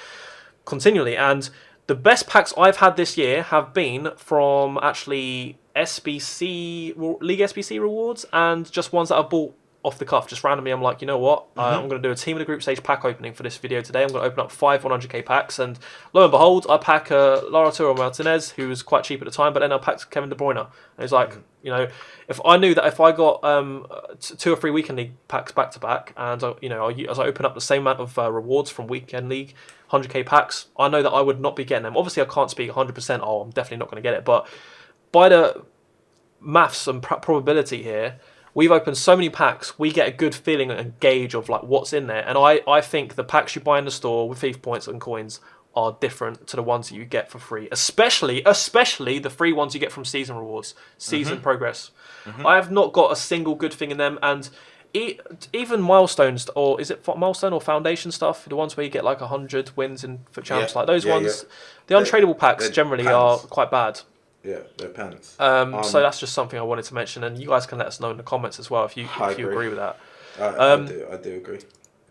continually. And the best packs I've had this year have been from actually SBC League SBC rewards and just ones that I've bought off the cuff, just randomly, I'm like, you know what? I'm going to do a team of the group stage pack opening for this video today. I'm going to open up 5 100k packs, and lo and behold, I pack Lautaro Martinez, who was quite cheap at the time, but then I packed Kevin De Bruyne. And it's like, you know, if I knew that if I got 2 or 3 weekend league packs back to back, and you know, as I open up the same amount of rewards from weekend league 100k packs, I know that I would not be getting them. Obviously, I can't speak 100%. Oh, I'm definitely not going to get it, but by the maths and probability here, we've opened so many packs, we get a good feeling and gauge of like what's in there. And I think the packs you buy in the store with FIFA points and coins are different to the ones that you get for free, especially the free ones you get from season rewards, season progress. I have not got a single good thing in them, and even milestones, or is it milestone or foundation stuff, the ones where you get like 100 wins in for champs, like those ones, the untradeable packs generally are quite bad. Yeah, they're pants. So that's just something I wanted to mention, and you guys can let us know in the comments as well if you agree with that. I do agree.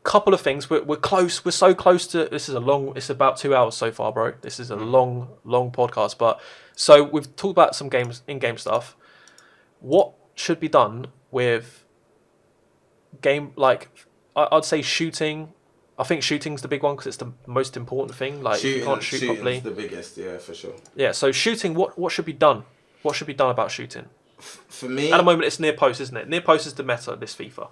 Couple of things. We're close. We're so close to. This is a long. It's about 2 hours so far, bro. This is a long podcast. But so we've talked about some in-game stuff. What should be done with game? Like I'd say shooting. I think shooting's the big one because it's the most important thing. Like you can't shoot properly. Shooting's the biggest, yeah, for sure. Yeah. So shooting. What should be done? What should be done about shooting? For me, at the moment, it's near post, isn't it? Near post is the meta this FIFA.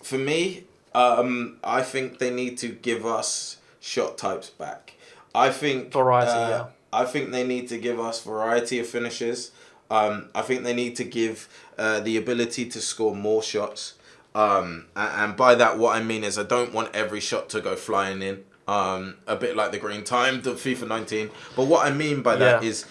For me, I think they need to give us shot types back. I think variety. I think they need to give us variety of finishes. I think they need to give the ability to score more shots. And by that, what I mean is I don't want every shot to go flying in. A bit like the green time, the FIFA 19. But what I mean by that is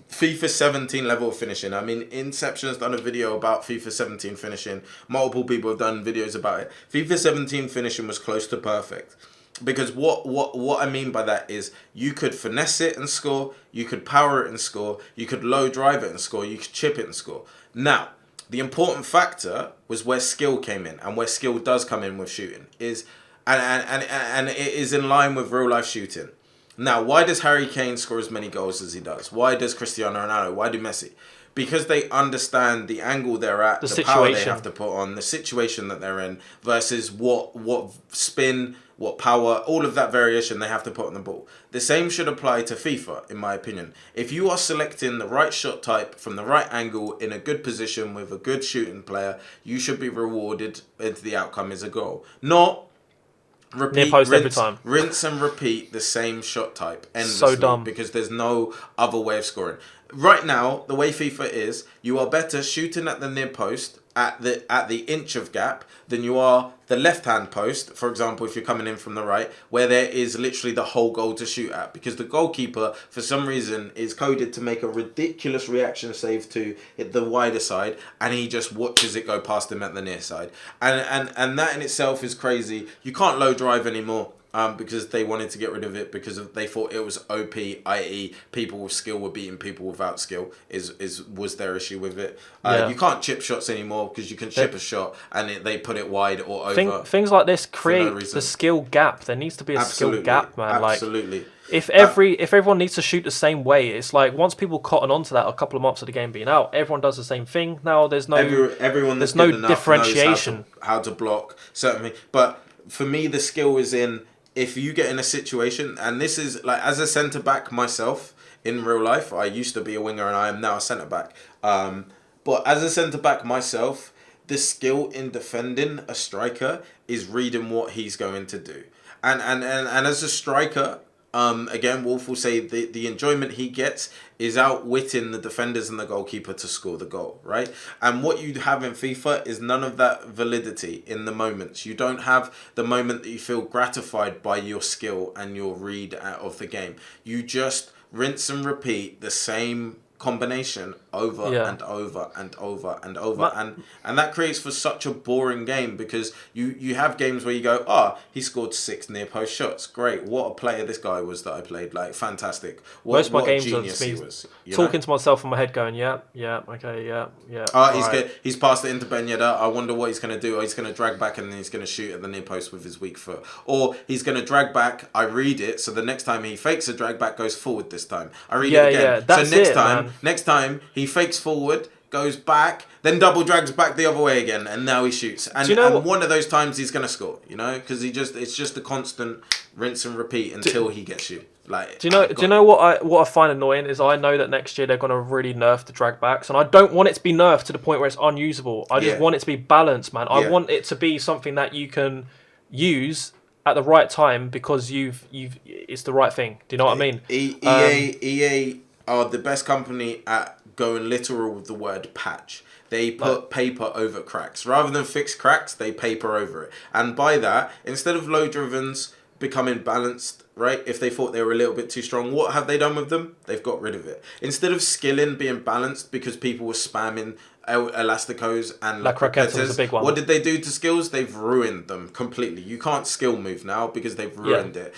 FIFA 17 level of finishing. I mean, Inception has done a video about FIFA 17 finishing. Multiple people have done videos about it. FIFA 17 finishing was close to perfect. Because what I mean by that is you could finesse it and score, you could power it and score, you could low drive it and score, you could chip it and score. Now, the important factor was where skill came in, and where skill does come in with shooting is, and it is in line with real life shooting. Now, why does Harry Kane score as many goals as he does? Why does Cristiano Ronaldo? Why do Messi? Because they understand the angle they're at, the power they have to put on, the situation that they're in, versus what spin, what power, all of that variation they have to put on the ball. The same should apply to FIFA, in my opinion. If you are selecting the right shot type from the right angle in a good position with a good shooting player, you should be rewarded if the outcome is a goal. Not rinse and repeat the same shot type endlessly. So dumb. Because there's no other way of scoring. Right now, the way FIFA is, you are better shooting at the near post at the inch of gap than you are the left-hand post, for example, if you're coming in from the right, where there is literally the whole goal to shoot at. Because the goalkeeper, for some reason, is coded to make a ridiculous reaction save to hit the wider side, and he just watches it go past him at the near side. And that in itself is crazy. You can't low drive anymore. Because they wanted to get rid of it because they thought it was OP, i.e. people with skill were beating people without skill, was their issue with it. You can't chip shots anymore because you can chip a shot and they put it wide or over. Things like this create the skill gap. There needs to be a skill gap, man. Absolutely. Like, if everyone needs to shoot the same way, it's like once people cotton onto that a couple of months of the game being out, everyone does the same thing. Now there's no everyone there's no differentiation. Knows how to block, certainly. But for me, the skill is in, if you get in a situation, and this is like as a centre back myself in real life, I used to be a winger and I am now a centre back. But as a centre back myself, the skill in defending a striker is reading what he's going to do. And as a striker, again, Wolf will say the enjoyment he gets is outwitting the defenders and the goalkeeper to score the goal, right? And what you have in FIFA is none of that validity in the moments. You don't have the moment that you feel gratified by your skill and your read of the game. You just rinse and repeat the same combination over and over and over and over, and that creates for such a boring game, because you have games where you go, he scored 6 near post shots, great, what a player this guy was that I played, like fantastic. Most of my games genius are he was, talking to myself in my head going, okay. He's passed it into Ben Yedder, I wonder what he's going to do. He's going to drag back and then he's going to shoot at the near post with his weak foot, or he's going to drag back, I read it, so the next time he fakes a drag back, goes forward this time, I read it again, that's so next time he fakes forward, goes back, then double drags back the other way again, and now he shoots. And, and one of those times he's gonna score, you know, because it's just a constant rinse and repeat until he gets you. Like, do you know what I find annoying is I know that next year they're gonna really nerf the drag backs, and I don't want it to be nerfed to the point where it's unusable. I just want it to be balanced, man. I want it to be something that you can use at the right time because it's the right thing. Do you know what I mean? EA are the best company at going literal with the word patch. They put paper over cracks. Rather than fix cracks, they paper over it. And by that, instead of low drivens becoming balanced, right? If they thought they were a little bit too strong, what have they done with them? They've got rid of it. Instead of skilling being balanced because people were spamming elasticos and La Croqueta was a big one. What did they do to skills? They've ruined them completely. You can't skill move now because they've ruined it.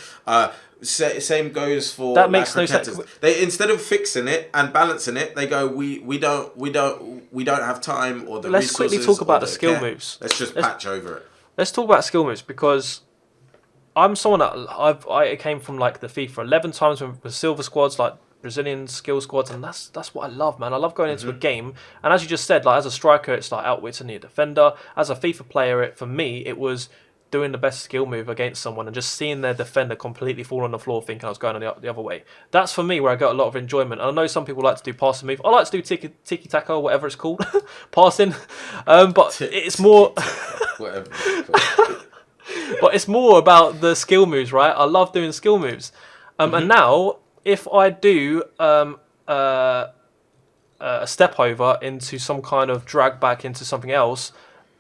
Same goes for that makes no sense. They, instead of fixing it and balancing it, they go we don't have time or the Let's resources. quickly talk about the skill moves. Let's just patch over it. Let's talk about skill moves because I'm someone that I came from like the FIFA 11 times with silver squads, like Brazilian skill squads, and that's what I love, man. I love going into a game, and as you just said, like as a striker, it's like outwitting your defender. As a FIFA player, for me, it was doing the best skill move against someone and just seeing their defender completely fall on the floor thinking I was going the other way. That's for me where I got a lot of enjoyment. And I know some people like to do passing move. I like to do tiki-taka or whatever it's called, passing. But it's more... Whatever. But it's more about the skill moves, right? I love doing skill moves. And now, if I do a step over into some kind of drag back into something else,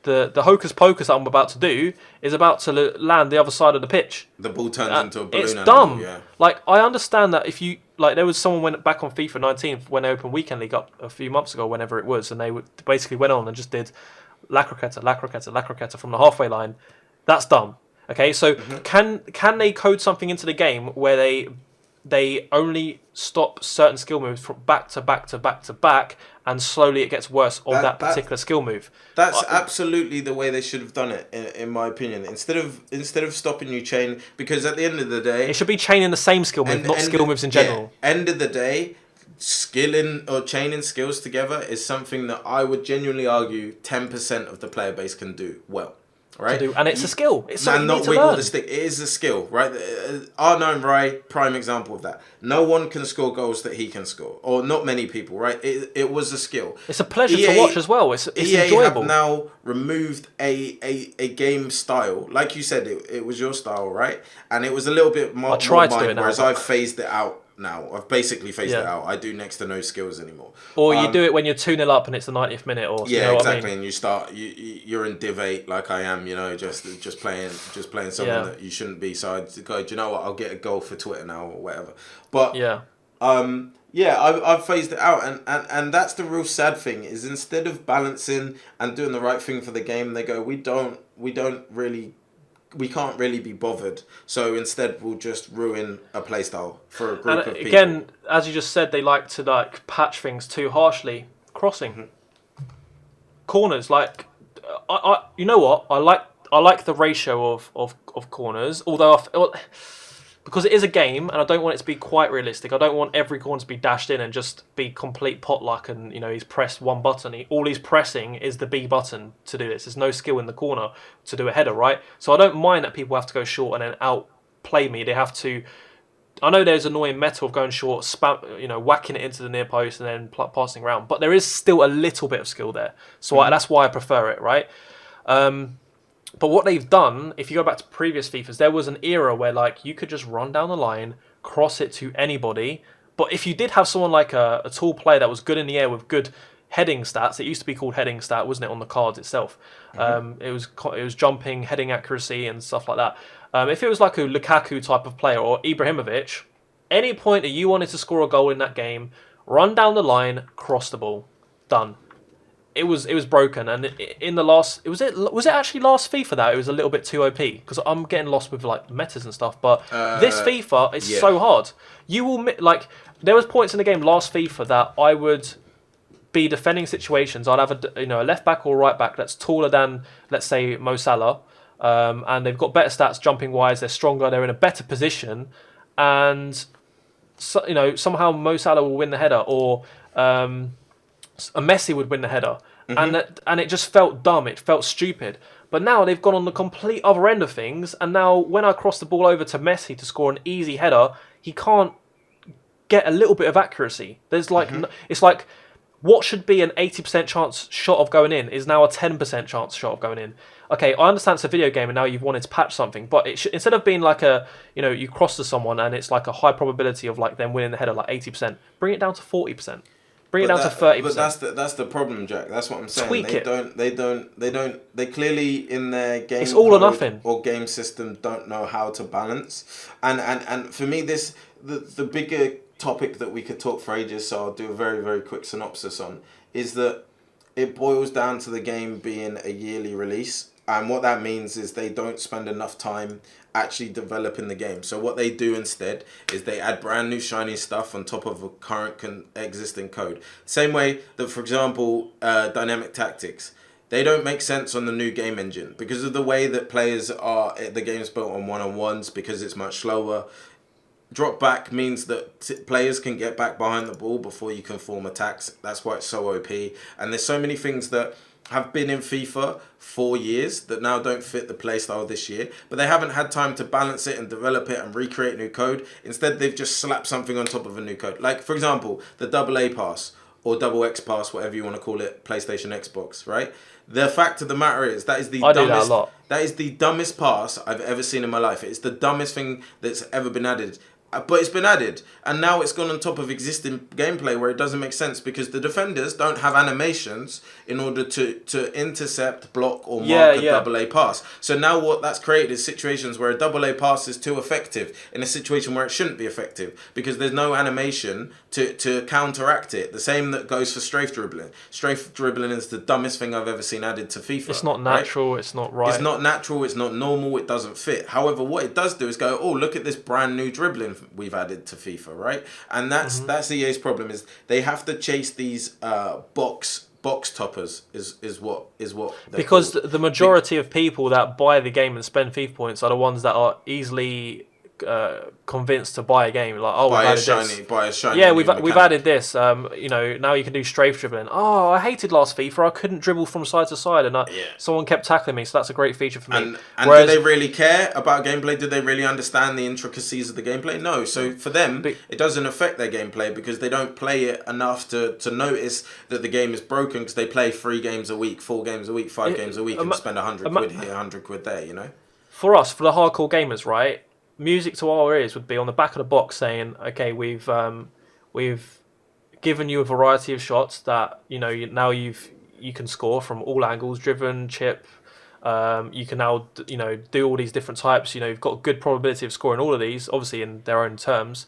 the hocus pocus that I'm about to do is about to land the other side of the pitch. The ball turns into a balloon. It's dumb. Yeah. Like, I understand that if you... Like, there was someone went back on FIFA 19 when they opened Weekend League up a few months ago, whenever it was, and they basically went on and just did La Croqueta from the halfway line. That's dumb. Okay, so can they code something into the game where they only stop certain skill moves from back to back to back to back, and slowly it gets worse on that particular skill move? That's absolutely the way they should have done it, in my opinion. Instead of stopping you chain, because at the end of the day, it should be chaining the same skill move, not skill moves in general. Yeah, end of the day, skilling or chaining skills together is something that I would genuinely argue 10% of the player base can do well. Right, and it's a skill. It's something not you need to wiggle learn. the stick. It is a skill, right? R9 Rai, prime example of that. No one can score goals that he can score, or not many people, right? It was a skill. It's a pleasure to watch as well. It's enjoyable. Have now removed a game style, like you said, it was your style, right? And it was a little bit more mine, whereas I've phased it out. Now I've basically phased it out. I do next to no skills anymore. Or you do it when you're 2-0 up and it's the 90th minute, or yeah, you know exactly. What I mean? And you start you're in Div 8 like I am, you know, just playing someone that you shouldn't be. So I go, do you know what? I'll get a goal for Twitter now or whatever. But I've phased it out, and that's the real sad thing is instead of balancing and doing the right thing for the game, they go, we can't really be bothered, so instead we'll just ruin a playstyle for a group of people. Again, as you just said, they like to like patch things too harshly. Crossing, corners, like I you know what? I like the ratio of corners, although because it is a game and I don't want it to be quite realistic. I don't want every corner to be dashed in and just be complete potluck and, you know, he's pressed one button. All he's pressing is the B button to do this. There's no skill in the corner to do a header, right? So I don't mind that people have to go short and then outplay me. They have to... I know there's annoying meta of going short, whacking it into the near post and then passing around. But there is still a little bit of skill there. So that's why I prefer it, right? But what they've done, if you go back to previous FIFAs, there was an era where like you could just run down the line, cross it to anybody. But if you did have someone like a tall player that was good in the air with good heading stats, it used to be called heading stat, wasn't it, on the cards itself? It was jumping, heading accuracy and stuff like that. If it was like a Lukaku type of player or Ibrahimovic, any point that you wanted to score a goal in that game, run down the line, cross the ball, done. It was broken, and in the last was it actually last FIFA that it was a little bit too OP, because I'm getting lost with like metas and stuff. But this FIFA is so hard. You will there was points in the game last FIFA that I would be defending situations. I'd have a left back or right back that's taller than, let's say, Mo Salah, and they've got better stats jumping wise. They're stronger. They're in a better position, and somehow Mo Salah will win the header, or and Messi would win the header, and it just felt dumb. It felt stupid. But now they've gone on the complete other end of things, and now when I cross the ball over to Messi to score an easy header, he can't get a little bit of accuracy. There's like it's like what should be an 80% chance shot of going in is now a 10% chance shot of going in. Okay, I understand it's a video game and now you've wanted to patch something, but instead of being like a, you cross to someone and it's like a high probability of like them winning the header, like 80%, bring it down to 40%. Bring it down to 30%. But that's the problem, Jack. That's what I'm saying. Tweak it. They clearly in their game it's all or nothing. Or game system don't know how to balance. And for me, the bigger topic that we could talk for ages, so I'll do a very, very quick synopsis on, is that it boils down to the game being a yearly release. And what that means is they don't spend enough time actually developing the game. So what they do instead is they add brand new shiny stuff on top of a current existing code. Same way that, for example, dynamic tactics. They don't make sense on the new game engine because of the way that players are. The game's built on one-on-ones because it's much slower. Drop back means that players can get back behind the ball before you can form attacks. That's why it's so OP. And there's so many things that have been in FIFA for years that now don't fit the playstyle this year. But they haven't had time to balance it and develop it and recreate new code. Instead, they've just slapped something on top of a new code. Like, for example, the AA pass or double X pass, whatever you want to call it, PlayStation, Xbox, right? The fact of the matter is that is the dumbest. That is the dumbest pass I've ever seen in my life. It's the dumbest thing that's ever been added. But it's been added, and now it's gone on top of existing gameplay where it doesn't make sense because the defenders don't have animations in order to intercept, block, or mark a double A pass. So now what that's created is situations where a double A pass is too effective in a situation where it shouldn't be effective because there's no animation to counteract it. The same that goes for strafe dribbling. Strafe dribbling is the dumbest thing I've ever seen added to FIFA. It's not natural, right? It's not right. It's not natural, it's not normal, it doesn't fit. However, what it does do is go, oh, look at this brand new dribbling we've added to FIFA, right? And that's EA's problem is they have to chase these box toppers is what because the majority of people that buy the game and spend FIFA points are the ones that are easily convinced to buy a game. Like, oh, buy a shiny. Yeah, we've added this. Now you can do strafe dribbling. Oh, I hated last FIFA. I couldn't dribble from side to side, and someone kept tackling me. So that's a great feature for me. And do they really care about gameplay? Do they really understand the intricacies of the gameplay? No. So for them, it doesn't affect their gameplay because they don't play it enough to notice that the game is broken because they play 3 games a week, 4 games a week, 5 games a week, and spend 100 quid here, 100 quid there. You know. For us, for the hardcore gamers, right? Music to our ears would be on the back of the box saying, "Okay, we've given you a variety of shots that now you can score from all angles, driven, chip. You can now do all these different types. You've got good probability of scoring all of these, obviously in their own terms."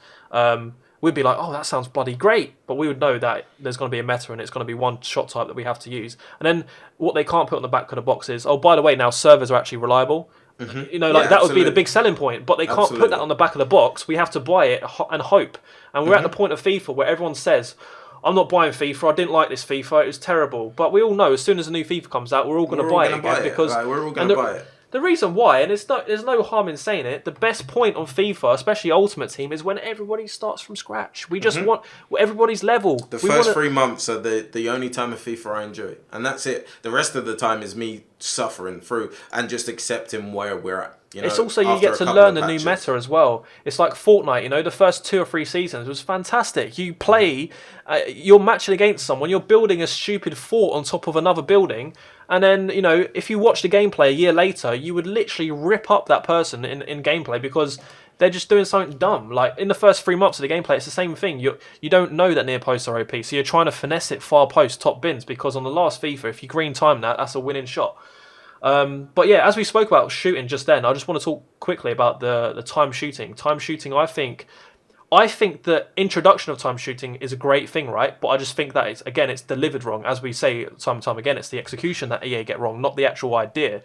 We'd be like, "Oh, that sounds bloody great," but we would know that there's going to be a meta and it's going to be one shot type that we have to use. And then what they can't put on the back of the box is, "Oh, by the way, now servers are actually reliable." That would be the big selling point, but they can't put that on the back of the box. We have to buy it and hope. And we're at the point of FIFA where everyone says, "I'm not buying FIFA. I didn't like this FIFA. It was terrible." But we all know as soon as a new FIFA comes out, we're all going to buy it again because we're all going to buy it. The reason why, and there's no harm in saying it, the best point on FIFA, especially Ultimate Team, is when everybody starts from scratch. We just want everybody's level. The first 3 months are the only time of FIFA I enjoy, and that's it. The rest of the time is me suffering through and just accepting where we're at. It's also you get to learn the new meta as well. It's like Fortnite, the first 2 or 3 seasons was fantastic. You play, you're matching against someone, you're building a stupid fort on top of another building, and then, if you watch the gameplay a year later, you would literally rip up that person in gameplay because they're just doing something dumb. Like, in the first 3 months of the gameplay, it's the same thing. You don't know that near posts are OP, so you're trying to finesse it far post, top bins, because on the last FIFA, if you green time that's a winning shot. But yeah, as we spoke about shooting just then, I just want to talk quickly about the time shooting. Time shooting, I think the introduction of time shooting is a great thing, right? But I just think that it's delivered wrong. As we say time and time again, it's the execution that EA get wrong, not the actual idea.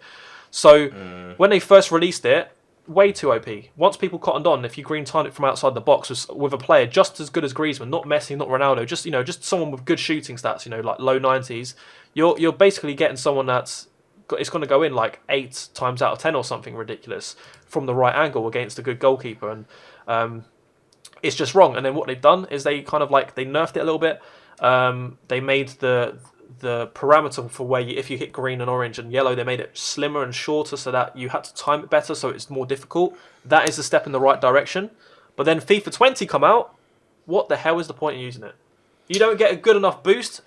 So when they first released it, way too OP. Once people cottoned on, if you green timed it from outside the box with a player just as good as Griezmann, not Messi, not Ronaldo, just someone with good shooting stats, like low 90s, you're basically getting someone it's going to go in like 8 times out of 10 or something ridiculous from the right angle against a good goalkeeper, and it's just wrong. And then what they've done is they kind of they nerfed it a little bit. They made the parameter for where if you hit green and orange and yellow, they made it slimmer and shorter so that you had to time it better, so it's more difficult. That is a step in the right direction. But then FIFA 20 come out. What the hell is the point in using it? You don't get a good enough boost.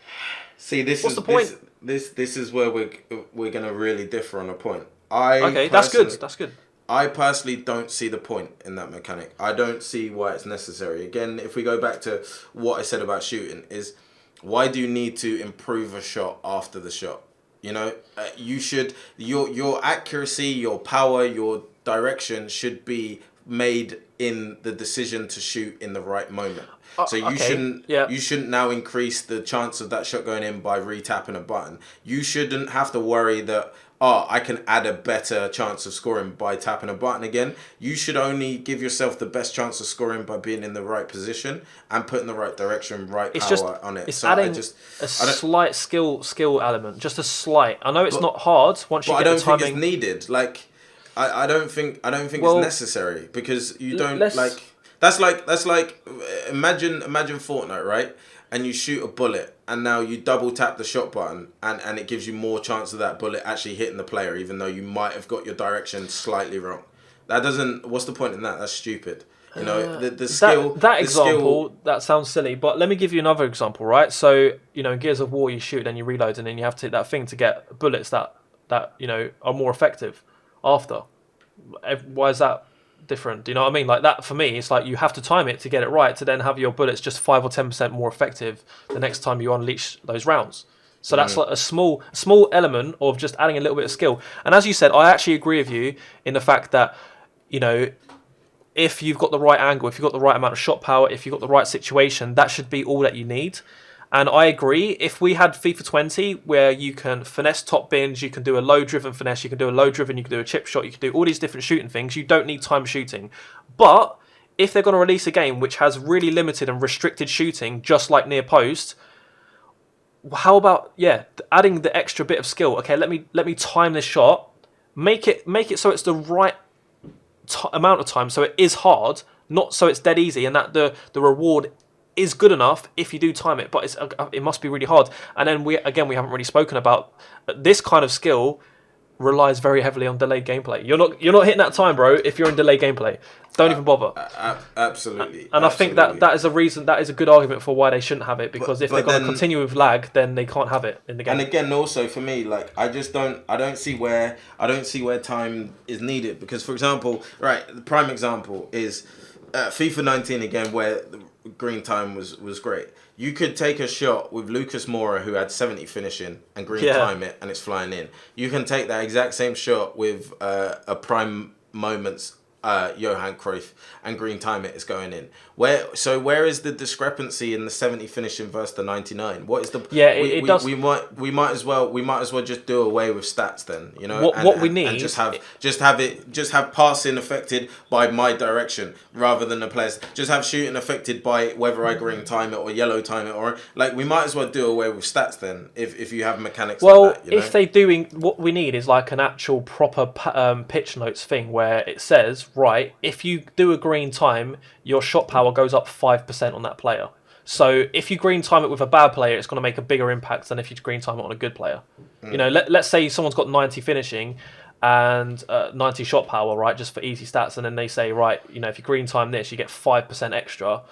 See, What's the point? This is where we're gonna really differ on a point. That's good. That's good. I personally don't see the point in that mechanic. I don't see why it's necessary. Again, if we go back to what I said about shooting, is why do you need to improve a shot after the shot? You know, you should your accuracy, your power, your direction should be made in the decision to shoot in the right moment. So you shouldn't now increase the chance of that shot going in by re-tapping a button. You shouldn't have to worry that, I can add a better chance of scoring by tapping a button again. You should only give yourself the best chance of scoring by being in the right position and putting the right direction, power on it. It's adding a slight skill element, just a slight. I know it's not hard once you get the timing. I don't think it's needed. Like, I don't think it's necessary, because you don't like. That's like imagine Fortnite, right? And you shoot a bullet, and now you double tap the shot button, and it gives you more chance of that bullet actually hitting the player, even though you might have got your direction slightly wrong. That doesn't. What's the point in that? That's stupid. You know, the skill. That sounds silly, but let me give you another example, right? So, you know, in Gears of War, you shoot, then you reload, and then you have to hit that thing to get bullets that you know are more effective after. Why is that different? Do you know what I mean? Like, that for me, it's like you have to time it to get it right to then have your bullets just 5 or 10% more effective the next time you unleash those rounds. So that's like a small element of just adding a little bit of skill. And as you said, I actually agree with you in the fact that, you know, if you've got the right angle, if you've got the right amount of shot power, if you've got the right situation, that should be all that you need. And I agree, if we had FIFA 20 where you can finesse top bins, you can do a low-driven finesse, you can do a low-driven, you can do a chip shot, you can do all these different shooting things, you don't need time shooting. But if they're going to release a game which has really limited and restricted shooting, just like near post, how about, adding the extra bit of skill? Okay, let me time this shot, make it so it's the right amount of time, so it is hard, not so it's dead easy, and that the reward is good enough if you do time it, but it must be really hard. And then we haven't really spoken about this kind of skill relies very heavily on delayed gameplay. You're not hitting that time, bro, if you're in delayed gameplay. Don't even bother. Absolutely. And I think that is a reason, that is a good argument for why they shouldn't have it, because if they're going to continue with lag, then they can't have it in the game. And again, also for me, like, I don't see where time is needed, because, for example, right, the prime example is FIFA 19 again, where the green time was great. You could take a shot with Lucas Moura, who had 70 finishing, and green time it, and it's flying in. You can take that exact same shot with a prime moments Johan Cruyff, and green time it's going in. Where is the discrepancy in the 70 finishing versus the 99? What is the we might as well just do away with stats then, you know, what we need, and just have passing affected by my direction rather than the players. Just have shooting affected by whether I green time it or yellow time it, or like, we might as well do away with stats then if you have mechanics like that, you know? If they doing, what we need is like an actual proper pitch notes thing where it says, right, if you do a green time, your shot power goes up 5% on that player. So if you green time it with a bad player, it's going to make a bigger impact than if you green time it on a good player. You know, let's say someone's got 90 finishing and 90 shot power, right, just for easy stats, and then they say, right, you know, if you green time this, you get 5% extra.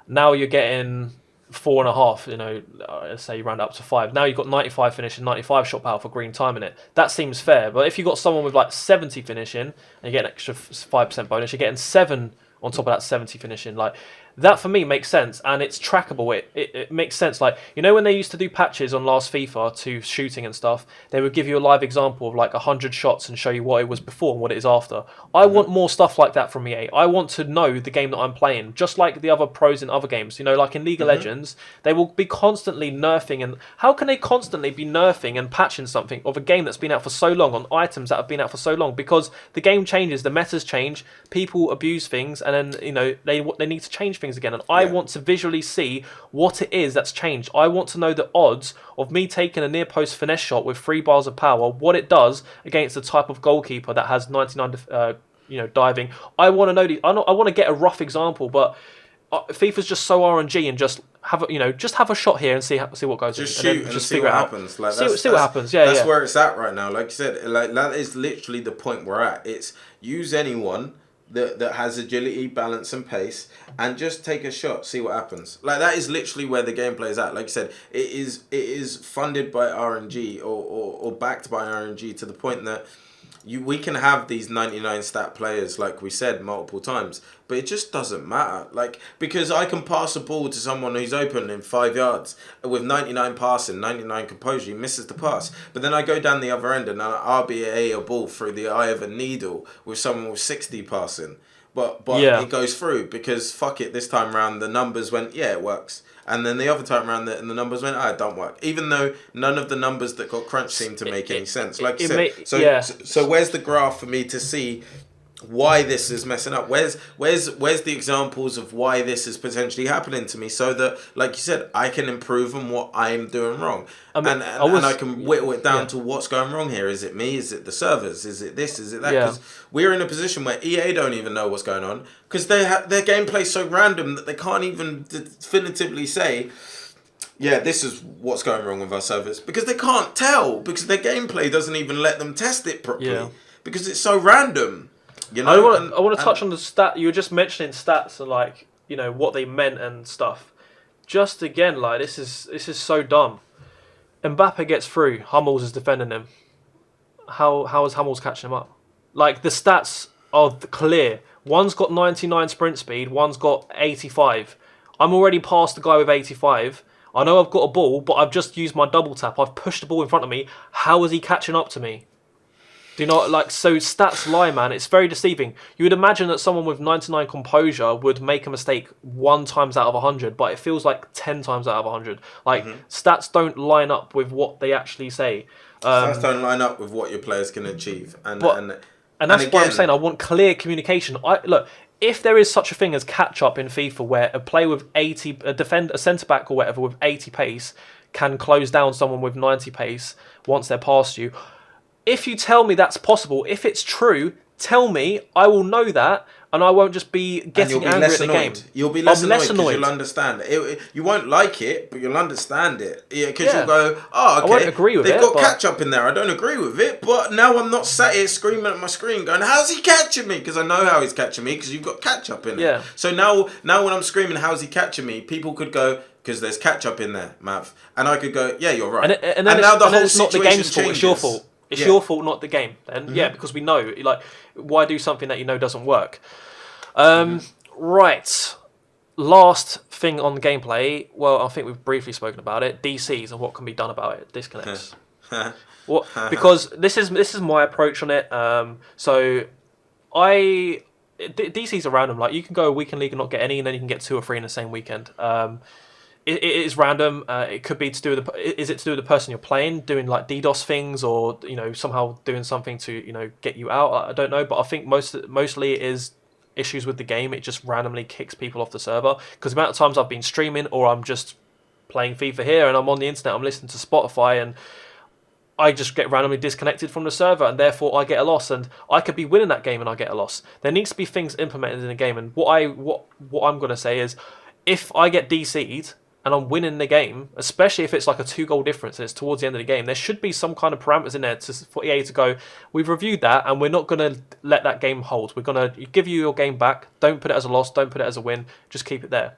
Now you're getting 4.5, you know, let's say you round up to 5. Now you've got 95 finishing, 95 shot power for green time in it. That seems fair. But if you've got someone with like 70 finishing and you get an extra 5% bonus, you're getting 7 on top of that 70 finishing. Like, that for me makes sense, and it's trackable. It makes sense. Like, you know, when they used to do patches on last FIFA to shooting and stuff, they would give you a live example of like 100 shots and show you what it was before and what it is after. I want more stuff like that from EA. I want to know the game that I'm playing, just like the other pros in other games. You know, like in League of Legends, they will be constantly nerfing. And how can they constantly be nerfing and patching something of a game that's been out for so long, on items that have been out for so long? Because the game changes, the metas change, people abuse things, and then, you know, they need to change things again, and I want to visually see what it is that's changed. I want to know the odds of me taking a near post finesse shot with 3 bars of power, what it does against the type of goalkeeper that has 99 diving. I want to know I want to get a rough example, but FIFA's just so RNG and just just have a shot here and see what goes. Just in, shoot and just see what happens. Like see what happens. Yeah, that's where it's at right now. Like you said, like that is literally the point we're at. It's use anyone that has agility, balance, and pace, and just take a shot, see what happens. Like that is literally where the gameplay is at. Like you said, it is funded by RNG or backed by RNG to the point that we can have these 99 stat players, like we said multiple times, but it just doesn't matter. Like, because I can pass a ball to someone who's open in 5 yards with 99 passing, 99 composure, he misses the pass. But then I go down the other end and I RBA a ball through the eye of a needle with someone with 60 passing. But it goes through because fuck it, this time round the numbers went, yeah, it works. And then the other time around, the numbers went, it don't work. Even though none of the numbers that got crunched seem to make any sense. Like you said, so where's the graph for me to see why this is messing up? Where's the examples of why this is potentially happening to me, so that, like you said, I can improve on what I'm doing wrong, and I can whittle it down to what's going wrong here. Is it me? Is it the servers? Is it this? Is it that? Because we're in a position where EA don't even know what's going on because their gameplay's so random that they can't even definitively say, yeah, this is what's going wrong with our servers, because they can't tell because their gameplay doesn't even let them test it properly because it's so random. You know, I want to touch on the stat. You were just mentioning stats and like what they meant and stuff. Just again, like this is so dumb. Mbappe gets through. Hummels is defending him. How is Hummels catching him up? Like the stats are clear. One's got 99 sprint speed. One's got 85. I'm already past the guy with 85. I know I've got a ball, but I've just used my double tap. I've pushed the ball in front of me. How is he catching up to me? Do you know, like, so stats lie, man. It's very deceiving. You would imagine that someone with 99 composure would make a mistake 1 times out of 100, but it feels like 10 times out of 100. Like, stats don't line up with what they actually say. Stats don't line up with what your players can achieve. And that's why I'm saying I want clear communication. Look, if there is such a thing as catch-up in FIFA where a player with 80, a centre-back or whatever with 80 pace can close down someone with 90 pace once they're past you, if you tell me that's possible, if it's true, tell me. I will know that, and I won't just be getting angry at the game. You'll be less annoyed because you'll understand it. You won't like it, but you'll understand it. Because you'll go, oh, okay, I won't agree with they've got catch-up in there. I don't agree with it, but now I'm not sat here screaming at my screen going, how's he catching me? Because I know how he's catching me because you've got catch-up in it. Yeah. So now when I'm screaming, how's he catching me? People could go, because there's catch-up in there, Mav. And I could go, yeah, you're right. And now the whole situation not the game's fault, it's your fault. It's your fault, not the game. Then, because we know, like, why do something that you know doesn't work? Right. Last thing on gameplay. Well, I think we've briefly spoken about it. DCs and what can be done about it. Disconnects. Because this is my approach on it. DCs are random. Like, you can go a weekend league and not get any, and then you can get 2 or 3 in the same weekend. It is random. It could be to do with is it to do with the person you're playing, doing like DDoS things, or somehow doing something to get you out. I don't know, but I think mostly it is issues with the game. It just randomly kicks people off the server because the amount of times I've been streaming or I'm just playing FIFA here and I'm on the internet, I'm listening to Spotify and I just get randomly disconnected from the server and therefore I get a loss, and I could be winning that game and I get a loss. There needs to be things implemented in the game, and what I'm going to say is if I get DC'd and I'm winning the game, especially if it's like a 2-goal difference and it's towards the end of the game, there should be some kind of parameters in there for EA to go, we've reviewed that and we're not going to let that game hold. We're going to give you your game back. Don't put it as a loss. Don't put it as a win. Just keep it there.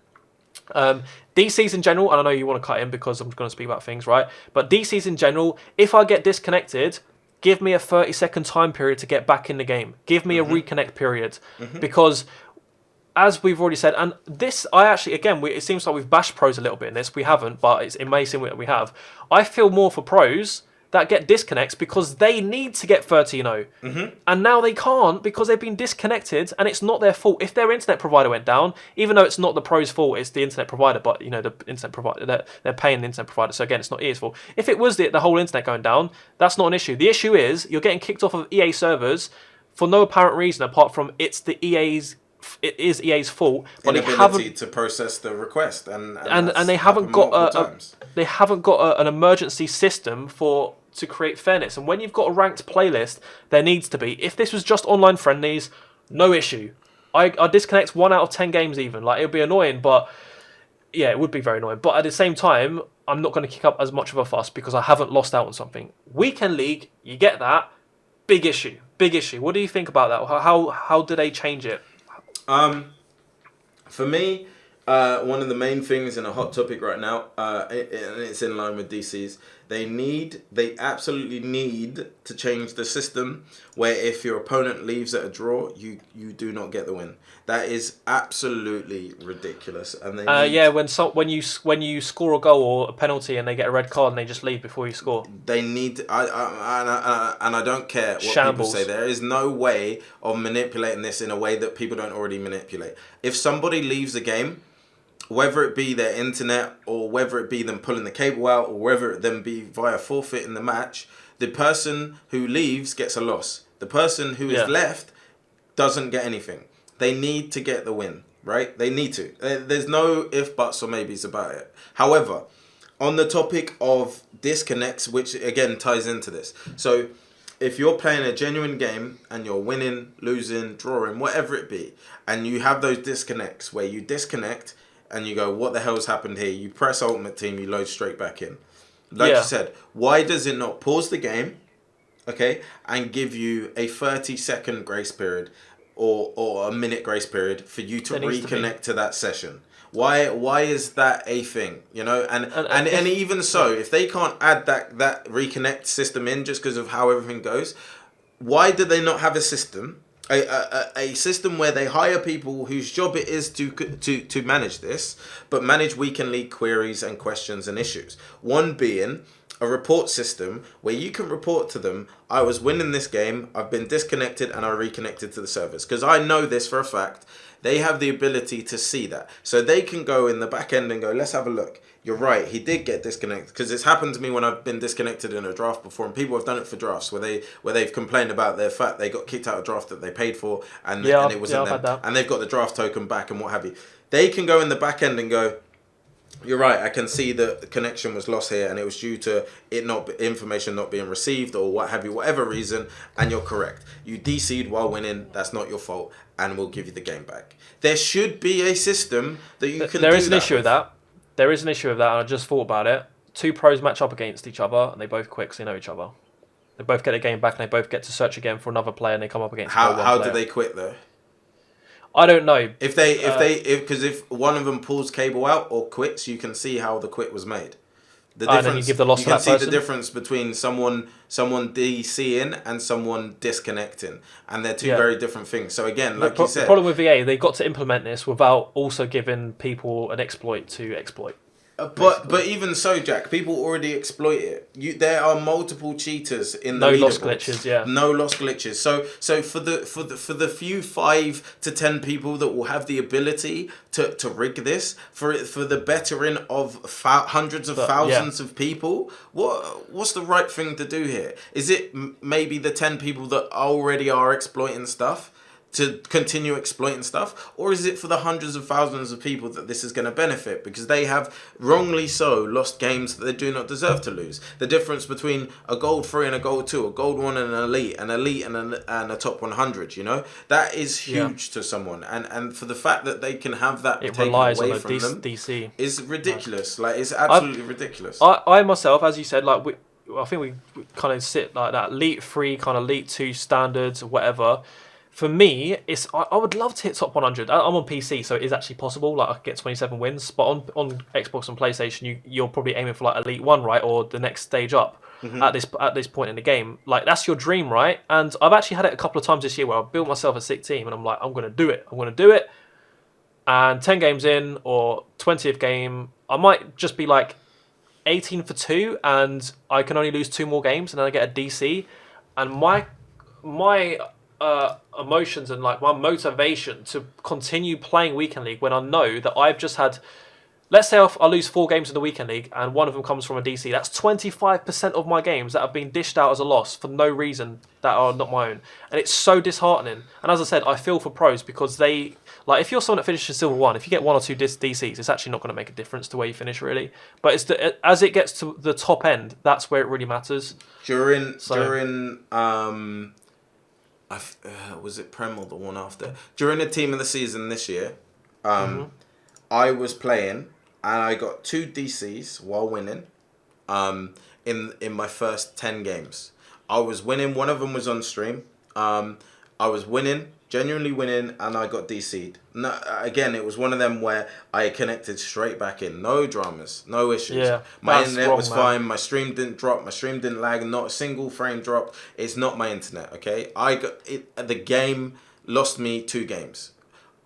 DCs in general, and I know you want to cut in because I'm going to speak about things, right? But DCs in general, if I get disconnected, give me a 30-second time period to get back in the game. Give me a reconnect period. Because as we've already said, and this, it seems like we've bashed pros a little bit in this. We haven't, but it may seem that we have. I feel more for pros that get disconnects because they need to get 30-0. And now they can't because they've been disconnected and it's not their fault. If their internet provider went down, even though it's not the pro's fault, it's the internet provider, but the internet provider, they're paying the internet provider. So again, it's not EA's fault. If it was the whole internet going down, that's not an issue. The issue is you're getting kicked off of EA servers for no apparent reason apart from it is EA's fault, but they haven't to process the request, and they haven't got an emergency system to create fairness. And when you've got a ranked playlist, there needs to be. If this was just online friendlies, no issue. I disconnect 1 out of 10 games even. Like, it'd be annoying, but yeah, it would be very annoying. But at the same time, I'm not going to kick up as much of a fuss because I haven't lost out on something. Weekend league, you get that. Big issue. Big issue. What do you think about that? How do they change it? Um, For me, one of the main things in a hot topic right now, and it's in line with DC's, they absolutely need to change the system where if your opponent leaves at a draw, you do not get the win. That is absolutely ridiculous, and they need, Yeah, when you score a goal or a penalty and they get a red card and they just leave before you score. they need. And I don't care what people Shambles. say. There is no way of manipulating this in a way that people don't already manipulate. If somebody leaves a game, whether it be their internet or whether it be them pulling the cable out or whether it then be via forfeit in the match, the person who leaves gets a loss. The person who is left doesn't get anything. They need to get the win, right? They need to. There's no if, buts, or maybes about it. However, on the topic of disconnects, which again ties into this. So if you're playing a genuine game and you're winning, losing, drawing, whatever it be, and you have those disconnects where you disconnect and you go, what the hell's happened here? You press Ultimate Team, you load straight back in. Like you said, why does it not pause the game, okay, and give you a 30-second grace period or a minute grace period for you to reconnect to that session? Why is that a thing? You know, and even so, if they can't add that reconnect system in just because of how everything goes, why do they not have a system? A system where they hire people whose job it is to manage this, but manage weekend league queries and questions and issues. One being a report system where you can report to them, I was winning this game, I've been disconnected and I reconnected to the servers. Because I know this for a fact. They have the ability to see that. So they can go in the back end and go, let's have a look. You're right, he did get disconnected. Because it's happened to me when I've been disconnected in a draft before. And people have done it for drafts where they've complained about their fact they got kicked out of a draft that they paid for and it wasn't them. And they've got the draft token back and what have you. They can go in the back end and go, you're right, I can see that the connection was lost here and it was due to information not being received or what have you, whatever reason, and you're correct. You DC'd while winning, that's not your fault, and we'll give you the game back. There should be a system that you can There is an issue with that. There is an issue with that, and I just thought about it. Two pros match up against each other, and they both quit because they know each other. They both get a game back, and they both get to search again for another player, and they come up against How do they quit, though? I don't know. If one of them pulls cable out or quits, you can see how the quit was made. The difference, and then you give the loss to that person. You can see the difference between someone DCing and someone disconnecting, and they're two very different things. So again, like you said, the problem with VA, they've got to implement this without also giving people an exploit to exploit. But even so, Jack, people already exploit it. There are multiple cheaters in the no lost glitches, no lost glitches. So for the few 5 to 10 people that will have the ability to rig this for the bettering of hundreds of thousands of people, what's the right thing to do here? Is it maybe the 10 people that already are exploiting stuff to continue exploiting stuff, or is it for the hundreds of thousands of people that this is going to benefit because they have wrongly so lost games that they do not deserve to lose? The difference between a gold 3 and a gold 2, a gold 1 and an elite and a top 100, you know, that is huge to someone, and for the fact that they can have that taken away from them DC is ridiculous. Like, it's absolutely ridiculous. I myself, as you said, like I think we kind of sit like that elite 3, kind of elite 2 standards or whatever. For me, I would love to hit top 100. I'm on PC, so it is actually possible. Like, I could get 27 wins, but on Xbox and PlayStation, you're probably aiming for like Elite 1, right, or the next stage up at this point in the game. Like, that's your dream, right? And I've actually had it a couple of times this year where I've built myself a sick team, and I'm like, I'm going to do it. And 10 games in, or 20th game, I might just be like 18 for 2, and I can only lose 2 more games, and then I get a DC. And my emotions and like my motivation to continue playing Weekend League when I know that I've just had, let's say I lose 4 games in the Weekend League and one of them comes from a DC, that's 25% of my games that have been dished out as a loss for no reason that are not my own. And it's so disheartening. And as I said, I feel for pros because they, like, if you're someone that finishes Silver 1, if you get 1 or 2 DCs, it's actually not going to make a difference to where you finish, really. But it's as it gets to the top end, that's where it really matters. Was it Prem or the one after? During the team of the season this year, I was playing and I got 2 DCs while winning. In my first 10 games, I was winning. One of them was on stream. I was winning, genuinely winning, and I got DC'd. No, again, it was one of them where I connected straight back in. No dramas, no issues. Yeah, My that's internet wrong, was man. fine. My stream didn't drop. My stream didn't lag. Not a single frame drop. It's not my internet, okay? I got it. The game lost me 2 games.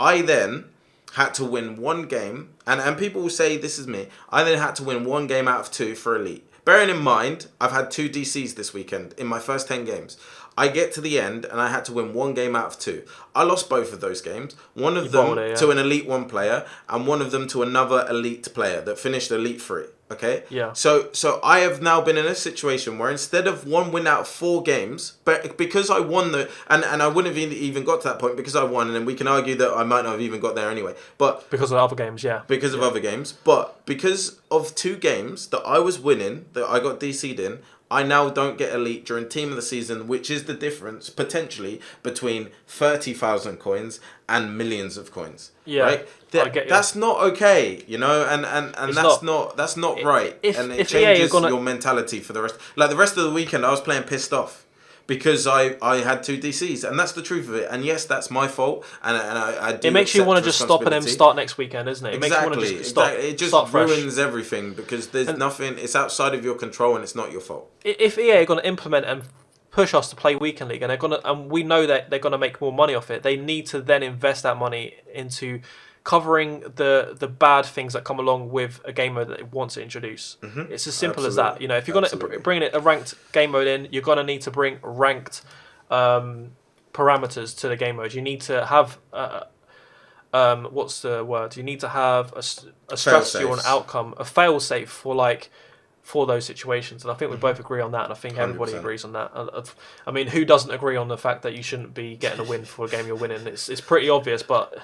I then had to win 1 game, and people will say this is me. I then had to win 1 game out of 2 for Elite. Bearing in mind, I've had 2 DCs this weekend in my first 10 games. I get to the end and I had to win 1 game out of 2. I lost both of those games. One of them to an Elite 1 player and one of them to another Elite player that finished Elite 3. Okay? Yeah. So I have now been in a situation where instead of 1 win out of 4 games, but because I won and I wouldn't have even got to that point because I won, and then we can argue that I might not have even got there anyway. But because of other games, yeah. Because of other games. But because of 2 games that I was winning, that I got DC'd in, I now don't get Elite during Team of the Season, which is the difference, potentially, between 30,000 coins and millions of coins. Yeah, right? I get you. That's not okay, you know, and that's not right. And it changes your mentality for the rest. Like the rest of the weekend, I was playing pissed off because I had 2 DCs, and that's the truth of it. And yes, that's my fault, and I do. It makes you want to just stop and then start next weekend, isn't it? It makes you want to just stop. It just start fresh. ruins everything because there's nothing. It's outside of your control, and it's not your fault. If EA are going to implement and push us to play Weekend League, and and we know that they're going to make more money off it, they need to then invest that money into covering the bad things that come along with a game mode that it wants to introduce. Mm-hmm. It's as simple as that. You know, if you're going to bring a ranked game mode in, you're going to need to bring ranked parameters to the game mode. You need to have what's the word? You need to have a strategy or an outcome, a fail safe for those situations. And I think we both agree on that, and I think everybody 100%. agrees on that. I mean, who doesn't agree on the fact that you shouldn't be getting a win for a game you're winning? It's pretty obvious, but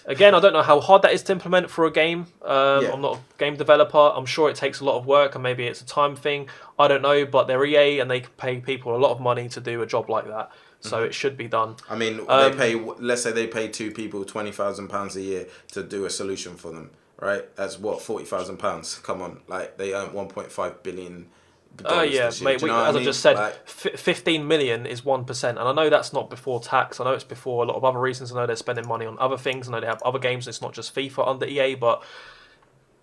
again, I don't know how hard that is to implement for a game. I'm not a game developer. I'm sure it takes a lot of work, and maybe it's a time thing. I don't know, but they're EA, and they can pay people a lot of money to do a job like that. So it should be done. I mean, they pay. Let's say they pay 2 people £20,000 a year to do a solution for them. Right? That's what, £40,000. Come on, like they earn $1.5 billion. Yeah, mate. As I just said, 15 million is 1%, and I know that's not before tax. I know it's before a lot of other reasons. I know they're spending money on other things. I know they have other games. It's not just FIFA under EA, but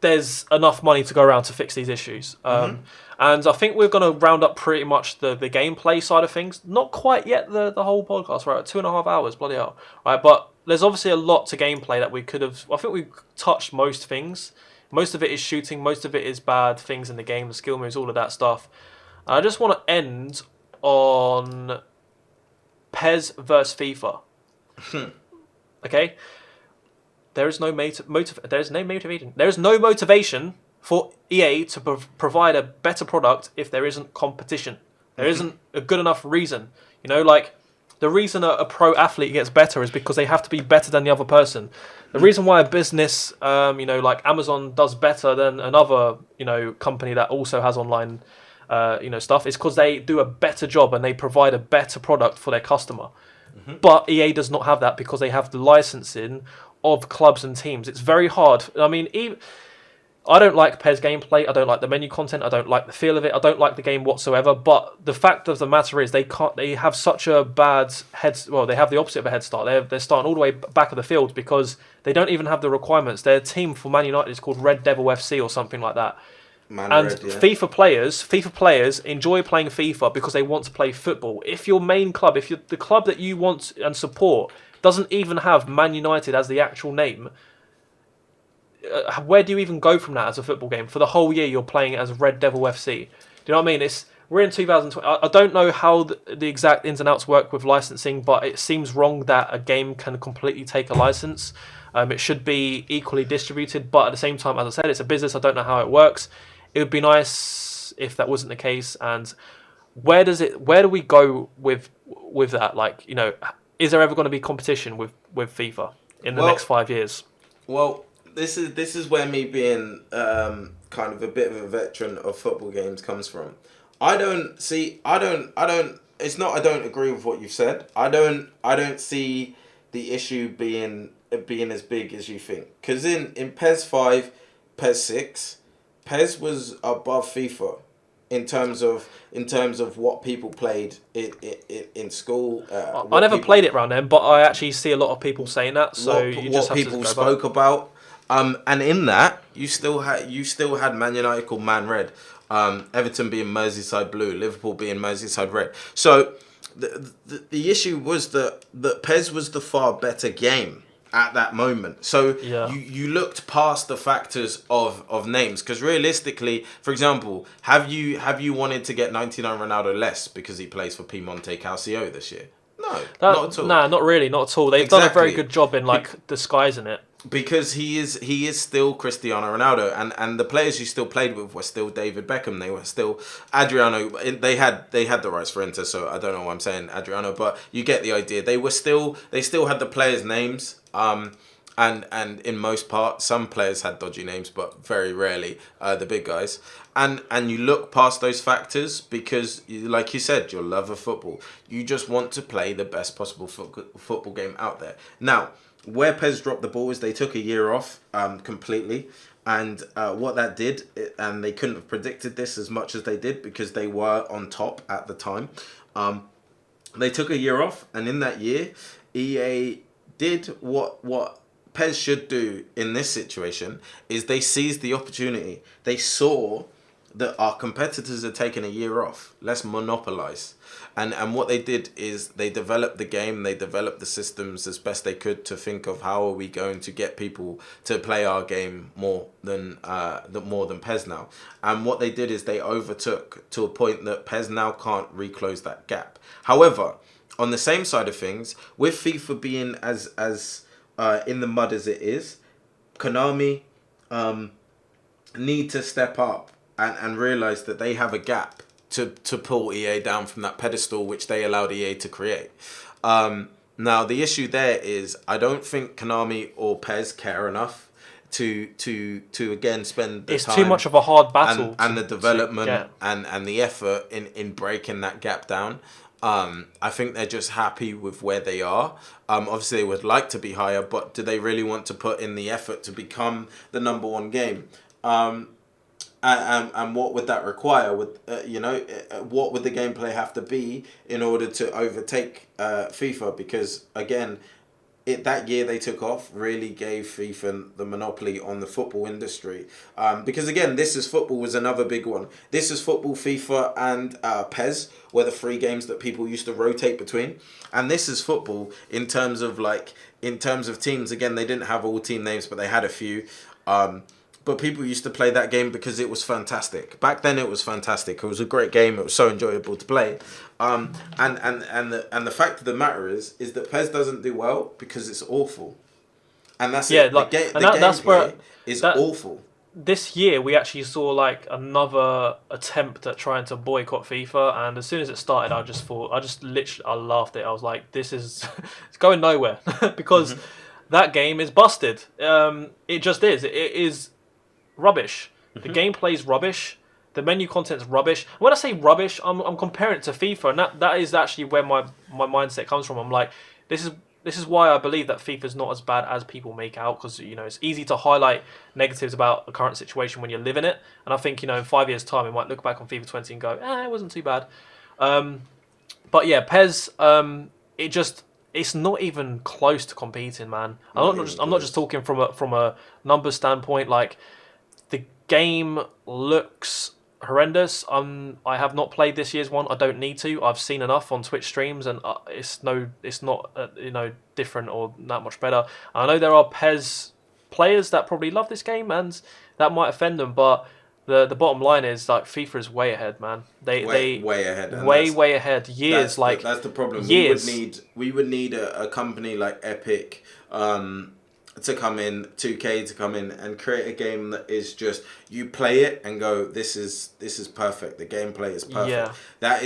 there's enough money to go around to fix these issues. And I think we're going to round up pretty much the gameplay side of things. Not quite yet the whole podcast, right? 2.5 hours, bloody hell. Right, but there's obviously a lot to gameplay that we could have. I think we've touched most things. Most of it is shooting. Most of it is bad things in the game, the skill moves, all of that stuff. And I just want to end on PES Vs FIFA. Okay. There is no motivation for EA to provide a better product if there isn't competition. There isn't a good enough reason. You know, like the reason a pro athlete gets better is because they have to be better than the other person. The reason why a business, like Amazon does better than another, company that also has online, stuff is because they do a better job and they provide a better product for their customer. But EA does not have that because they have the licensing of clubs and teams. It's very hard. I mean, I don't like PES gameplay. I don't like the menu content. I don't like the feel of it. I don't like the game whatsoever. But the fact of the matter is, they have such a bad they have the opposite of a head start. They're starting all the way back of the field because they don't even have the requirements. Their team for Man United is called Red Devil FC or something like that. FIFA players enjoy playing FIFA because they want to play football. If your main club, if the club that you want and support doesn't even have Man United as the actual name, where do you even go from that as a football game? For the whole year, you're playing it as Red Devil FC. Do you know what I mean? We're in 2020. I don't know how the exact ins and outs work with licensing, but it seems wrong that a game can completely take a license. It should be equally distributed, but at the same time, as I said, it's a business. I don't know how it works. It would be nice if that wasn't the case. And where do we go with that? Like, is there ever going to be competition with FIFA in the next 5 years? Well, this is where me being kind of a bit of a veteran of football games comes from. I don't agree with what you've said. I don't see the issue being as big as you think. Because in PES 5, PES 6, PES was above FIFA in terms of what people played in school. I What never people played it around then, but I actually see a lot of people saying that. So you just what have to people go spoke back. about. And in that you still had Man United called Man Red, Everton being Merseyside Blue, Liverpool being Merseyside Red. So the issue was that PES was the far better game at that moment. So Yeah. you looked past the factors of names, because realistically, for example, have you wanted to get 99 Ronaldo less because he plays for Piemonte Calcio this year? No, not at all. Nah, not really, not at all. They've done a very good job in like disguising it. Because he is still Cristiano Ronaldo, and the players you still played with were still David Beckham. They were still Adriano. They had the rights for Inter, so I don't know why I'm saying Adriano, but you get the idea. They still had the players' names. And in most part, some players had dodgy names, but very rarely the big guys. And you look past those factors because, like you said, your love of football. You just want to play the best possible football game out there. Now, where PES dropped the ball is they took a year off completely. And what that did, and they couldn't have predicted this as much as they did because they were on top at the time. They took a year off, and in that year, EA did what PES should do in this situation, is they seized the opportunity. They saw that our competitors are taking a year off. Let's monopolize. And what they did is they developed the game, they developed the systems as best they could to think of how are we going to get people to play our game more than PES now. And what they did is they overtook to a point that PES now can't reclose that gap. However, on the same side of things, with FIFA being as in the mud as it is, Konami need to step up and realize that they have a gap to pull EA down from that pedestal which they allowed EA to create. Now the issue there is I don't think Konami or PES care enough to again spend the It's time too much of a hard battle and the development to and the effort in breaking that gap down. I think they're just happy with where they are. Obviously, they would like to be higher, but do they really want to put in the effort to become the number one game? And what would that require? What would the gameplay have to be in order to overtake FIFA? Because again, that year they took off really gave FIFA the monopoly on the football industry. Because again, This Is Football was another big one. This Is Football, FIFA, and PES were the three games that people used to rotate between. And This Is Football, in terms of teams, again, they didn't have all team names, but they had a few. But people used to play that game because it was fantastic. Back then, it was fantastic. It was a great game. It was so enjoyable to play. And the fact of the matter is that PES doesn't do well because it's awful. And that's it. That's where is awful. This year we actually saw like another attempt at trying to boycott FIFA, and as soon as it started, I laughed at it. I was like, this is it's going nowhere because that game is busted. It just is. It is rubbish. The gameplay's rubbish. The menu content's rubbish. When I say rubbish, I'm comparing it to FIFA, and that is actually where my mindset comes from. I'm like, this is why I believe that FIFA's not as bad as people make out, because it's easy to highlight negatives about the current situation when you live in it. And I think in 5 years' time, we might look back on FIFA 20 and go, it wasn't too bad. But yeah, PES, it's not even close to competing, man. I'm not just talking from a numbers standpoint. Like, the game looks horrendous. I have not played this year's one. I don't need to. I've seen enough on Twitch streams, and it's not different or that much better. I know there are PES players that probably love this game, and that might offend them. But the bottom line is, like, FIFA is way ahead, man. They way ahead. Way ahead. Years. That's the problem. Years. We would need a company like Epic. To come in, 2K to come in and create a game that is just, you play it and go, this is perfect. The gameplay is perfect. Yeah. That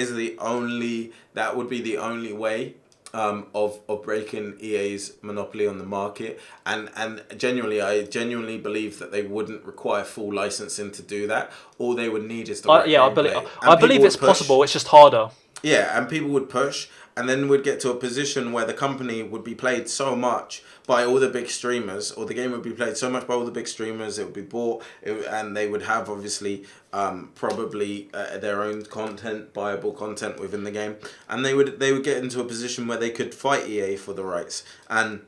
would be the only way of breaking EA's monopoly on the market. And I genuinely believe that they wouldn't require full licensing to do that. All they would need is the right gameplay. I believe it's possible. It's just harder. Yeah, and people would push. and then we'd get to a position where the company would be played so much by all the big streamers, or the game would be played so much by all the big streamers, it would be bought, and they would have obviously probably their own content, buyable content within the game, and they would get into a position where they could fight EA for the rights and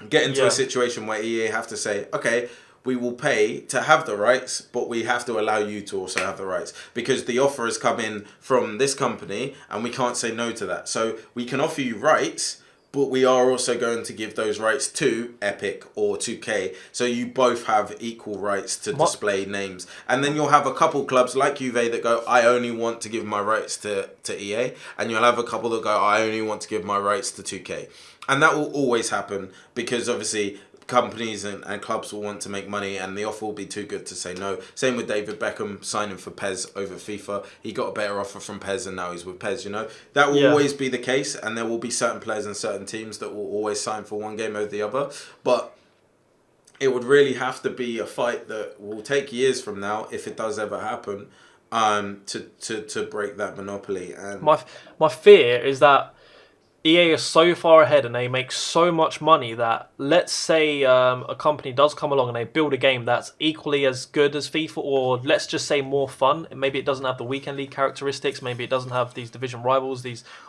get into a situation where EA have to say, okay, we will pay to have the rights, but we have to allow you to also have the rights, because the offer has come in from this company and we can't say no to that. So we can offer you rights, but we are also going to give those rights to Epic or 2K, so you both have equal rights to display names. And then you'll have a couple clubs like Juve that go, I only want to give my rights to EA, and you'll have a couple that go, I only want to give my rights to 2K. And that will always happen, because obviously companies and clubs will want to make money, and the offer will be too good to say no. Same with David Beckham signing for PES over FIFA. He got a better offer from PES and now he's with PES, you know. That will always be the case, and there will be certain players and certain teams that will always sign for one game over the other. But it would really have to be a fight that will take years from now, if it does ever happen, to break that monopoly. And my fear is that EA is so far ahead and they make so much money that, let's say a company does come along and they build a game that's equally as good as FIFA, or let's just say more fun. Maybe it doesn't have the weekend league characteristics, maybe it doesn't have these division rivals,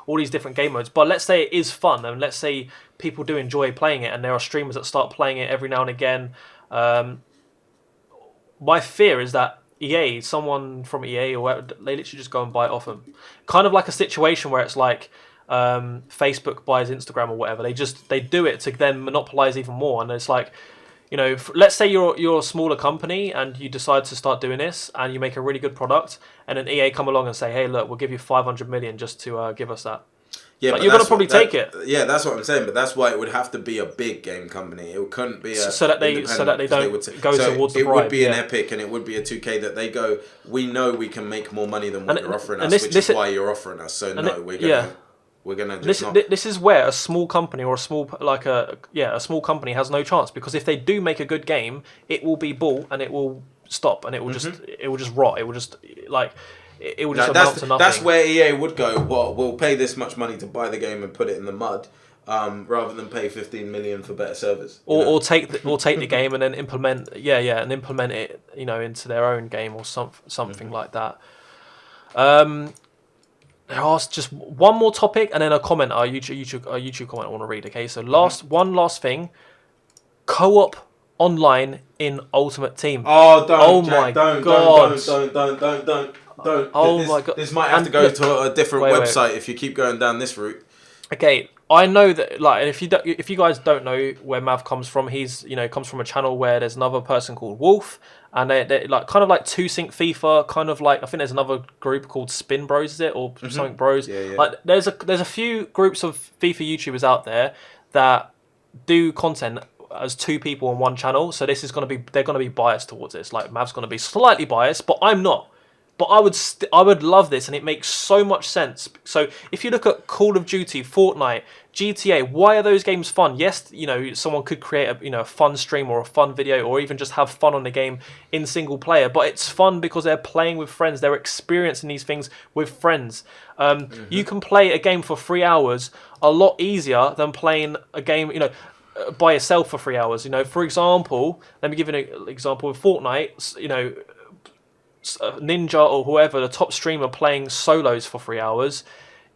all these different game modes, but let's say it is fun, and let's say people do enjoy playing it and there are streamers that start playing it every now and again. My fear is that EA, someone from EA or whatever, they literally just go and buy it off them. Kind of like a situation where it's like Facebook buys Instagram or whatever. They do it to then monopolize even more. And it's like, you know, let's say you're a smaller company and you decide to start doing this and you make a really good product, and then EA come along and say, hey, look, we'll give you 500 million just to give us that. Yeah, like, but you're going to probably take it. Yeah, that's what I'm saying. But that's why it would have to be a big game company. It couldn't be a so that they don't go towards the bribe. It would be an Epic and it would be a 2K that they go, we know we can make more money than what you're offering us, which is why you're offering us. So no, we're gonna this is where a small company or a small company has no chance, because if they do make a good game, it will be bought and it will stop and it will just rot. It will just amount to nothing. That's where EA would go, well, we'll pay this much money to buy the game and put it in the mud, rather than pay 15 million for better servers. Or take the game and then implement it, you know, into their own game or something like that. Ask just one more topic and then a comment, a YouTube comment I want to read. Okay, so one last thing, co-op online in Ultimate Team. Oh, don't! Oh Jack, my god! Don't! Oh my god! This might have to go to a different website if you keep going down this route. Okay, I know that, like, if you guys don't know where Mav comes from, he's, you know, comes from a channel where there's another person called Wolf, and they're like kind of like 2Sync FIFA, kind of like, I think there's another group called Spin Bros, is it, or something Bros? Yeah. Like there's a few groups of FIFA YouTubers out there that do content as two people on one channel, so they're gonna be biased towards this. Like Mav's gonna be slightly biased, but I'm not. But I would love this, and it makes so much sense. So if you look at Call of Duty, Fortnite, GTA, why are those games fun? Yes, you know, someone could create a fun stream or a fun video, or even just have fun on the game in single player. But it's fun because they're playing with friends. They're experiencing these things with friends. You can play a game for 3 hours a lot easier than playing a game, you know, by yourself for 3 hours. You know, for example, let me give you an example with Fortnite. You know, Ninja or whoever, the top streamer, playing solos for 3 hours,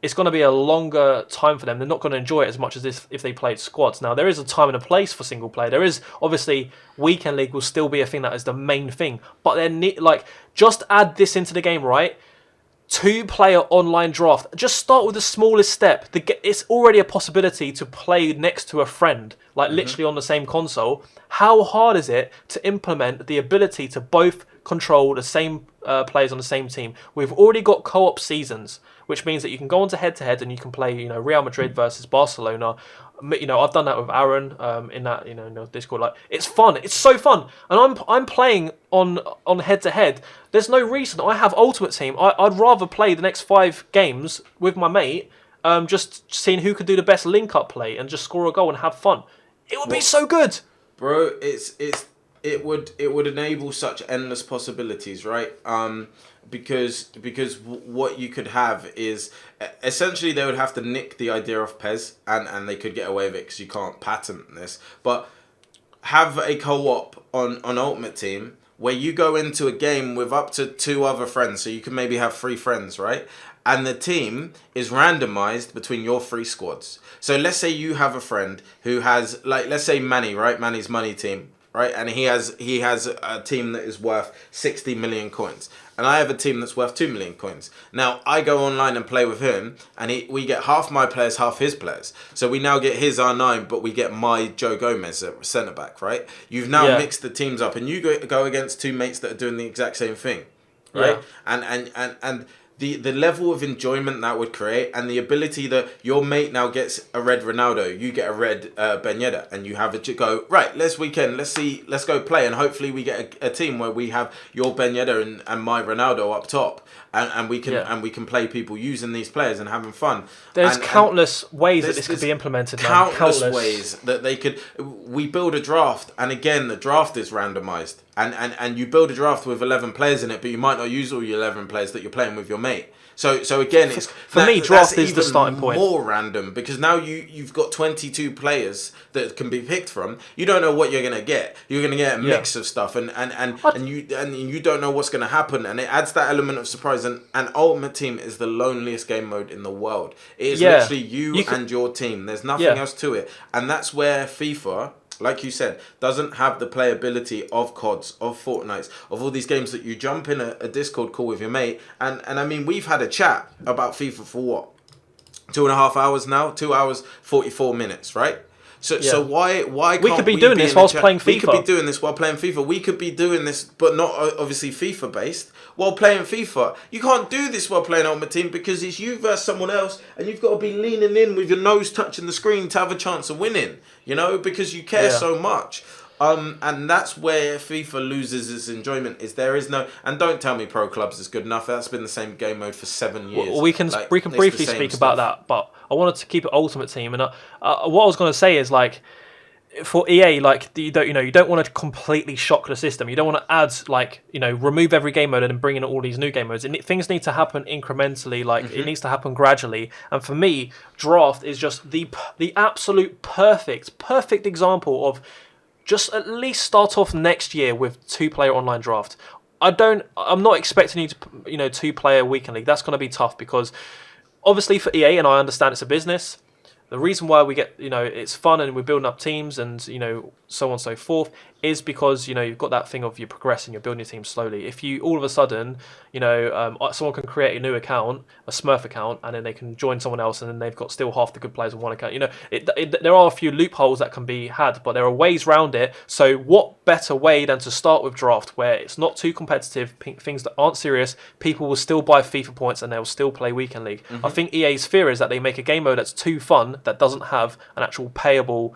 it's going to be a longer time for them. They're not going to enjoy it as much as if they played squads. Now, there is a time and a place for single player. There is, obviously, Weekend League will still be a thing that is the main thing. But then, like, just add this into the game, right? 2-player online draft. Just start with the smallest step. It's already a possibility to play next to a friend, like literally on the same console. How hard is it to implement the ability to both control the same players on the same team? We've already got co-op seasons, which means that you can go on to head-to-head and you can play, you know, Real Madrid versus Barcelona. You know, I've done that with Aaron in that, you know, Discord. Like, it's fun. It's so fun, and I'm playing on head-to-head. There's no reason. I have Ultimate Team. I'd rather play the next 5 games with my mate, just seeing who can do the best link-up play and just score a goal and have fun. It would be so good, bro. It's it would enable such endless possibilities, right? Because what you could have is essentially they would have to nick the idea of PES, and they could get away with it because you can't patent this, but have a co-op on Ultimate Team where you go into a game with up to 2 other friends, so you can maybe have 3 friends, right? And the team is randomized between your 3 squads. So let's say you have a friend who has, like, let's say Manny, right? Manny's money team, right? And he has a team that is worth 60 million coins. And I have a team that's worth 2 million coins. Now, I go online and play with him, and we get half my players, half his players. So we now get his R9, but we get my Joe Gomez at centre-back, right? You've now mixed the teams up, and you go against 2 mates that are doing the exact same thing, right? Yeah. And the level of enjoyment that would create, and the ability that your mate now gets a red Ronaldo, you get a red Ben Yedder, and you have it to go, right, let's go play, and hopefully we get a team where we have your Ben Yedder and my Ronaldo up top, and we can play people using these players and having fun. There's countless ways that this could be implemented. Countless ways that they could. We build a draft, and again, the draft is randomized. And you build a draft with 11 players in it, but you might not use all your 11 players that you're playing with your mate. So again, it's for me, draft is the starting point. More random, because now you've got 22 players that can be picked from. You don't know what you're gonna get. You're gonna get a mix of stuff, and you don't know what's gonna happen, and it adds that element of surprise. And Ultimate Team is the loneliest game mode in the world. It is literally you and your team. There's nothing else to it, and that's where FIFA, like you said, doesn't have the playability of CODs, of Fortnites, of all these games that you jump in a Discord call with your mate. And I mean, we've had a chat about FIFA for what? 2.5 hours now? 2 hours, 44 minutes, right? So why can't we could be doing this whilst playing FIFA? We could be doing this while playing FIFA. We could be doing this, but not obviously FIFA based, while playing FIFA. You can't do this while playing Ultimate Team, because it's you versus someone else, and you've got to be leaning in with your nose touching the screen to have a chance of winning. You know, because you care so much. And that's where FIFA loses its enjoyment. Is there is no, and don't tell me Pro Clubs is good enough. That's been the same game mode for 7 years. Well, we can briefly speak about that, but I wanted to keep it Ultimate Team. And what I was going to say is, like, for EA, like, you don't want to completely shock the system. You don't want to add, remove every game mode and then bring in all these new game modes. And things need to happen incrementally. Like, it needs to happen gradually. And for me, Draft is just the absolute perfect example of just at least start off next year with 2-player online draft. I'm not expecting you to, 2-player weekend league. That's going to be tough, because obviously for EA, and I understand it's a business, the reason why we get, it's fun and we're building up teams and, so on and so forth, is because, you've got that thing of you're progressing, you're building your team slowly. If you all of a sudden, someone can create a new account, a Smurf account, and then they can join someone else, and then they've got still half the good players on one account. There are a few loopholes that can be had, but there are ways around it. So what better way than to start with Draft, where it's not too competitive, things that aren't serious, people will still buy FIFA points and they'll still play Weekend League. I think EA's fear is that they make a game mode that's too fun, that doesn't have an actual payable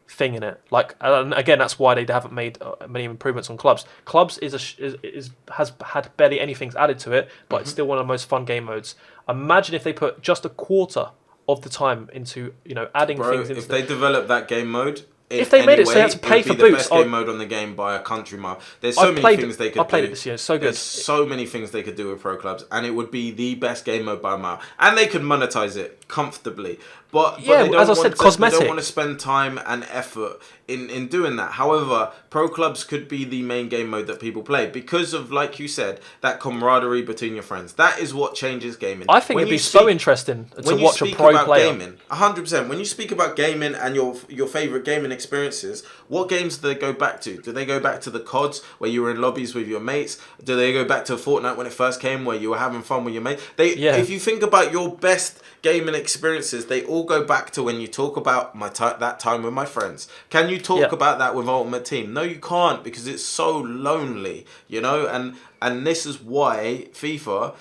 thing in it. Like, and again, that's why they haven't made many improvements on Clubs. Clubs has had barely anything added to it, but it's still one of the most fun game modes. Imagine if they put just a quarter of the time into adding things into. If they develop that game mode, if they made it so they had to pay for boots, the best game mode on the game by a country mile. There's so many things they could do. I played it this year. It's so good. There's so many things they could do with Pro Clubs, and it would be the best game mode by a mile. And they could monetize it comfortably. But as I said, cosmetic. They don't want to spend time and effort in doing that. However, Pro Clubs could be the main game mode that people play because of, like you said, that camaraderie between your friends. That is what changes gaming. I think it'd be so interesting to watch a pro player. 100%. When you speak about gaming and your favourite gaming experiences, what games do they go back to? Do they go back to the CODs where you were in lobbies with your mates? Do they go back to Fortnite when it first came where you were having fun with your mates? If you think about your best gaming experiences, they all go back to when you talk about that time with my friends. Can you talk about that with Ultimate Team? No, you can't, because it's so lonely, and this is why FIFA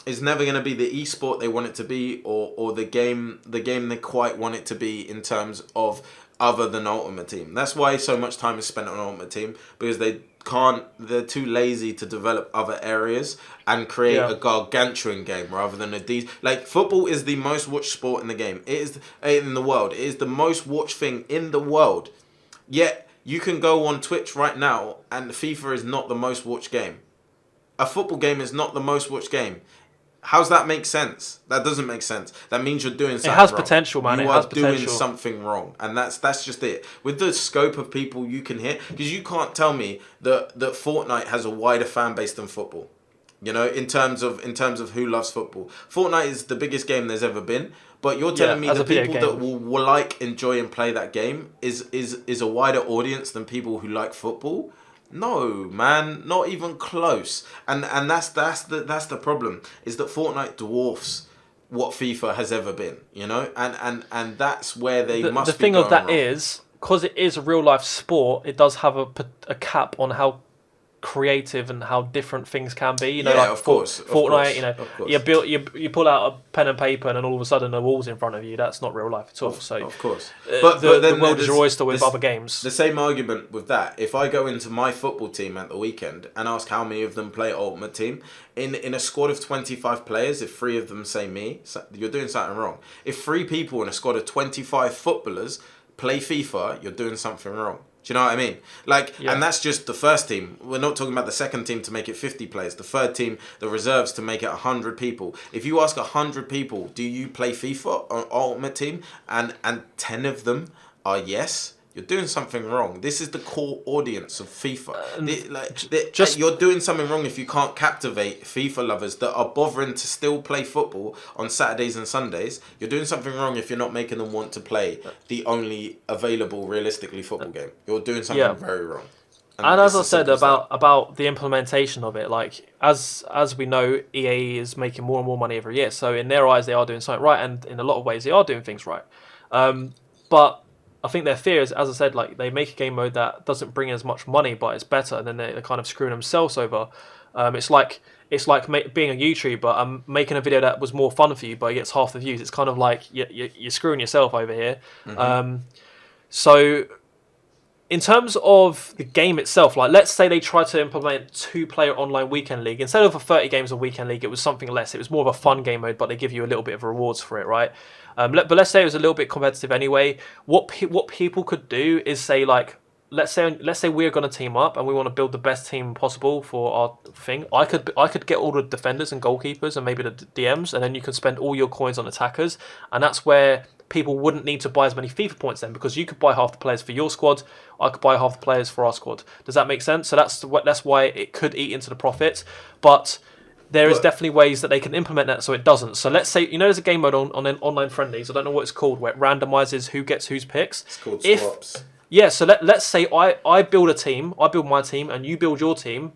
is never going to be the esport they want it to be, or the game they quite want it to be in terms of other than Ultimate Team. That's why so much time is spent on Ultimate Team, because they're too lazy to develop other areas and create a gargantuan game rather than like football is the most watched sport in the game. It is in the world. It is the most watched thing in the world. Yet You can go on Twitch right now, and FIFA is not the most watched game. A football game is not the most watched game. How's that make sense? That doesn't make sense. That means you're doing something wrong. It has potential, man. You it has are potential. doing something wrong, and that's just it. With the scope of people you can hit, because you can't tell me that Fortnite has a wider fan base than football. You know, in terms of who loves football, Fortnite is the biggest game there's ever been. But you're telling me the people that will like, enjoy, and play that game is a wider audience than people who like football? No, man, not even close. And that's the problem, is that Fortnite dwarfs what FIFA has ever been, you know? And that's where they must be. The thing of that wrong. is, because it is a real life sport, it does have a cap on how creative and how different things can be. You know, like of course, Fortnite, you know, you pull out a pen and paper and then all of a sudden the wall's in front of you. That's not real life at all. Of course. But the world is your oyster with other games. The same argument with that. If I go into my football team at the weekend and ask how many of them play Ultimate Team, in a squad of 25 players, if 3 of them say me, you're doing something wrong. If 3 people in a squad of 25 footballers play FIFA, you're doing something wrong. Do you know what I mean? And that's just the first team. We're not talking about the second team to make it 50 players. The third team, the reserves, to make it 100 people. If you ask 100 people, do you play FIFA on Ultimate Team? And 10 of them are yes, you're doing something wrong. This is the core audience of FIFA. You're doing something wrong if you can't captivate FIFA lovers that are bothering to still play football on Saturdays and Sundays. You're doing something wrong if you're not making them want to play the only available, realistically, football game. You're doing something very wrong. And as I said about the implementation of it, like as we know, EA is making more and more money every year. So in their eyes, they are doing something right, and in a lot of ways, they are doing things right. But I think their fear is, as I said, like they make a game mode that doesn't bring as much money, but it's better, and then they're kind of screwing themselves over. It's like being a YouTuber and making a video that was more fun for you, but it gets half the views. It's kind of like you're screwing yourself over here. Mm-hmm. So in terms of the game itself, like let's say they try to implement 2-player online weekend league. Instead of a 30 games a weekend league, it was something less. It was more of a fun game mode, but they give you a little bit of rewards for it, right? But let's say it was a little bit competitive anyway. What people could do is say, like, let's say we're going to team up and we want to build the best team possible for our thing. I could get all the defenders and goalkeepers and maybe the DMs, and then you could spend all your coins on attackers, and that's where people wouldn't need to buy as many FIFA points then, because you could buy half the players for your squad, I could buy half the players for our squad. Does that make sense? So that's why it could eat into the profits, but there is definitely ways that they can implement that so it doesn't. So let's say, you know, there's a game mode on online friendlies, I don't know what it's called, where it randomizes who gets whose picks. It's called swaps. Yeah, so let's say I build my team and you build your team,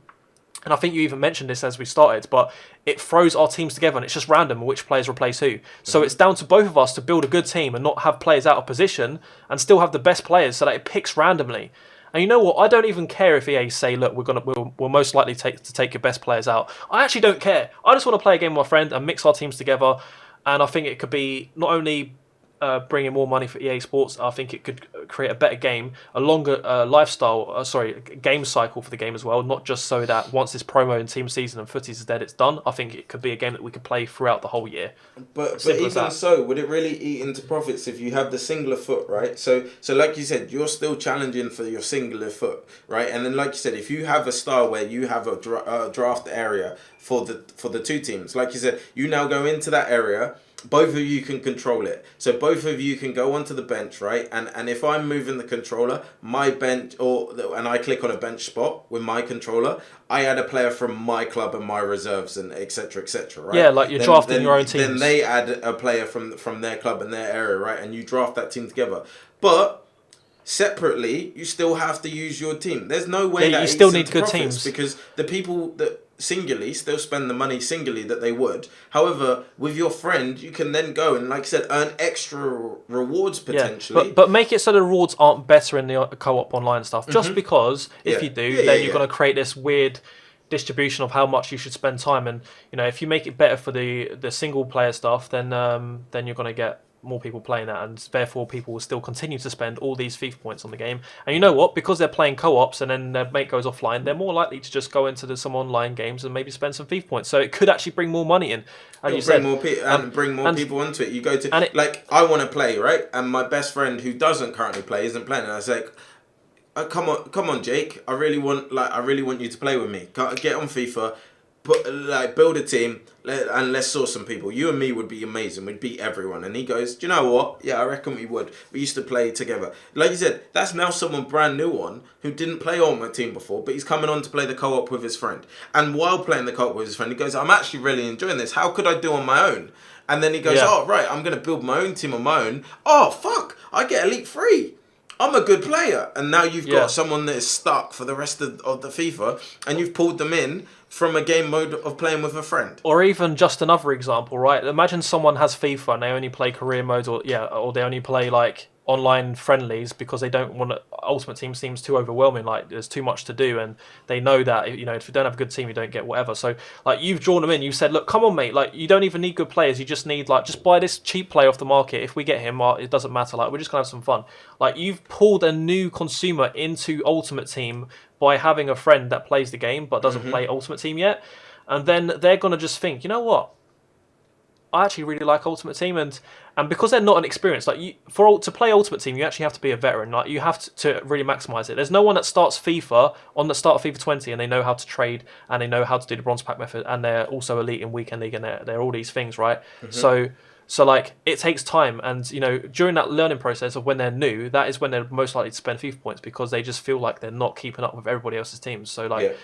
and I think you even mentioned this as we started, but it throws our teams together and it's just random which players replace who. So it's down to both of us to build a good team and not have players out of position and still have the best players, so that it picks randomly. And you know what? I don't even care if EA say, look, we'll most likely take your best players out. I actually don't care. I just want to play a game with my friend and mix our teams together. And I think it could be not only bringing more money for EA Sports, I think it could create a better game, a longer game cycle for the game as well, not just so that once this promo and team season and footies is dead, it's done. I think it could be a game that we could play throughout the whole year. But even so, would it really eat into profits if you have the singular foot, right? So like you said, you're still challenging for your singular foot, right? And then like you said, if you have a style where you have a draft area for the 2 teams, like you said, you now go into that area. Both of you can control it. So both of you can go onto the bench, right? And if I'm moving the controller, my bench, and I click on a bench spot with my controller, I add a player from my club and my reserves and etc. Right? Yeah, like you're drafting your own teams. Then they add a player from their club and their area, right? And you draft that team together. But separately, you still have to use your team. There's no way that you still need good teams, because the people that singularly still spend the money singularly that they would. However, with your friend, you can then go and, like I said, earn extra rewards potentially. Yeah, but make it so the rewards aren't better in the co-op online stuff. Just because if you do, then you're going to create this weird distribution of how much you should spend time. And you know, if you make it better for the single player stuff, then you're going to get more people playing that, and therefore people will still continue to spend all these FIFA points on the game. And you know what? Because they're playing co-ops and then their mate goes offline, they're more likely to just go into some online games and maybe spend some FIFA points. So it could actually bring more money in. As you said, bring more people into it. You go to, like, I want to play, right? And my best friend who doesn't currently play isn't playing. And I was like, come on, Jake. I really want you to play with me. Get on FIFA, build a team, and let's source some people. You and me would be amazing. We'd beat everyone." And he goes, "Do you know what? Yeah, I reckon we would. We used to play together." Like you said, that's now someone brand new on who didn't play Ultimate Team before, but he's coming on to play the co-op with his friend. And while playing the co-op with his friend, he goes, "I'm actually really enjoying this. How could I do on my own?" And then he goes, Yeah. "Oh, right, I'm going to build my own team on my own. Oh, fuck, I get Elite 3. I'm a good player." And now you've got someone that is stuck for the rest of the FIFA, and you've pulled them in from a game mode of playing with a friend. Or even just another example, right? Imagine someone has FIFA and they only play career mode, or they only play like online friendlies because they don't want to. Ultimate Team seems too overwhelming. Like there's too much to do, and they know that if you don't have a good team, you don't get whatever. So like you've drawn them in. You said, look, come on, mate. Like you don't even need good players. You just need just buy this cheap player off the market. If we get him, it doesn't matter. Like we're just gonna have some fun. Like you've pulled a new consumer into Ultimate Team by having a friend that plays the game but doesn't play Ultimate Team yet, and then they're gonna just think, you know what? I actually really like Ultimate Team, and because they're not an experience, like to play Ultimate Team, you actually have to be a veteran. Like you have to really maximize it. There's no one that starts FIFA on the start of FIFA 20 and they know how to trade and they know how to do the bronze pack method, and they're also elite in weekend league, and they're all these things, right? So like it takes time, and during that learning process of when they're new, that is when they're most likely to spend FIFA points because they just feel like they're not keeping up with everybody else's teams. So like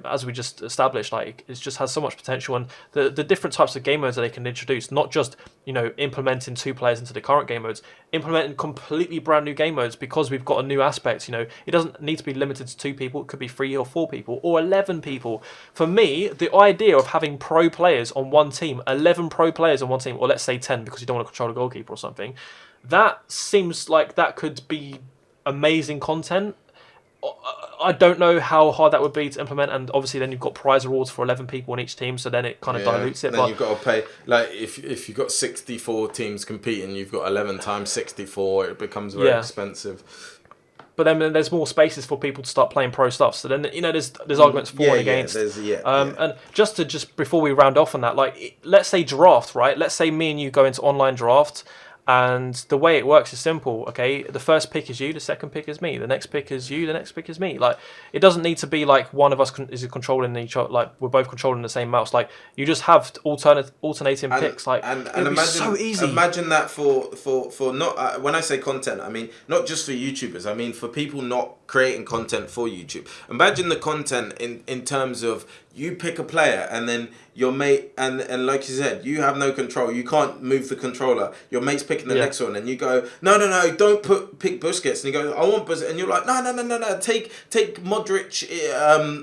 as we just established, like it just has so much potential, and the different types of game modes that they can introduce, not just implementing 2 players into the current game modes, implementing completely brand new game modes because we've got a new aspect. It doesn't need to be limited to 2 people. It could be 3 or 4 people or 11 people. For me, the idea of having pro players on one team, 11 pro players on one team, or let's say 10 because you don't want to control a goalkeeper or something, that seems like that could be amazing content. I don't know how hard that would be to implement, and obviously then you've got prize rewards for 11 people on each team, so then it kind of dilutes it. Then you've got to pay, like if you've got 64 teams competing, you've got 11 times 64, it becomes very expensive. But then there's more spaces for people to start playing pro stuff. So then there's arguments for and against. And just before we round off on that, like let's say draft, right? Let's say me and you go into online draft. And the way it works is simple, okay? The first pick is you, the second pick is me, the next pick is you, the next pick is me. Like, it doesn't need to be like one of us is controlling each other, like we're both controlling the same mouse. Like, you just have alternating picks. Like, and it'd be so easy. Imagine that for not when I say content, I mean not just for YouTubers. I mean for people not creating content for YouTube. Imagine the content in terms of you pick a player and then your mate and like you said, you have no control. You can't move the controller. Your mate's picking the next one, and you go, no, don't pick Busquets. And he goes, I want Busquets, and you're like, no, take Modric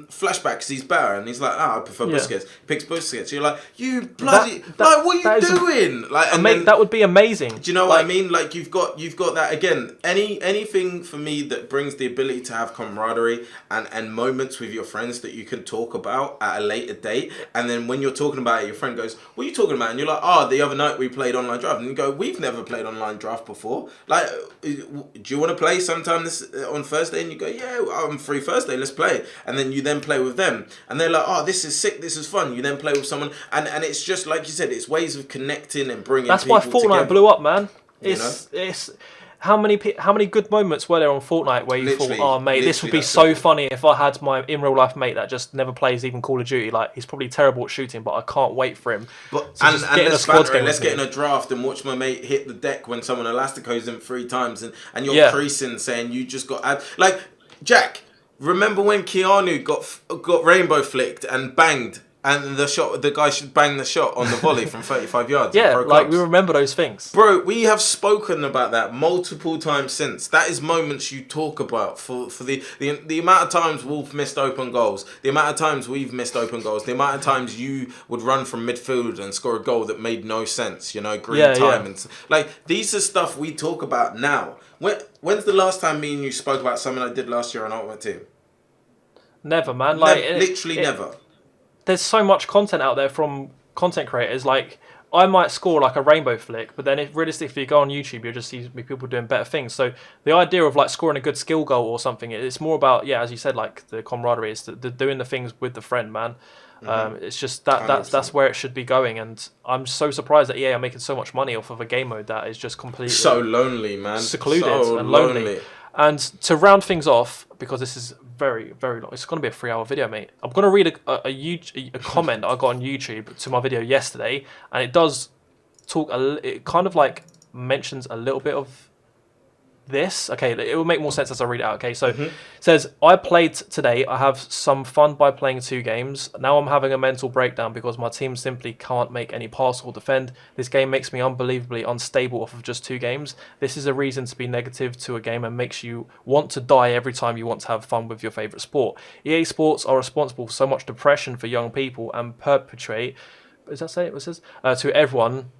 flashback because he's better. And he's like, I prefer Busquets. Picks Busquets. You're like, you bloody like, what are you doing? That would be amazing. Do you know what I mean? Like you've got that again. Anything for me that brings the ability to have camaraderie and moments with your friends that you can talk about at a later date, and then when you're talking about it, your friend goes, what are you talking about? And you're like, the other night we played online draft. And you go, we've never played online draft before. Like, do you want to play sometime on Thursday? And you go, yeah, I'm free Thursday, let's play. And then you then play with them. And they're like, this is sick, this is fun. You then play with someone. And it's just, like you said, it's ways of connecting and bringing people together. That's why Fortnite blew up, man. It's how many good moments were there on Fortnite where you thought, mate, this would be so funny if I had my in real life mate that just never plays even Call of Duty. Like he's probably terrible at shooting, but I can't wait for him. But so let's get in a draft and watch my mate hit the deck when someone elasticoes him 3 times, and you're creasing saying you just got like Jack. Remember when Keanu got rainbow flicked and banged? And the guy should bang the shot on the volley from 35 yards. Yeah, like we remember those things. Bro, we have spoken about that multiple times since. That is moments you talk about for the amount of times Wolf missed open goals, the amount of times we've missed open goals, the amount of times you would run from midfield and score a goal that made no sense, green time. And like, these are stuff we talk about now. When's the last time me and you spoke about something I did last year on Ultimate Team? Never, man. Literally never. There's so much content out there from content creators. Like, I might score like a rainbow flick, but then if realistically you go on YouTube, you'll just see people doing better things. So the idea of like scoring a good skill goal or something, it's more about, as you said, like the camaraderie, is the doing the things with the friend, man. It's just that's where it should be going, and I'm so surprised that EA are making so much money off of a game mode that is just completely so lonely, man, secluded and lonely. And to round things off, because this is very, very long. It's going to be a 3-hour video, mate. I'm going to read a comment I got on YouTube to my video yesterday, and it does talk. It kind of like mentions a little bit of this. Okay, it will make more sense as I read it out. Okay, so it says, I played today. I have some fun by playing 2 games. Now I'm having a mental breakdown because my team simply can't make any pass or defend. This game makes me unbelievably unstable off of just 2 games. This is a reason to be negative to a game and makes you want to die every time you want to have fun with your favourite sport. EA Sports are responsible for so much depression for young people and perpetuate, does that say it? What it says? To everyone,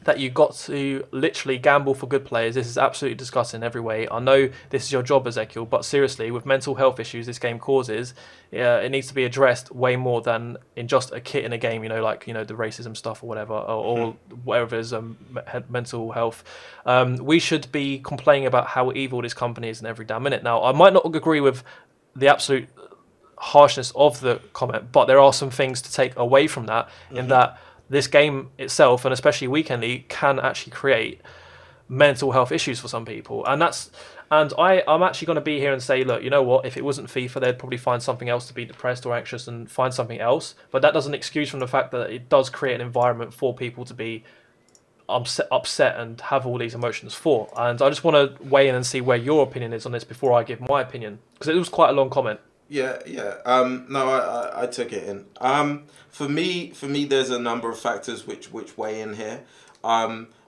that you got to literally gamble for good players. This is absolutely disgusting in every way. I know this is your job, Ezekiel, but seriously, with mental health issues this game causes, it needs to be addressed way more than in just a kit in a game, like, the racism stuff or whatever, or whatever it is, mental health. We should be complaining about how evil this company is in every damn minute. Now, I might not agree with the absolute harshness of the comment, but there are some things to take away from that, in that this game itself, and especially Weekend League, can actually create mental health issues for some people. And I'm actually going to be here and say, look, you know what? If it wasn't FIFA, they'd probably find something else to be depressed or anxious and find something else. But that doesn't excuse from the fact that it does create an environment for people to be upset and have all these emotions for. And I just want to weigh in and see where your opinion is on this before I give my opinion, because it was quite a long comment. Yeah. No, I took it in. For me, there's a number of factors which weigh in here.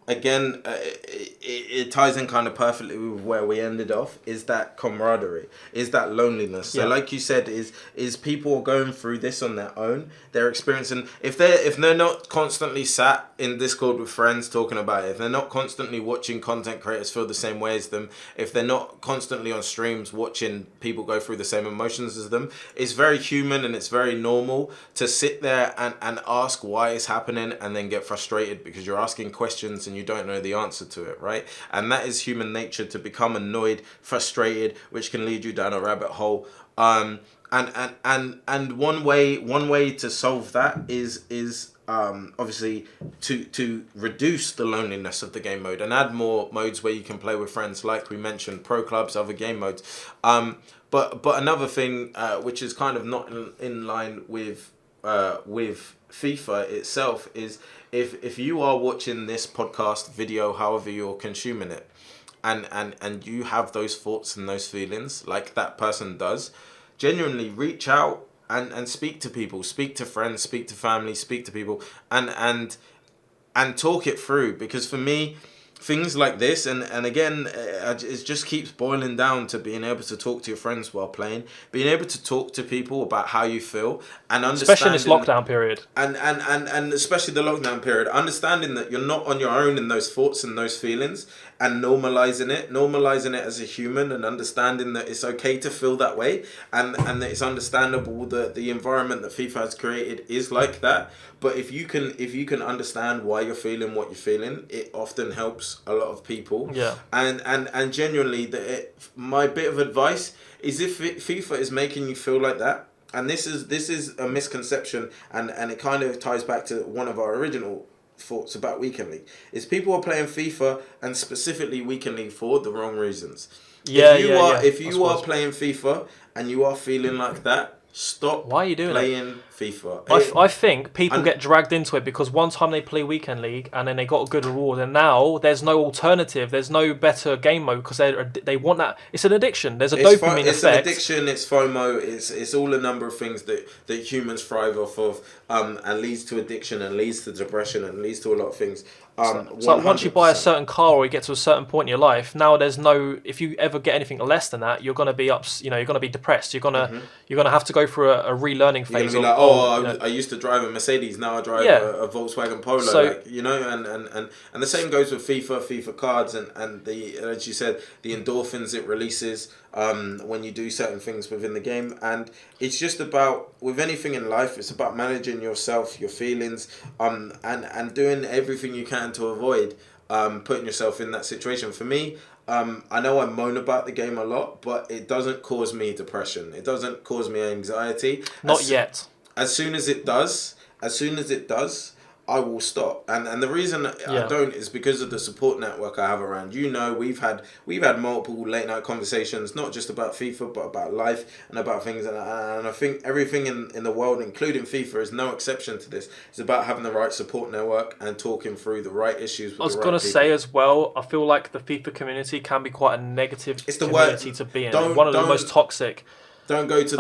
Again, it ties in kind of perfectly with where we ended off. Is that camaraderie? Is that loneliness? So, like you said, is people going through this on their own? They're experiencing, if they're not constantly sat in Discord with friends talking about it, if they're not constantly watching content creators feel the same way as them, if they're not constantly on streams watching people go through the same emotions as them, it's very human and it's very normal to sit there and ask why it's happening and then get frustrated because you're asking questions and you don't know the answer to it, right? And that is human nature, to become annoyed, frustrated, which can lead you down a rabbit hole. And one way to solve that is obviously to reduce the loneliness of the game mode and add more modes where you can play with friends, like we mentioned, pro clubs, other game modes. But another thing which is kind of not in line with FIFA itself is, if you are watching this podcast, video, however you're consuming it, and you have those thoughts and those feelings like that person does, genuinely reach out and speak to people, speak to friends, speak to family, speak to people, and talk it through. Because for me, things like this, and again, it just keeps boiling down to being able to talk to your friends while playing, being able to talk to people about how you feel, and especially in this lockdown period, and especially the lockdown period, understanding that you're not on your own in those thoughts and those feelings, and normalizing it as a human, and understanding that it's okay to feel that way, and that it's understandable that the environment that FIFA has created is like that. But if you can understand why you're feeling what you're feeling, it often helps a lot of people. Yeah. And genuinely, my bit of advice is, if FIFA is making you feel like that, and this is a misconception, and it kind of ties back to one of our original thoughts about Weekend League, is people are playing FIFA and specifically Weekend League for the wrong reasons. If you are playing FIFA and you are feeling like that, stop. Why are you doing playing FIFA? I think people get dragged into it because one time they play Weekend League and then they got a good reward, and now there's no alternative, there's no better game mode because they want that. It's an addiction. There's a dopamine effect. It's an addiction. It's FOMO. It's all a number of things that humans thrive off of, and leads to addiction and leads to depression and leads to a lot of things. So like once you buy a certain car or you get to a certain point in your life, now there's no. If you ever get anything less than that, you're gonna be you're gonna be depressed. You're gonna have to go through a relearning phase. You're gonna be like, I used to drive a Mercedes, now I drive a Volkswagen Polo. So, and the same goes with FIFA cards, and the, as you said, the endorphins it releases when you do certain things within the game. And it's just about, with anything in life, it's about managing yourself, your feelings, and doing everything you can to avoid putting yourself in that situation. For me, I know I moan about the game a lot, but it doesn't cause me depression. It doesn't cause me anxiety. Not yet. As soon as it does, I will stop. And the reason I don't is because of the support network I have around. We've had multiple late night conversations, not just about FIFA, but about life and about things. And I think everything in the world, including FIFA, is no exception to this. It's about having the right support network and talking through the right issues with the right people. I was going to say as well, I feel like the FIFA community can be quite a negative community to be in. One of the most toxic. Don't go to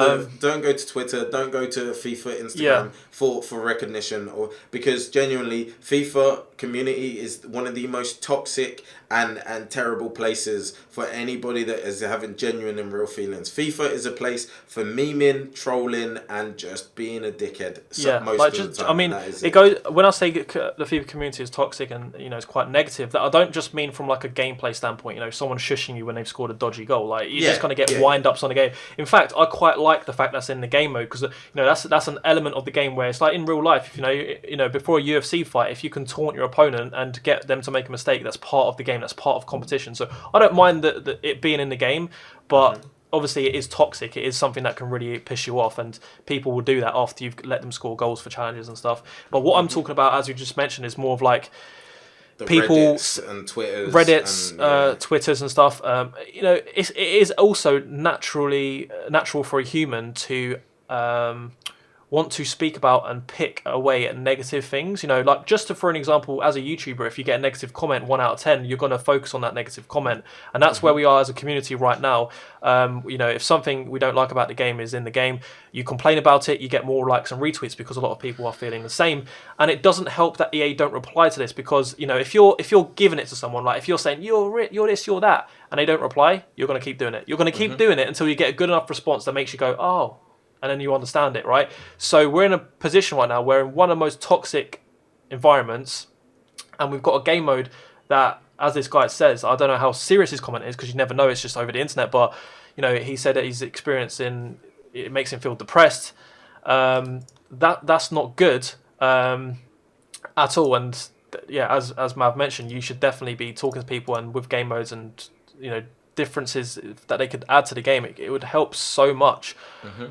Twitter. Don't go to FIFA Instagram for recognition, or because genuinely FIFA community is one of the most toxic and terrible places for anybody that is having genuine and real feelings. FIFA is a place for memeing, trolling, and just being a dickhead. Most of the time. I mean, it goes when I say the FIFA community is toxic and it's quite negative. That I don't just mean from like a gameplay standpoint. Someone shushing you when they've scored a dodgy goal. Like you're just gonna get wind-ups on the game. In fact, I quite like the fact that's in the game mode because that's an element of the game where it's like in real life. Before a UFC fight, if you can taunt your opponent and get them to make a mistake, that's part of the game. That's part of competition. So I don't mind it being in the game, but obviously it is toxic. It is something that can really piss you off, and people will do that after you've let them score goals for challenges and stuff. But what I'm talking about, as you just mentioned, is more of like the people Reddits and Twitters and stuff. It is also natural for a human to want to speak about and pick away at negative things. Like for an example, as a YouTuber, if you get a negative comment 1 out of 10, you're going to focus on that negative comment, and that's where we are as a community right now. If something we don't like about the game is in the game, you complain about it, you get more likes and retweets because a lot of people are feeling the same. And it doesn't help that EA don't reply to this because if you're giving it to someone, like if you're saying you're this, you're that, and they don't reply, you're going to keep doing it. You're going to keep doing it until you get a good enough response that makes you go, oh. And then you understand it, right? So we're in a position right now where in one of the most toxic environments, and we've got a game mode that, as this guy says, I don't know how serious his comment is because you never know, it's just over the internet, but he said that he's experiencing, it makes him feel depressed. That's not good at all. And as Mav mentioned, you should definitely be talking to people and with game modes and differences that they could add to the game. It would help so much.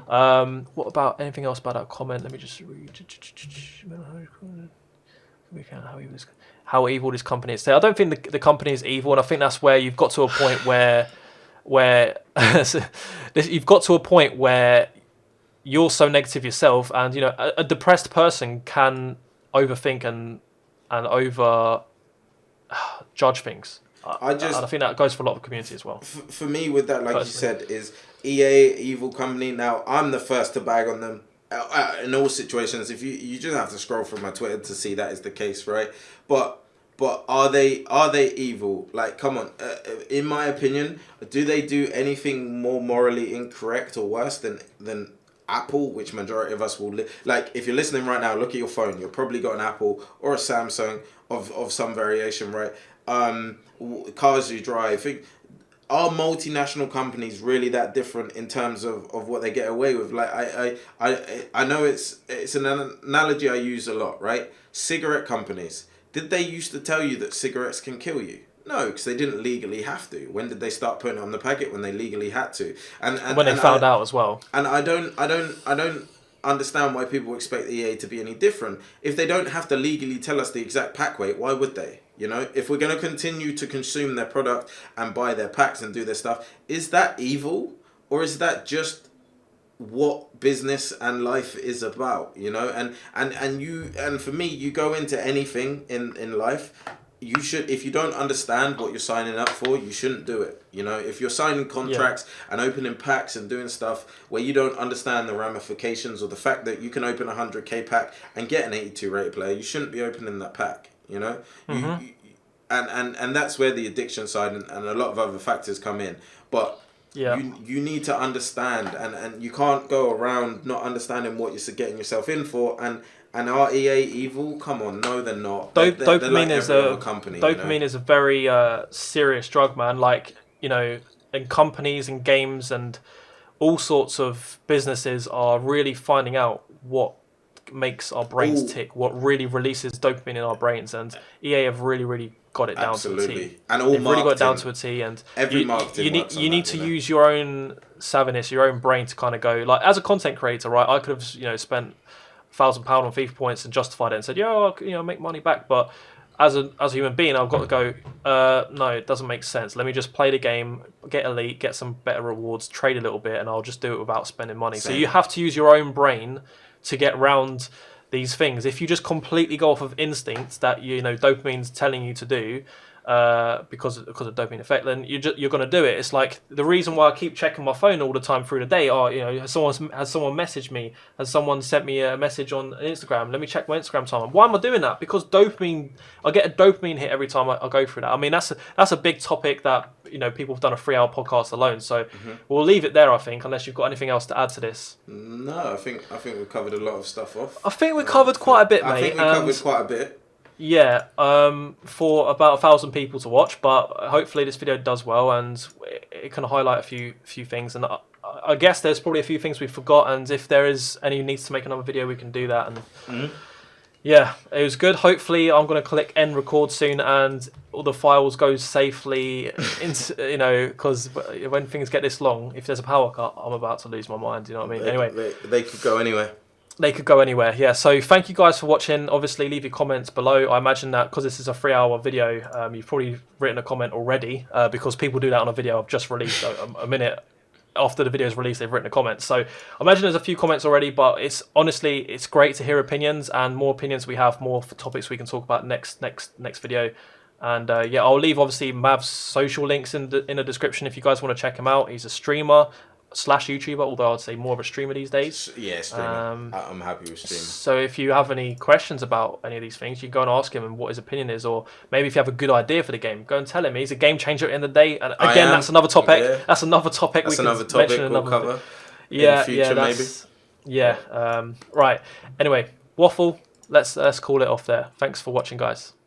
What about anything else about that comment? Let me just read. How evil this company is. I don't think the company is evil, and I think that's where you've got to a point where you've got to a point where you're so negative yourself, and a depressed person can overthink and over judge things. I think that goes for a lot of the community as well. For me, with that, like personally, you said, is EA evil company. Now, I'm the first to bag on them in all situations. If you just have to scroll through my Twitter to see that is the case, right? But are they evil? Like, come on. In my opinion, do they do anything more morally incorrect or worse than Apple, which majority of us will like? If you're listening right now, look at your phone. You've probably got an Apple or a Samsung of some variation, right? Cars you drive. Are multinational companies really that different in terms of what they get away with? Like I know it's an analogy I use a lot, right? Cigarette companies. Did they used to tell you that cigarettes can kill you? No, because they didn't legally have to. When did they start putting it on the packet? When they legally had to, and when they found out as well. And I don't understand why people expect EA to be any different. If they don't have to legally tell us the exact pack weight, why would they? If we're going to continue to consume their product and buy their packs and do their stuff, is that evil, or is that just what business and life is about? And for me, you go into anything in life, you should, if you don't understand what you're signing up for, you shouldn't do it. If you're signing contracts and opening packs and doing stuff where you don't understand the ramifications or the fact that you can open a 100k pack and get an 82 rated player, you shouldn't be opening that pack. And that's where the addiction side and a lot of other factors come in. But you need to understand, and you can't go around not understanding what you're getting yourself in for. And are EA evil? Come on, no, they're not. Dopamine like is a company. Dopamine is a very serious drug, man. Like in companies and games and all sorts of businesses are really finding out what makes our brains tick, what really releases dopamine in our brains, and EA have really got it down to a T. And all they've really got it down to a T, and every marketing you need to use your own savviness, your own brain to kind of go, like, as a content creator, right? I could have spent £1,000 on FIFA points and justified it and said, "Yo, make money back." But as a human being, I've got to go. No, it doesn't make sense. Let me just play the game, get elite, get some better rewards, trade a little bit, and I'll just do it without spending money. Same. So you have to use your own brain to get round these things. If you just completely go off of instinct that dopamine's telling you to do, because of dopamine effect, then you're going to do it. It's like the reason why I keep checking my phone all the time through the day. Has someone messaged me? Has someone sent me a message on Instagram? Let me check my Instagram time. Why am I doing that? Because dopamine. I get a dopamine hit every time I go through that. I mean, that's a big topic that people have done a 3-hour podcast alone. So we'll leave it there, I think, unless you've got anything else to add to this. No, I think we've covered a lot of stuff off. I think we covered quite a bit, mate. I think we covered quite a bit. Yeah, for about 1,000 people to watch, but hopefully this video does well and it can highlight a few things. And I guess there's probably a few things we forgot, and if there is any needs to make another video, we can do that. And yeah, it was good. Hopefully, I'm going to click end record soon, and all the files go safely into because when things get this long, if there's a power cut, I'm about to lose my mind. You know what I mean? Anyway, they could go anywhere. They could go anywhere, yeah. So thank you guys for watching. Obviously, leave your comments below. I imagine that because this is a 3-hour video, you've probably written a comment already because people do that on a video I've just released a minute after the video is released. They've written a comment. So I imagine there's a few comments already, but it's great to hear opinions, and more opinions we have, more topics we can talk about next video. And yeah, I'll leave obviously Mav's social links in the description if you guys want to check him out. He's a streamer / YouTuber, although I'd say more of a streamer these days. Yeah, streamer. I'm happy with streaming. So if you have any questions about any of these things, you can go and ask him and what his opinion is, or maybe if you have a good idea for the game, go and tell him. He's a game changer at the end of the day. And again, that's another topic. Yeah. That's another topic. That's another topic we'll cover. Yeah, in the future, maybe. Yeah. Right. Anyway, waffle. Let's call it off there. Thanks for watching, guys.